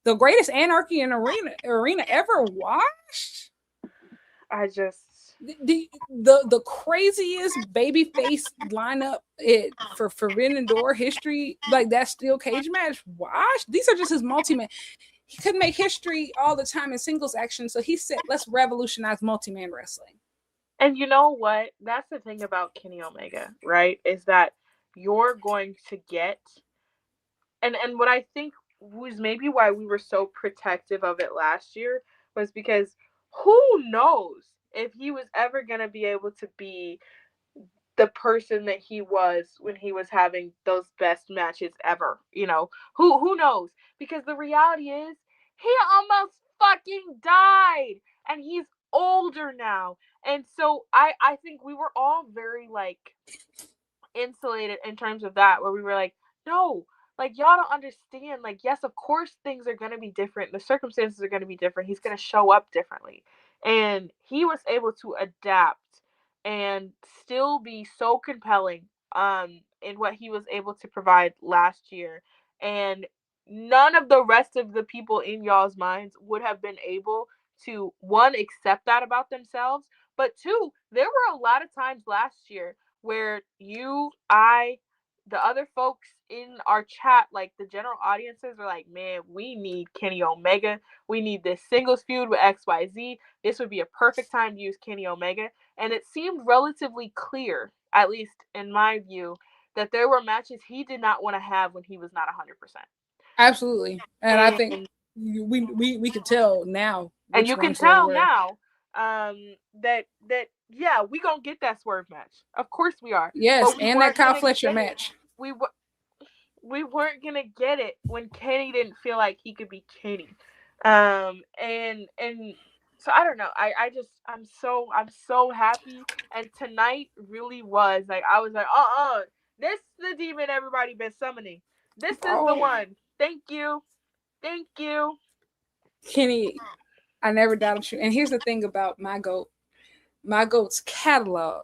Speaker 1: The greatest anarchy in arena ever washed.
Speaker 2: I just
Speaker 1: the craziest babyface lineup for Forbidden Door history, like that steel cage match washed. These are just his multi-man. He could make history all the time in singles action, so he said, let's revolutionize multi-man wrestling.
Speaker 2: And you know what? That's the thing about Kenny Omega, right? Is that you're going to get, and what I think was maybe why we were so protective of it last year was because who knows if he was ever going to be able to be the person that he was when he was having those best matches ever. You know, who knows? Because the reality is he almost fucking died and he's older now. And so I think we were all very like insulated in terms of that, where we were like, no, Like, y'all don't understand. Like, yes, of course things are going to be different. The circumstances are going to be different. He's going to show up differently. And he was able to adapt and still be so compelling in what he was able to provide last year. And none of the rest of the people in y'all's minds would have been able to, one, accept that about themselves, but two, there were a lot of times last year where you, I, the other folks in our chat, like the general audiences, were like, man, we need Kenny Omega. We need this singles feud with XYZ. This would be a perfect time to use Kenny Omega. And it seemed relatively clear, at least in my view, that there were matches he did not want to have when he was not 100%.
Speaker 1: Absolutely. And I think we could tell now.
Speaker 2: And you can tell now that yeah, we gonna get that Swerve match. Of course we are.
Speaker 1: Yes, and that Kyle Fletcher match.
Speaker 2: We weren't gonna get it when Kenny didn't feel like he could be Kenny. And so I don't know. I'm so happy. And tonight really was like, I was like, this is the demon everybody been summoning. This is the one. Thank you.
Speaker 1: Kenny, I never doubted you. And here's the thing about my GOAT. My GOAT's catalog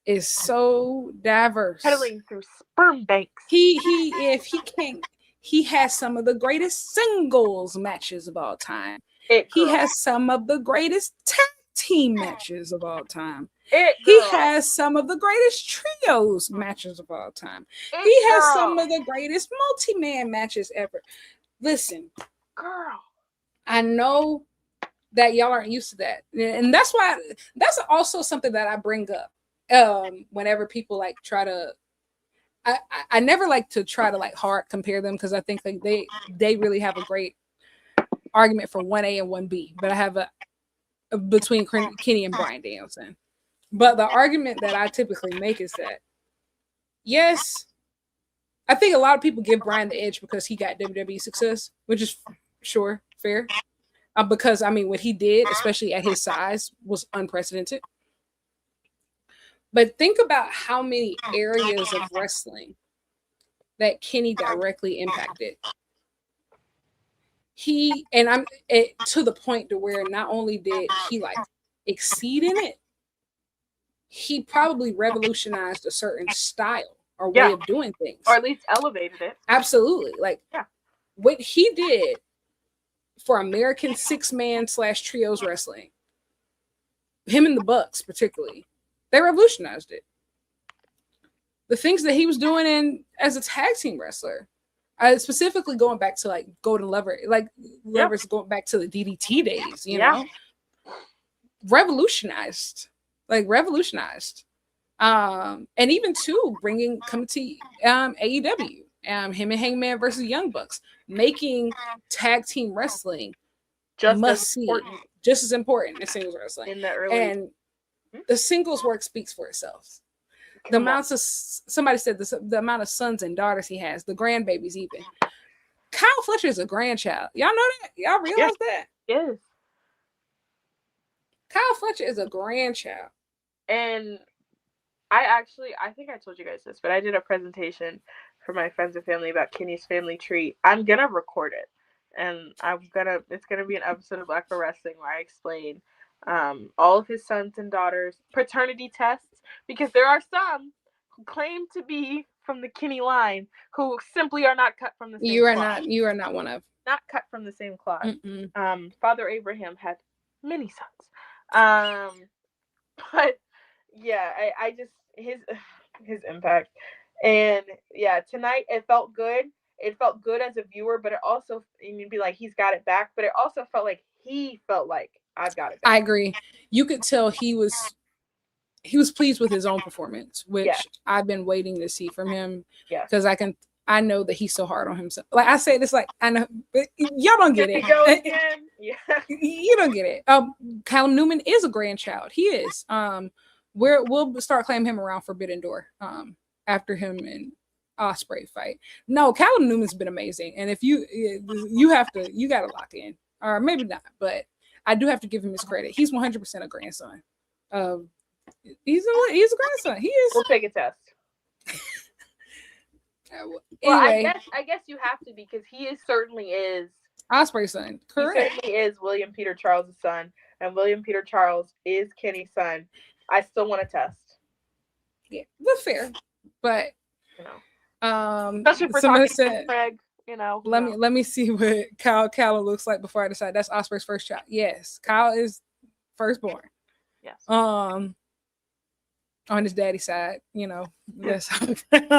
Speaker 1: is so diverse.
Speaker 2: Pedaling through sperm banks.
Speaker 1: He has some of the greatest singles matches of all time. He has some of the greatest tag team matches of all time. He has some of the greatest trios matches of all time. He has some of the greatest multi-man matches ever. Listen,
Speaker 2: girl,
Speaker 1: I know that y'all aren't used to that. And that's why, that's also something that I bring up whenever people like try to, I never like to try to like hard compare them, because I think like they really have a great argument for 1A and 1B, but I have a between Kenny and Bryan Danielson. But the argument that I typically make is that, yes, I think a lot of people give Bryan the edge because he got WWE success, which is sure, fair. Because, I mean, what he did, especially at his size, was unprecedented. But think about how many areas of wrestling that Kenny directly impacted. I'm to the point to where not only did he like exceed in it, he probably revolutionized a certain style or way of doing things,
Speaker 2: or at least elevated it.
Speaker 1: Absolutely. Like what he did for American 6-man / trios wrestling, him and the Bucks particularly, they revolutionized it. The things that he was doing as a tag team wrestler, specifically going back to like Golden Lever, Lever's going back to the DDT days, you know, revolutionized. And even too, coming to AEW, him and Hangman versus Young Bucks, making tag team wrestling just as important as singles wrestling. In the early, and the singles work speaks for itself. The amounts of, somebody said this, the amount of sons and daughters he has, the grandbabies even. Kyle Fletcher is a grandchild. Y'all know that? Y'all realize that?
Speaker 2: Yes.
Speaker 1: Kyle Fletcher is a grandchild.
Speaker 2: And I think I told you guys this, but I did a presentation for my friends and family about Kenny's family tree. I'm going to record it. And it's going to be an episode of Black Pro Wrestling where I explain all of his sons and daughters' paternity tests, because there are some who claim to be from the Kenny line who simply are not cut from the same cloth.
Speaker 1: You are not one of.
Speaker 2: Not cut from the same cloth. Father Abraham had many sons. But yeah, I just his impact. And yeah, tonight it felt good. It felt good as a viewer, but it also, you'd be like, he's got it back, but it also felt like he felt like, I've got it back.
Speaker 1: I agree. You could tell he was pleased with his own performance, which I've been waiting to see from him. Because I know that he's so hard on himself. Like I say this, like I know, but y'all don't get it. You don't get it. Callum Newman is a grandchild. He is. We'll start claiming him around Forbidden Door. After him and Ospreay fight. No, Callum Newman's been amazing, and if you got to lock in, or maybe not, but I do have to give him his credit. He's 100% a grandson. He's a grandson. He is.
Speaker 2: We'll take a test.
Speaker 1: Anyway,
Speaker 2: well, I guess you have to, because he certainly is
Speaker 1: Osprey's son. Correct.
Speaker 2: He certainly is William Peter Charles' son, and William Peter Charles is Kenny's son. I still want to test.
Speaker 1: Yeah, that's fair, but
Speaker 2: you know, especially for
Speaker 1: somebody
Speaker 2: talking
Speaker 1: said,
Speaker 2: Craig, you know.
Speaker 1: Let me see what Kyle Callow looks like before I decide. That's Osprey's first child. Yes, Kyle is firstborn.
Speaker 2: Yes.
Speaker 1: On his daddy's side, you know, that's on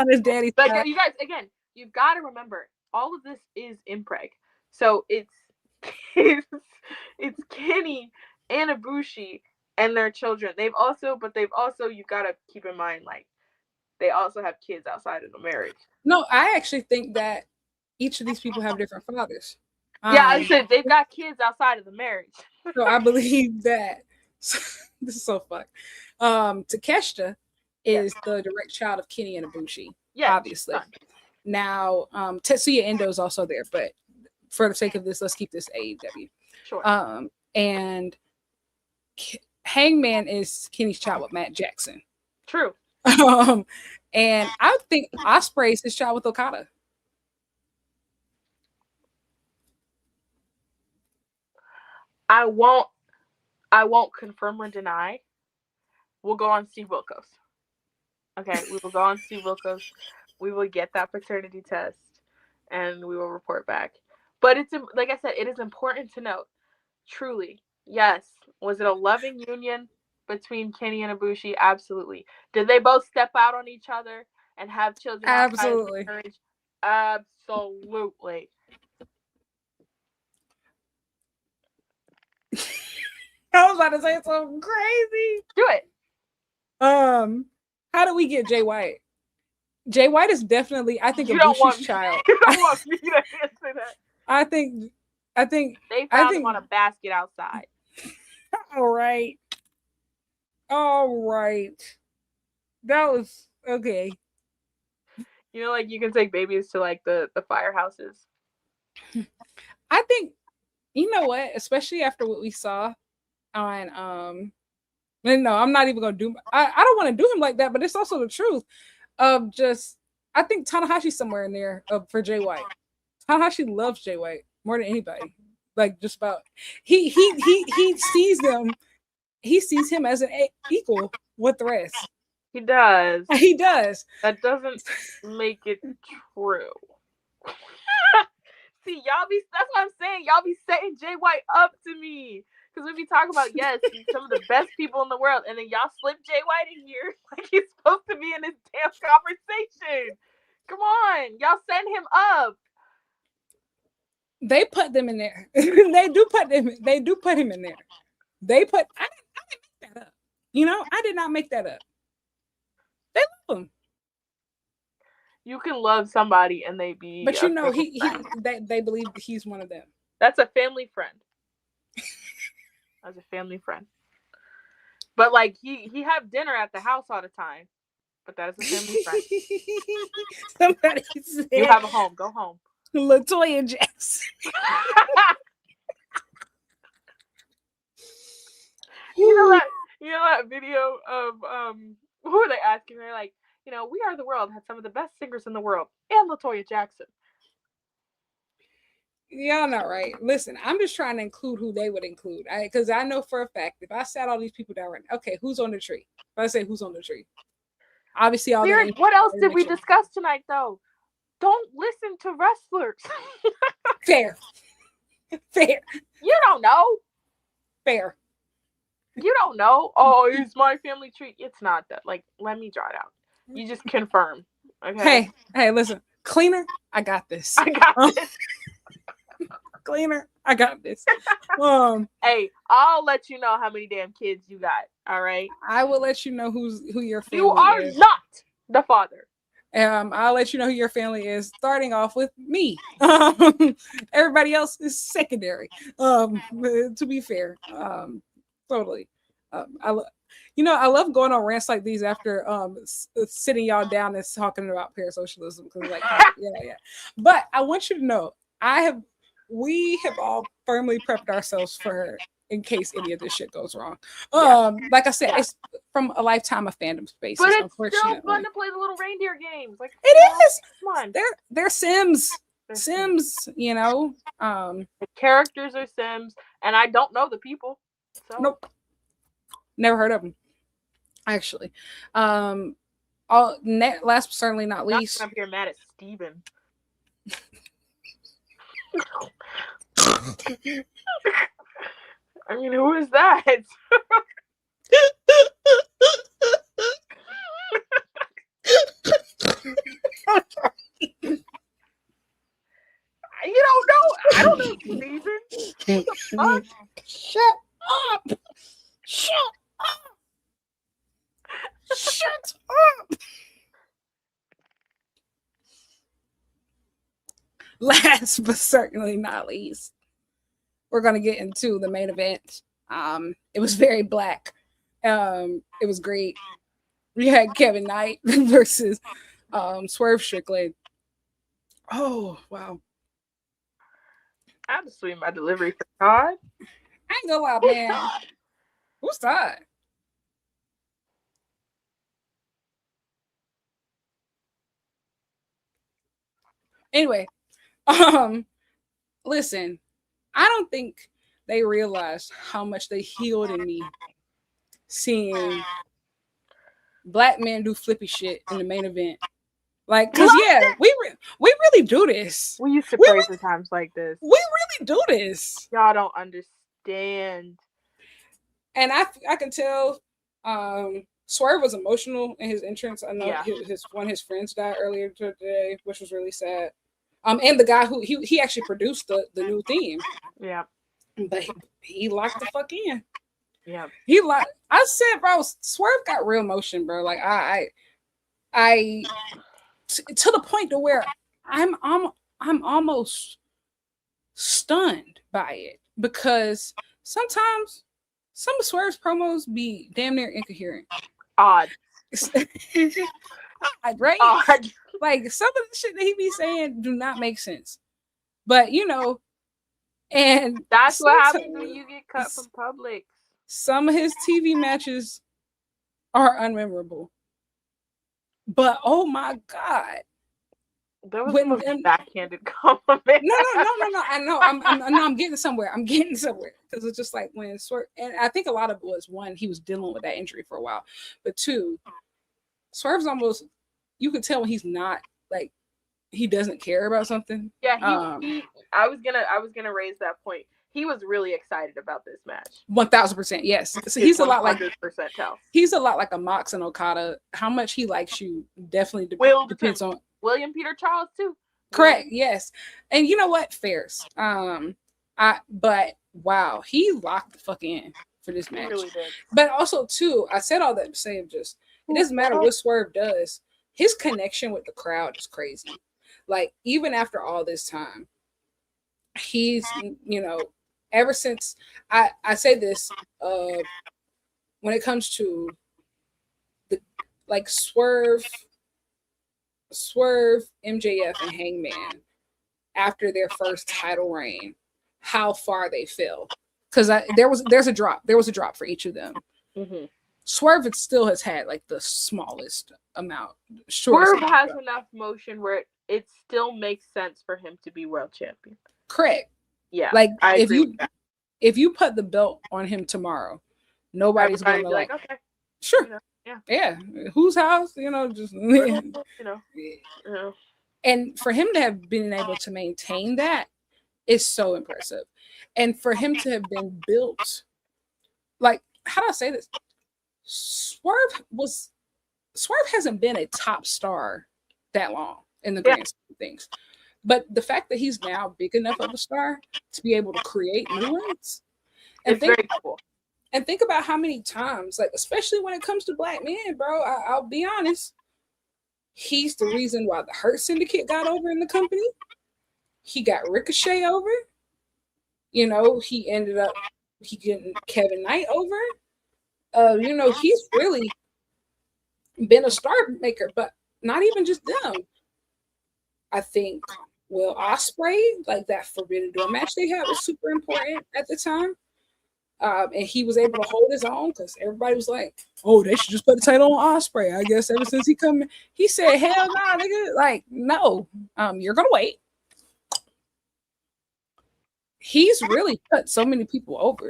Speaker 1: his daddy's
Speaker 2: but
Speaker 1: side.
Speaker 2: But you guys, again, you've got to remember, all of this is impreg. So it's Kenny and Ibushi and their children. They've also, you've got to keep in mind, like, they also have kids outside of the marriage.
Speaker 1: No, I actually think that each of these people have different fathers.
Speaker 2: Yeah, I said they've got kids outside of the marriage.
Speaker 1: So I believe that. This is so fucked. Takeshita is the direct child of Kenny and Ibushi. Yeah, obviously. Now, Tetsuya Endo is also there, but for the sake of this, let's keep this AEW.
Speaker 2: Sure.
Speaker 1: And Hangman is Kenny's child with Matt Jackson.
Speaker 2: True.
Speaker 1: And I think Osprey is his child with Okada.
Speaker 2: I won't confirm or deny. We'll go on Steve Wilkos. Okay, we will go on Steve Wilkos. We will get that paternity test, and we will report back. But it's, like I said, it is important to note, truly, yes, was it a loving union between Kenny and Ibushi? Absolutely. Did they both step out on each other and have children?
Speaker 1: Absolutely.
Speaker 2: Absolutely.
Speaker 1: I was about to say something crazy.
Speaker 2: Do it.
Speaker 1: How do we get Jay White? Jay White is definitely, I think, Ibushi's child.
Speaker 2: You don't want me to answer that.
Speaker 1: I think
Speaker 2: they found him on a basket outside.
Speaker 1: All right. That was okay.
Speaker 2: You know, like, you can take babies to, like, the firehouses.
Speaker 1: I think, you know what, especially after what we saw on no, I'm not even gonna do I don't want to do him like that, but it's also the truth of just, I think Tanahashi's somewhere in there for Jay White. Tanahashi loves Jay White more than anybody. Like, just about he sees him as an equal with the rest.
Speaker 2: He does.
Speaker 1: He does.
Speaker 2: That doesn't make it true. See, that's what I'm saying. Y'all be setting Jay White up to me. Because we be talking about, yes, he's some of the best people in the world, and then y'all slip Jay White in here like he's supposed to be in this damn conversation. Come on. Y'all send him up.
Speaker 1: They put them in there. They do put him in there. I didn't make that up. You know, I did not make that up. They love him.
Speaker 2: You can love somebody and they be,
Speaker 1: but you know, they believe he's one of them.
Speaker 2: That's a family friend. As a family friend. But, like, he have dinner at the house all the time. But that is a family friend.
Speaker 1: Somebody said,
Speaker 2: you have a home. Go home.
Speaker 1: LaToya Jackson.
Speaker 2: You know that video of who are they asking? They're like, you know, We Are the World had some of the best singers in the world, and LaToya Jackson.
Speaker 1: Y'all not right. Listen, I'm just trying to include who they would include. Because I know for a fact, if I sat all these people down right now, okay, who's on the tree? If I say who's on the tree, obviously all.
Speaker 2: What else did we discuss tonight, though? Don't listen to wrestlers.
Speaker 1: Fair.
Speaker 2: You don't know.
Speaker 1: Fair.
Speaker 2: You don't know. Oh, it's my family tree. It's not that. Like, let me draw it out. You just confirm. Okay.
Speaker 1: Hey, listen. Cleaner, I got this. Cleaner, I got this.
Speaker 2: Hey, I'll let you know how many damn kids you got. All right.
Speaker 1: I will let you know who your family is.
Speaker 2: You are not the father.
Speaker 1: I'll let you know who your family is, starting off with me. Everybody else is secondary. To be fair, totally. I love going on rants like these after sitting y'all down and talking about parasocialism, because, like, yeah. But I want you to know, we have all firmly prepped ourselves for in case any of this shit goes wrong.
Speaker 2: Yeah.
Speaker 1: Like I said, it's from a lifetime of fandom spaces.
Speaker 2: But it's
Speaker 1: unfortunately,
Speaker 2: still fun to play the little reindeer games. Like
Speaker 1: it is.
Speaker 2: Come on.
Speaker 1: They're Sims. Sims, you know.
Speaker 2: The characters are Sims, and I don't know the people. So.
Speaker 1: Nope. Never heard of them. Actually. Last but certainly not least.
Speaker 2: I'm here mad at Steven. I mean, who is that? You don't know? I don't know, Steven.
Speaker 1: Shut up! Shut up! Shut up! Last but certainly not least, we're gonna get into the main event. It was very black. It was great. We had Kevin Knight versus Swerve Strickland. Oh wow!
Speaker 2: I had to swing my delivery for Todd.
Speaker 1: I ain't gonna lie, man. Who's Todd? Anyway, listen, I don't think they realized how much they healed in me seeing black men do flippy shit in the main event. Like, cause yeah, we really do this.
Speaker 2: We used to pray for times like this.
Speaker 1: We really do this.
Speaker 2: Y'all don't understand.
Speaker 1: And I can tell Swerve was emotional in his entrance. I know one of his friends died earlier today, which was really sad. And the guy who he actually produced the new theme.
Speaker 2: Yeah.
Speaker 1: But he locked the fuck in.
Speaker 2: Yeah.
Speaker 1: I said, bro, Swerve got real emotion, bro. Like I to the point to where I'm almost stunned by it, because sometimes some of Swerve's promos be damn near incoherent.
Speaker 2: Odd.
Speaker 1: Right?
Speaker 2: Odd.
Speaker 1: Like, some of the shit that he be saying do not make sense. But you know, and
Speaker 2: that's what happens when you get cut from Publix.
Speaker 1: Some of his TV matches are unmemorable. But oh my god,
Speaker 2: that was a backhanded compliment.
Speaker 1: No. I know. I'm getting somewhere. Because it's just like when Swerve, and I think a lot of it was, one, he was dealing with that injury for a while, but two, Swerve's almost, you could tell when he's not, like, he doesn't care about something.
Speaker 2: Yeah, I was gonna raise that point. He was really excited about this match.
Speaker 1: 1000%, yes. So he's a lot like
Speaker 2: 100% tell.
Speaker 1: He's a lot like a Mox and Okada. How much he likes you definitely depends on
Speaker 2: William Peter Charles too.
Speaker 1: Correct. Yes, and you know what? Fairs. But wow, he locked the fuck in for this match.
Speaker 2: He really did.
Speaker 1: But also too, I said all that to say, just it doesn't matter what Swerve does. His connection with the crowd is crazy. Like, even after all this time, he's, you know, ever since I say this, when it comes to the, like, Swerve, MJF, and Hangman after their first title reign, how far they fell. Because there's a drop. There was a drop for each of them.
Speaker 2: Mm-hmm.
Speaker 1: Swerve still has had like the smallest amount.
Speaker 2: Swerve has enough motion where it still makes sense for him to be world champion.
Speaker 1: Correct.
Speaker 2: Yeah.
Speaker 1: Like, if you put the belt on him tomorrow, nobody's gonna be like, okay, sure. You know, yeah. Whose house? You know, just you know. And for him to have been able to maintain that is so impressive. And for him to have been built, like, how do I say this? Swerve hasn't been a top star that long in the grand scheme of things. But the fact that he's now big enough of a star to be able to create new ones, and
Speaker 2: very cool.
Speaker 1: And think about how many times, like, especially when it comes to black men, bro, I'll be honest, he's the reason why the Hurt Syndicate got over in the company. He got Ricochet over. You know, he getting Kevin Knight over. You know, he's really been a star maker, but not even just them. I think Will Ospreay, like, that Forbidden Door match they had was super important at the time. And he was able to hold his own because everybody was like, "Oh, they should just put the title on Osprey." I guess ever since he said, "Hell no, nigga!" Like, no, you're gonna wait. He's really cut so many people over.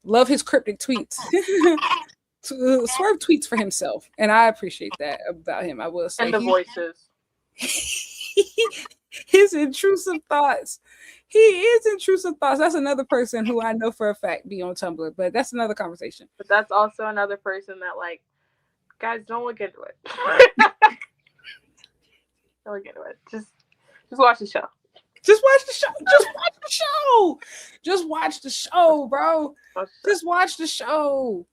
Speaker 1: Love his cryptic tweets. Swerve tweets for himself, and I appreciate that about him. I will say,
Speaker 2: and the voices.
Speaker 1: His intrusive thoughts. He is intrusive thoughts. That's another person who I know for a fact be on Tumblr, but that's another conversation.
Speaker 2: But that's also another person that, like, guys, don't look into it. Don't look into it. Just watch the show.
Speaker 1: Just watch the show. Just watch the show. Just watch the show, bro. Just watch the show.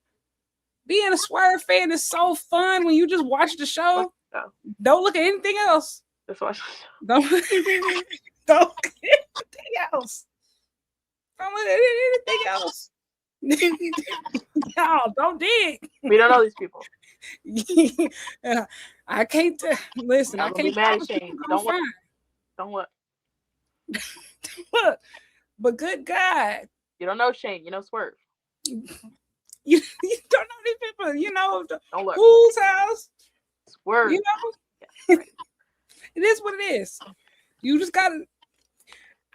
Speaker 1: Being a Swerve fan is so fun when you just watch the show. Don't look at anything else.
Speaker 2: Just watch the
Speaker 1: show. Don't look at anything else. Don't look at anything else. Y'all, don't dig.
Speaker 2: We don't know these people.
Speaker 1: I can't listen. I can't
Speaker 2: be mad at Shane. Don't look. Don't look.
Speaker 1: Look, but good God,
Speaker 2: you don't know Shane. You know Swerve.
Speaker 1: You don't know these people. You know
Speaker 2: don't look.
Speaker 1: Whose house?
Speaker 2: Swerve.
Speaker 1: You know, yeah, right. It is what it is. You just gotta.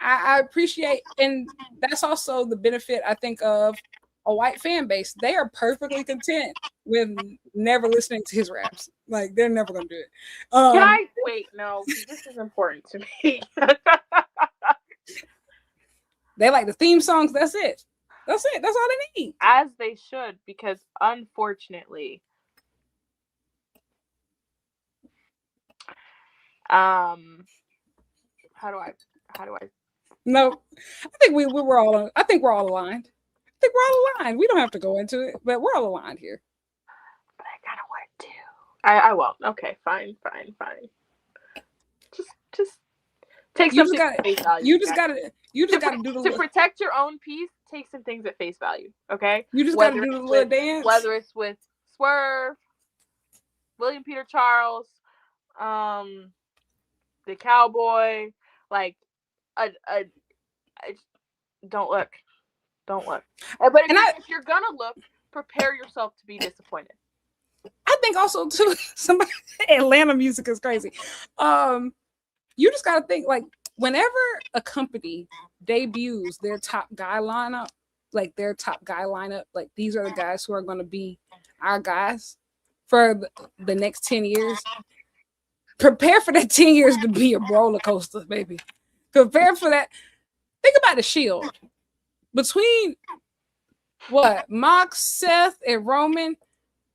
Speaker 1: I appreciate, and that's also the benefit I think of a white fan base. They are perfectly content with never listening to his raps. Like, they're never gonna do it.
Speaker 2: Can I wait? No, this is important to me.
Speaker 1: They like the theme songs. That's it. That's it. That's all they need.
Speaker 2: As they should, because unfortunately, how do I?
Speaker 1: No, I think we're all. I think we're all aligned. We don't have to go into it, but we're all aligned here.
Speaker 2: But I kind of want to. I won't. Okay, fine. Just take something at face value.
Speaker 1: You just gotta do the
Speaker 2: to protect your own peace. Take some things at face value. Okay.
Speaker 1: You just gotta do the little dance.
Speaker 2: Whether it's with Swerve, William Peter Charles, the Cowboy, like, don't look. But if you're gonna look, prepare yourself to be disappointed.
Speaker 1: I think also too, somebody Atlanta music is crazy. You just gotta think, like, whenever a company debuts their top guy lineup, like these are the guys who are gonna be our guys for the next 10 years. Prepare for that 10 years to be a roller coaster, baby. Prepare for that. Think about the Shield. Between Mox, Seth, and Roman,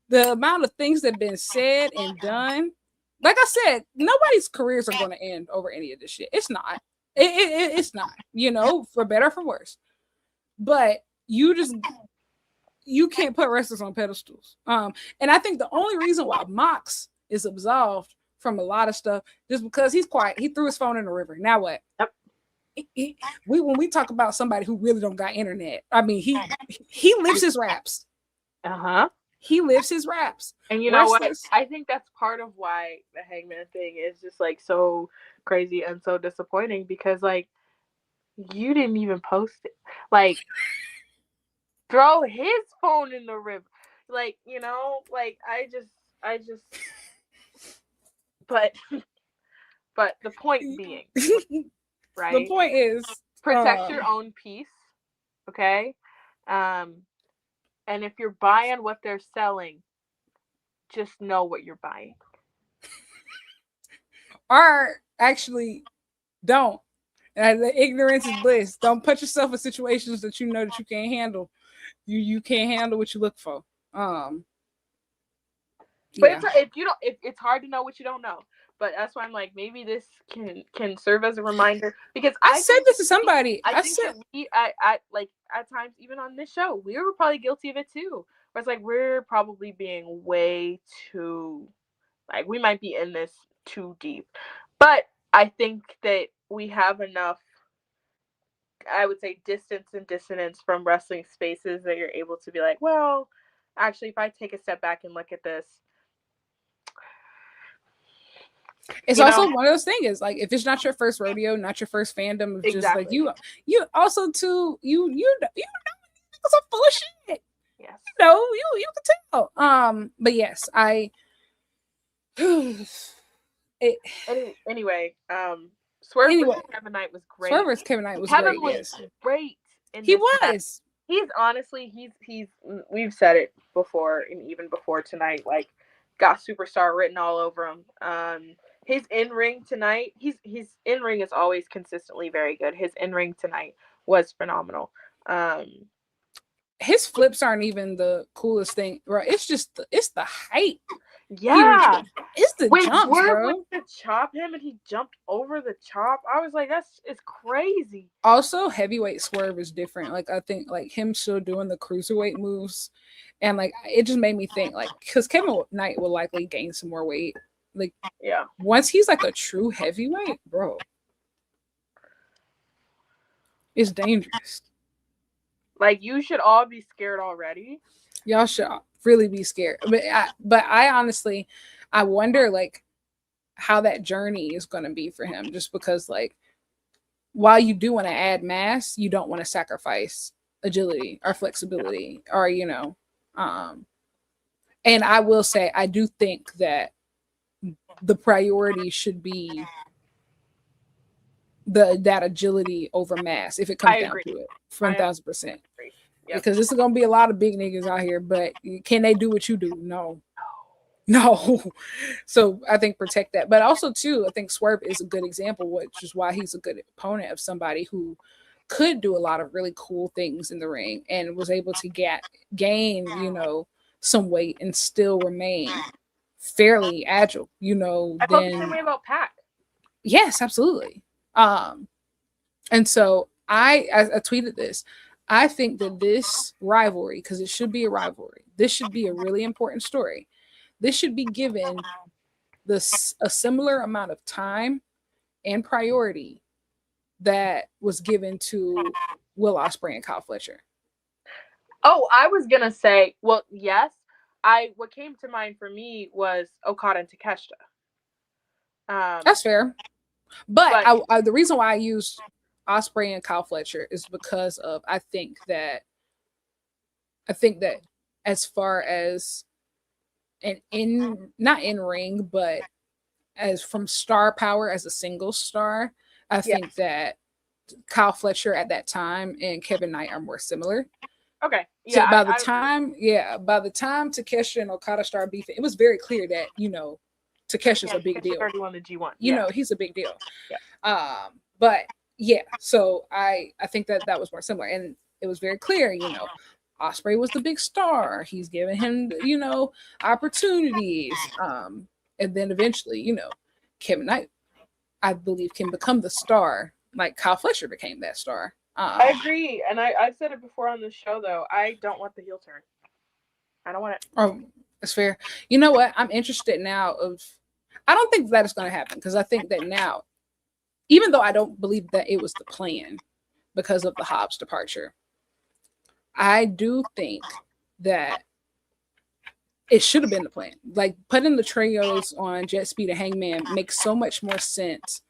Speaker 1: the amount of things that have been said and done, like I said, nobody's careers are going to end over any of this shit. It's not. It's not, for better or for worse. But you can't put wrestlers on pedestals. And I think the only reason why Mox is absolved from a lot of stuff just because he's quiet. He threw his phone in the river. Now what?
Speaker 2: Yep.
Speaker 1: When we talk about somebody who really don't got internet, I mean, he lives his raps. He lives his raps.
Speaker 2: And you know what? I think that's part of why the Hangman thing is just, like, so crazy and so disappointing, because, like, you didn't even post it. Like, throw his phone in the river. Like, like, I just but the point being, right?
Speaker 1: The point is
Speaker 2: protect your own peace, okay? And if you're buying what they're selling, just know what you're buying.
Speaker 1: Or actually, don't. The ignorance is bliss. Don't put yourself in situations that you know that you can't handle. You can't handle what you look for.
Speaker 2: But it's hard to know what you don't know. But that's why I'm like, maybe this can serve as a reminder, because
Speaker 1: I said this to somebody.
Speaker 2: I think that we like at times, even on this show, we were probably guilty of it too. Where it's like, we're probably being way too, like, we might be in this too deep. But I think that we have enough, I would say, distance and dissonance from wrestling spaces that you're able to be like, well, actually, if I take a step back and look at this,
Speaker 1: it's also one of those things, like, if it's not your first rodeo, not your first fandom, it's just like you also too, you know motherfuckers are full of shit.
Speaker 2: Yes.
Speaker 1: You can tell. But yes,
Speaker 2: Anyway, Swerve
Speaker 1: anyway,
Speaker 2: Kevin Knight was great.
Speaker 1: Swerve vs. Kevin Knight was
Speaker 2: Kevin
Speaker 1: great.
Speaker 2: was
Speaker 1: Yes,
Speaker 2: great in
Speaker 1: he
Speaker 2: this match.
Speaker 1: was.
Speaker 2: He's honestly, he's we've said it before, and even before tonight, like, got superstar written all over him. His in ring tonight, his in ring is always consistently very good. His in ring tonight was phenomenal.
Speaker 1: His flips aren't even the coolest thing, bro. It's just it's the height.
Speaker 2: Yeah,
Speaker 1: it's the
Speaker 2: when
Speaker 1: jumps,
Speaker 2: Swerve
Speaker 1: bro.
Speaker 2: went to chop him and he jumped over the chop, I was like, it's crazy.
Speaker 1: Also, heavyweight Swerve is different. Like, I think like him still doing the cruiserweight moves, and like it just made me think like because Kevin Knight will likely gain some more weight. Like,
Speaker 2: yeah,
Speaker 1: once he's like a true heavyweight, bro, it's dangerous.
Speaker 2: Like, you should all be scared already.
Speaker 1: Y'all should really be scared. But I honestly, I wonder like how that journey is going to be for him, just because like while you do want to add mass, you don't want to sacrifice agility or flexibility or and I will say I do think that the priority should be that agility over mass if it comes down to it, 1,000%. Yep. Because this is gonna be a lot of big niggas out here, but can they do what you do? No. So I think protect that. But also too, I think Swerve is a good example, which is why he's a good opponent of somebody who could do a lot of really cool things in the ring and was able to gain, some weight and still remain fairly agile,
Speaker 2: I felt the same way about Pac.
Speaker 1: Yes, absolutely. And so I tweeted this. I think that this rivalry, because it should be a rivalry, this should be a really important story. This should be given a similar amount of time and priority that was given to Will Ospreay and Kyle Fletcher.
Speaker 2: Oh, I was gonna say, well, yes. What came to mind for me was Okada and Takeshita.
Speaker 1: That's fair, but the reason why I used Ospreay and Kyle Fletcher is because of I think that as far as not in ring, but as from star power as a single star, I think that Kyle Fletcher at that time and Kevin Knight are more similar.
Speaker 2: Okay. Yeah.
Speaker 1: So by the time Takeshita and Okada started beefing, it was very clear that Takesha's a big deal.
Speaker 2: The G1.
Speaker 1: He's a big deal.
Speaker 2: Yeah.
Speaker 1: But yeah, so I think that was more similar, and it was very clear. Ospreay was the big star. He's giving him opportunities, and then eventually, Kevin Knight, I believe, can become the star like Kyle Fletcher became that star.
Speaker 2: I agree, and I've said it before on the show, though. I don't want the heel turn. I don't want it.
Speaker 1: Oh, that's fair. You know what? I'm interested now I don't think that is going to happen, because I think that now, even though I don't believe that it was the plan because of the Hobbs departure, I do think that it should have been the plan. Like, putting the trios on Jet Speed and Hangman makes so much more sense.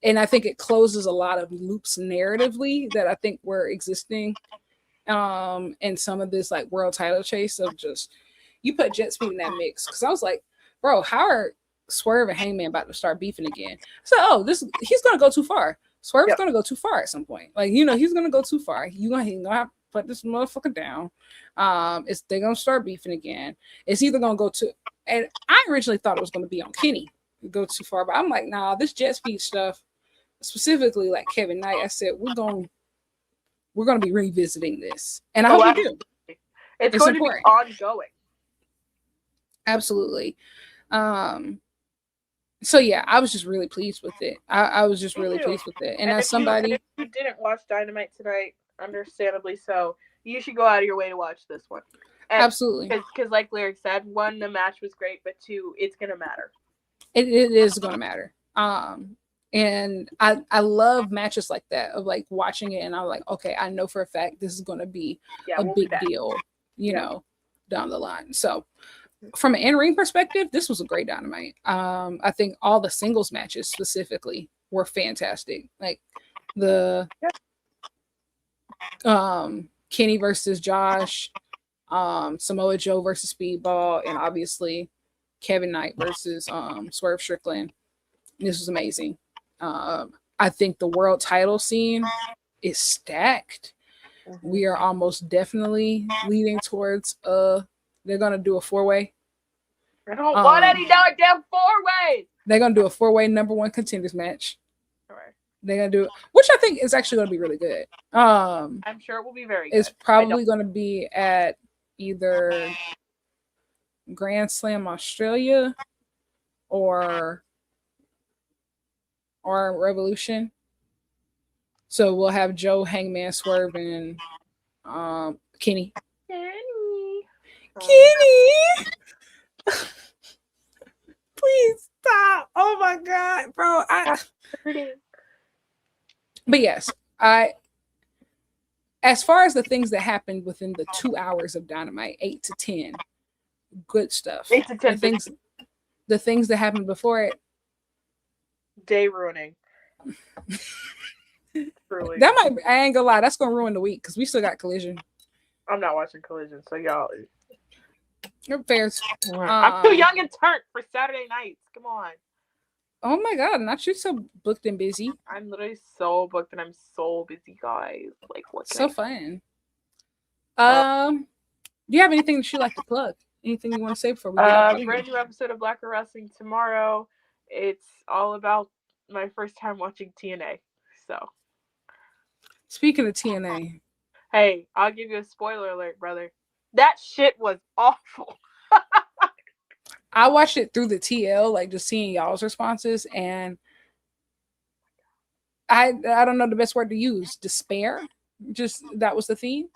Speaker 1: And I think it closes a lot of loops narratively that I think were existing in some of this like world title chase of just, you put Jet Speed in that mix. Because I was like, bro, how are Swerve and Hangman about to start beefing again? So he's going to go too far. Swerve's going to go too far at some point. Like, he's going to go too far. He's going to have to put this motherfucker down. They're going to start beefing again. It's either going to go to, and I originally thought it was going to be on Kenny, go too far, but I'm like, nah, this Jet Speed stuff, specifically like Kevin Knight, I said we're going to be revisiting this, and I hope we do.
Speaker 2: It's going important. To be ongoing.
Speaker 1: Absolutely. So yeah, I was just really pleased with it. I was just really pleased with it, and as somebody
Speaker 2: if you didn't watch Dynamite tonight, understandably so, you should go out of your way to watch this one. And
Speaker 1: absolutely,
Speaker 2: because like Lyric said, one, the match was great, but two, it's gonna matter.
Speaker 1: It is gonna matter. And I love matches like that, of like watching it and I'm like, okay, I know for a fact this is gonna be a big deal, down the line. So from an in-ring perspective, this was a great Dynamite. I think all the singles matches specifically were fantastic. Like the Kenny versus Josh, Samoa Joe versus Speedball, and obviously Kevin Knight versus Swerve Strickland. This was amazing. I think the world title scene is stacked.
Speaker 2: Mm-hmm.
Speaker 1: We are almost definitely leading towards they're gonna do a 4-way.
Speaker 2: I don't want any damn 4-ways.
Speaker 1: They're gonna do a 4-way number one contenders match.
Speaker 2: Right.
Speaker 1: They're gonna do it, which I think is actually gonna be really good.
Speaker 2: I'm sure it will be very good.
Speaker 1: It's probably gonna be at either Grand Slam Australia or Revolution. So we'll have Joe, Hangman, Swerve, and Kenny. Kenny! Please stop. Oh my god, bro. But yes, as far as the things that happened within the 2 hours of Dynamite, 8 to 10, good stuff.
Speaker 2: 8 to 10
Speaker 1: the things that happened before it,
Speaker 2: day ruining. Truly.
Speaker 1: That might, I ain't gonna lie, that's gonna ruin the week because we still got Collision.
Speaker 2: I'm not watching Collision, so y'all.
Speaker 1: Fairs.
Speaker 2: I'm too young and turnt for Saturday nights. Come on.
Speaker 1: Oh my god, not you so booked and busy.
Speaker 2: I'm literally so booked and I'm so busy, guys. Like, what?
Speaker 1: So fun. Do you have anything that you like to plug? Anything you want to say before we get
Speaker 2: brand new episode of Black Girl Wrestling tomorrow. It's all about my first time watching TNA. So,
Speaker 1: speaking of TNA,
Speaker 2: hey, I'll give you a spoiler alert, brother. That shit was awful.
Speaker 1: I watched it through the TL, like just seeing y'all's responses, and I don't know the best word to use. Despair. Just that was the theme.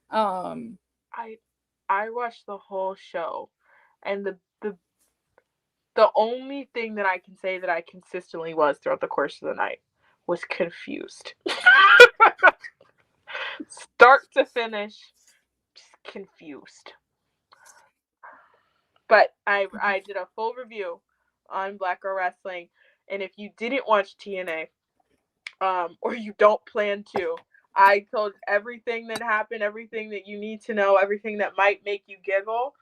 Speaker 2: I watched the whole show, and the only thing that I can say that I consistently was throughout the course of the night was confused. Start to finish, just confused. But I did a full review on Black Girl Wrestling, and if you didn't watch TNA, or you don't plan to, I told everything that happened, everything that you need to know, everything that might make you giggle.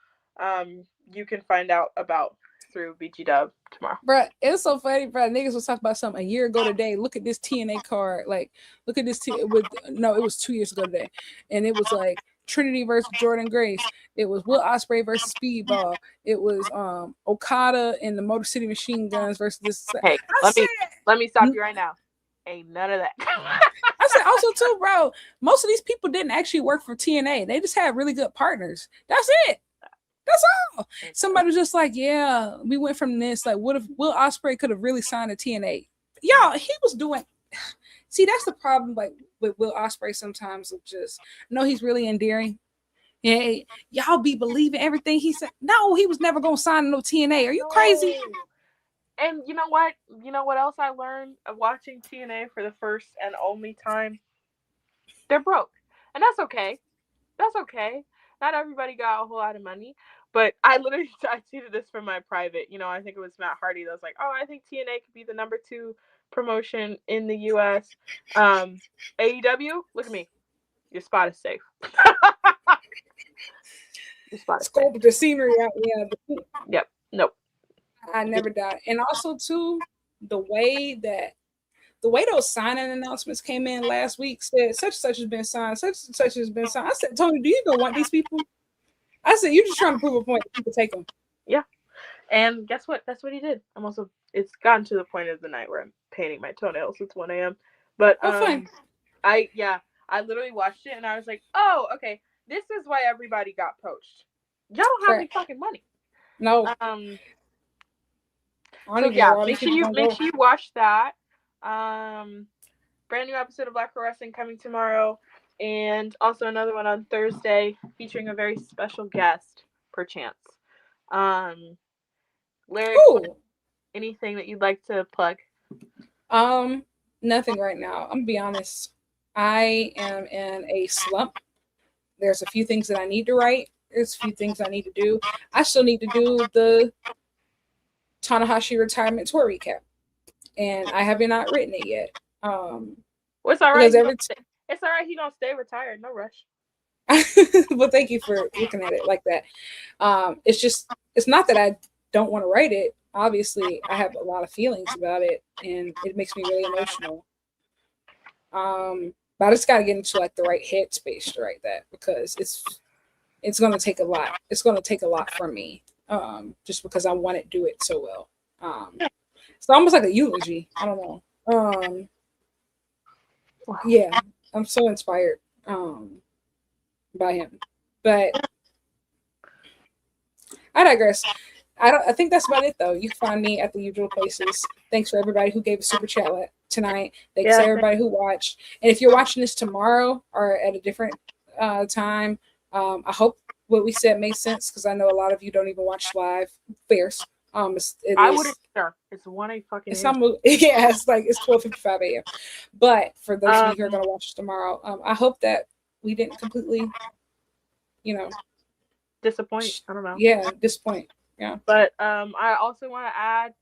Speaker 2: You can find out about through BG Dub tomorrow.
Speaker 1: Bruh, it's so funny, bruh. Niggas was talking about something a year ago today. Look at this TNA card. Like, look at this. It was 2 years ago today. And it was like Trinity versus Jordan Grace. It was Will Ospreay versus Speedball. It was Okada and the Motor City Machine Guns versus this.
Speaker 2: Hey, let me stop you right now. Ain't none of that.
Speaker 1: I said also too, bro. Most of these people didn't actually work for TNA. They just had really good partners. That's it. That's all. Somebody was just like, yeah, we went from this. Like, what if Will Ospreay could have really signed a TNA? Y'all, he was doing. See, that's the problem. Like with Will Ospreay, sometimes of just no, he's really endearing. Yeah, y'all be believing everything he said. No, he was never gonna sign no TNA. Are you crazy?
Speaker 2: And you know what? You know what else I learned of watching TNA for the first and only time? They're broke, and that's okay. That's okay. Not everybody got a whole lot of money, but I tweeted this from my private. You know, I think it was Matt Hardy that was like, "Oh, I think TNA could be the number 2 promotion in the U.S." AEW, look at me. Your spot is safe. Your spot is
Speaker 1: safe. The scenery out. Yeah.
Speaker 2: Yep. Nope.
Speaker 1: I never doubt. And also too, the way those signing announcements came in last week said such and such has been signed, such and such has been signed. I said, Tony, do you even want these people? I said, you're just trying to prove a point that people take them.
Speaker 2: Yeah. And guess what? That's what he did. It's gotten to the point of the night where I'm painting my toenails. It's 1 a.m. But
Speaker 1: fine.
Speaker 2: I literally watched it and I was like, oh, okay. This is why everybody got poached. Y'all don't have any fucking money.
Speaker 1: No.
Speaker 2: So yeah, make sure you watch that. Brand new episode of Black Girl Wrestling coming tomorrow, and also another one on Thursday featuring a very special guest, perchance. Lyric, anything that you'd like to plug?
Speaker 1: Nothing right now. I'm gonna be honest. I am in a slump. There's a few things that I need to write. There's a few things I need to do. I still need to do the Tanahashi retirement tour recap, and I have not written it yet.
Speaker 2: Well, it's all right. It's all right. He's gonna stay retired. No rush.
Speaker 1: Well, thank you for looking at it like that. It's not that I don't want to write it. Obviously, I have a lot of feelings about it, and it makes me really emotional. But I just got to get into like the right headspace to write that, because it's going to take a lot. It's going to take a lot from me, just because I want to do it so well. It's almost like a eulogy. I don't know. Yeah, I'm so inspired by him. But I digress. I think that's about it though. You can find me at the usual places. Thanks for everybody who gave a super chat tonight. Thanks to everybody who watched. And if you're watching this tomorrow or at a different time, I hope what we said made sense, because I know a lot of you don't even watch live. Fairs.
Speaker 2: I wouldn't care. It's 1 fucking.
Speaker 1: It's almost, yeah. It's like it's 12:55 a.m. But for those of you who are gonna watch tomorrow, I hope that we didn't completely,
Speaker 2: disappoint. I don't know.
Speaker 1: Yeah, disappoint. Yeah.
Speaker 2: But I also want to add,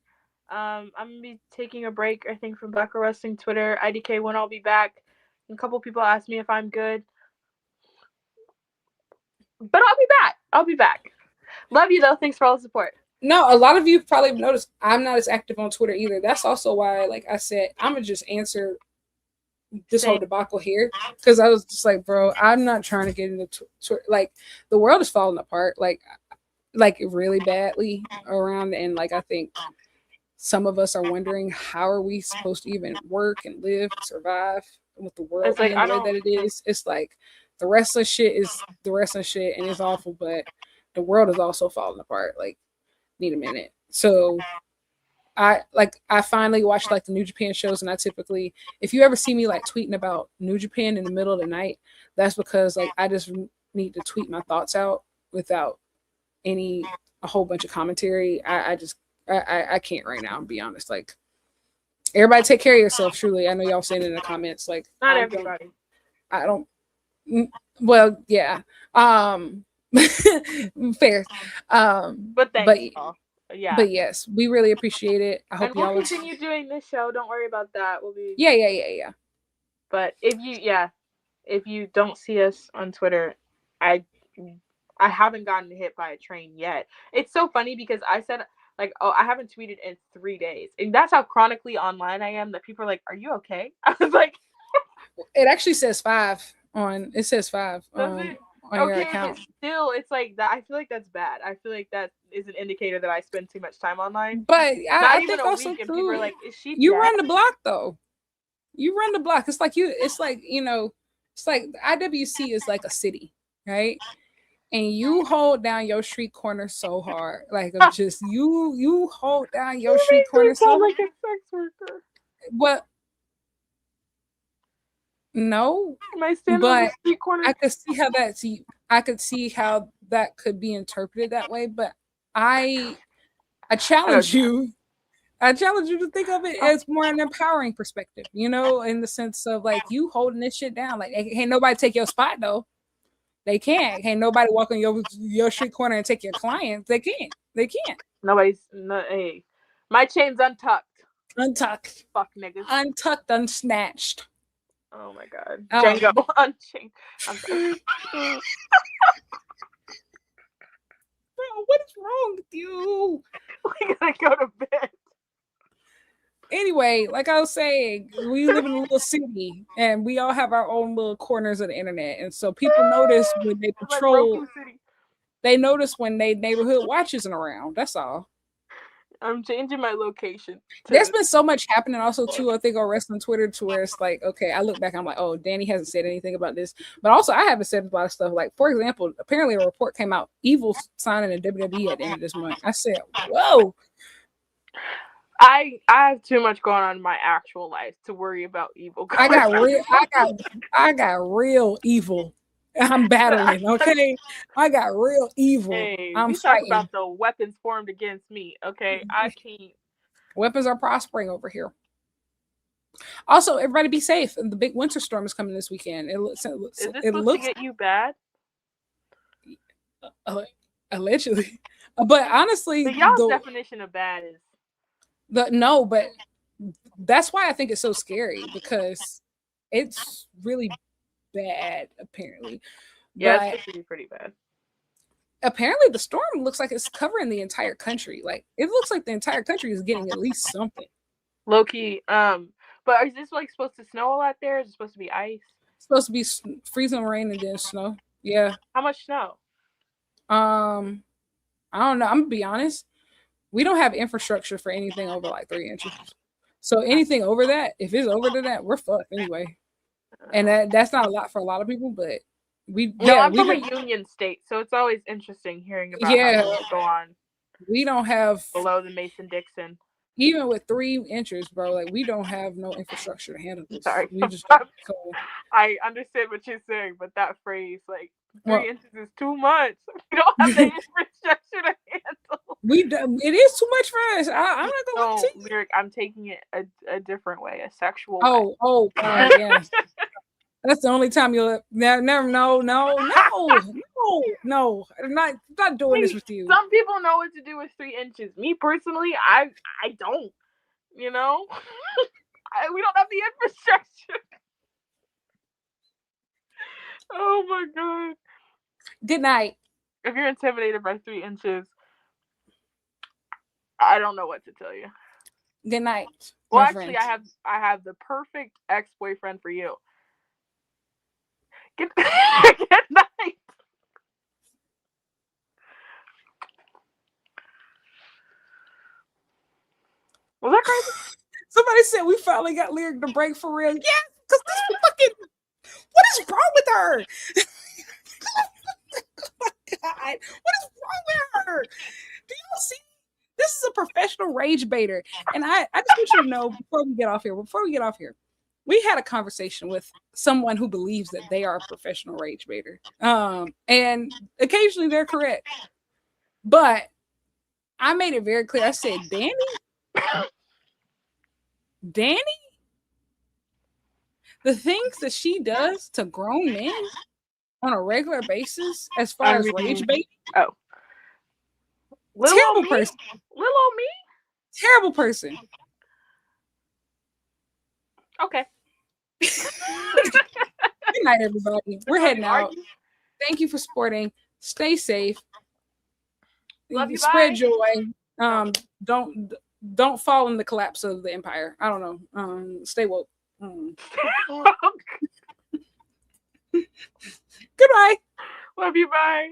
Speaker 2: I'm gonna be taking a break, I think, from Black Girl Wrestling Twitter. IDK when I'll be back. A couple people asked me if I'm good, but I'll be back. I'll be back. Love you though. Thanks for all the support.
Speaker 1: No, a lot of you probably noticed I'm not as active on Twitter either. That's also why, like I said, I'm gonna just answer this whole debacle here, because I was just like, bro, I'm not trying to get into Twitter. Like, the world is falling apart, like really badly around, and like I think some of us are wondering, how are we supposed to even work and live and survive with the world being the way that it is? It's like the wrestling shit is the wrestling shit, and it's awful, but the world is also falling apart. Like, need a minute. So I finally watched like the New Japan shows, and I typically, if you ever see me like tweeting about New Japan in the middle of the night, that's because like I just need to tweet my thoughts out without a whole bunch of commentary. I can't right now, to be honest. Like, everybody take care of yourself. Truly, I know y'all saying it in the comments. Like,
Speaker 2: not everybody.
Speaker 1: I don't. Well, yeah. Fair.
Speaker 2: But thanks. Yeah.
Speaker 1: But yes, we really appreciate it. I hope
Speaker 2: and we'll
Speaker 1: y'all
Speaker 2: continue doing this show. Don't worry about that. We'll be.
Speaker 1: Yeah.
Speaker 2: But if you don't see us on Twitter, I haven't gotten hit by a train yet. It's so funny because I said, like, oh, I haven't tweeted in 3 days, and that's how chronically online I am. That people are like, "Are you okay?" I was like,
Speaker 1: "It actually says 5 on. It says 5 on your account."
Speaker 2: But still, it's like that. I feel like that's bad. I feel like that is an indicator that I spend too much time online.
Speaker 1: But I think also too, people are like, "Is she?" You run the block though. You run the block. It's like It's like IWC is like a city, right? And you hold down your street corner so hard, like just you hold down your street corner so
Speaker 2: like a sex worker.
Speaker 1: What? No,
Speaker 2: am I standing on the street corner?
Speaker 1: I could see how that could be interpreted that way, but I challenge you. I challenge you to think of it as more an empowering perspective, in the sense of like you holding this shit down. Like, ain't nobody take your spot though. They can't. Ain't nobody walk on your street corner and take your clients. They can't.
Speaker 2: Hey, my chain's untucked.
Speaker 1: Untucked.
Speaker 2: Fuck niggas.
Speaker 1: Untucked, unsnatched.
Speaker 2: Oh my god. Django unchained.
Speaker 1: Bro, what is wrong with you?
Speaker 2: We gotta go to bed.
Speaker 1: Anyway, like I was saying, we live in a little city, and we all have our own little corners of the internet, and so people notice when they patrol. They notice when they neighborhood watch isn't around. That's all.
Speaker 2: I'm changing my location.
Speaker 1: There's been so much happening also too, I think, on wrestling Twitter, to where it's like, okay, I look back, I'm like, oh, Dani hasn't said anything about this. But also I haven't said a lot of stuff. Like, for example, apparently a report came out, Evil signing in WWE at the end of this month. I said, whoa.
Speaker 2: I have too much going on in my actual life to worry about Evil.
Speaker 1: I got real evil. I'm battling, okay? I got real evil.
Speaker 2: Hey,
Speaker 1: I'm
Speaker 2: fighting. Talk about the weapons formed against me, okay? I can't.
Speaker 1: Weapons are prospering over here. Also, everybody be safe. The big winter storm is coming this weekend. Is this supposed
Speaker 2: to get you bad?
Speaker 1: Allegedly. But honestly,
Speaker 2: y'all's definition of bad is
Speaker 1: but that's why I think it's so scary, because it's really bad, apparently.
Speaker 2: Yeah,
Speaker 1: but
Speaker 2: it's supposed to be pretty bad.
Speaker 1: apparently the storm looks like it's covering the entire country. Like it looks like the entire country is getting at least something.
Speaker 2: Low key. But is this like supposed to snow a lot there? Is it supposed to be ice?
Speaker 1: It's supposed to be freezing rain and then snow. Yeah.
Speaker 2: How much snow?
Speaker 1: I don't know. I'm gonna be honest. We don't have infrastructure for anything over like 3 inches. So anything over that, if it's over to that, we're fucked anyway. And that's not a lot for a lot of people, but
Speaker 2: I'm from a union state, so it's always interesting hearing about how things go on.
Speaker 1: We don't have
Speaker 2: below the Mason-Dixon.
Speaker 1: Even with 3 inches, bro, like we don't have no infrastructure to handle this.
Speaker 2: Sorry,
Speaker 1: we just
Speaker 2: I understand what you're saying, but that phrase, like 3 inches is too much. We don't have the infrastructure to handle.
Speaker 1: It is too much for us. I'm not gonna lie to you.
Speaker 2: Lyric, I'm taking it a different way, a sexual
Speaker 1: way. Oh, yes. That's the only time you'll never. No. I'm not doing this with you.
Speaker 2: Some people know what to do with 3 inches. Me personally, I don't. You know, we don't have the infrastructure. Oh my god.
Speaker 1: Good night.
Speaker 2: If you're intimidated by 3 inches, I don't know what to tell you.
Speaker 1: Good night.
Speaker 2: Well, actually, I have the perfect ex-boyfriend for you. Good night. Was that crazy?
Speaker 1: Somebody said we finally got Lyric to break for real. Yeah, because this fucking. What is wrong with her? Oh my god. What is wrong with her? Do you see? This is a professional rage baiter. And I just want you to know before we get off here, we had a conversation with someone who believes that they are a professional rage baiter. And occasionally they're correct. But I made it very clear. I said, Dani, the things that she does to grown men on a regular basis, as far as rage baiting.
Speaker 2: Oh.
Speaker 1: Terrible person.
Speaker 2: Little old me?
Speaker 1: Terrible person.
Speaker 2: Okay.
Speaker 1: Good night, everybody. We're heading out. Thank you for supporting. Stay safe.
Speaker 2: Love you.
Speaker 1: Spread joy. Don't fall in the collapse of the empire. I don't know. Stay woke. Goodbye.
Speaker 2: Love you. Bye.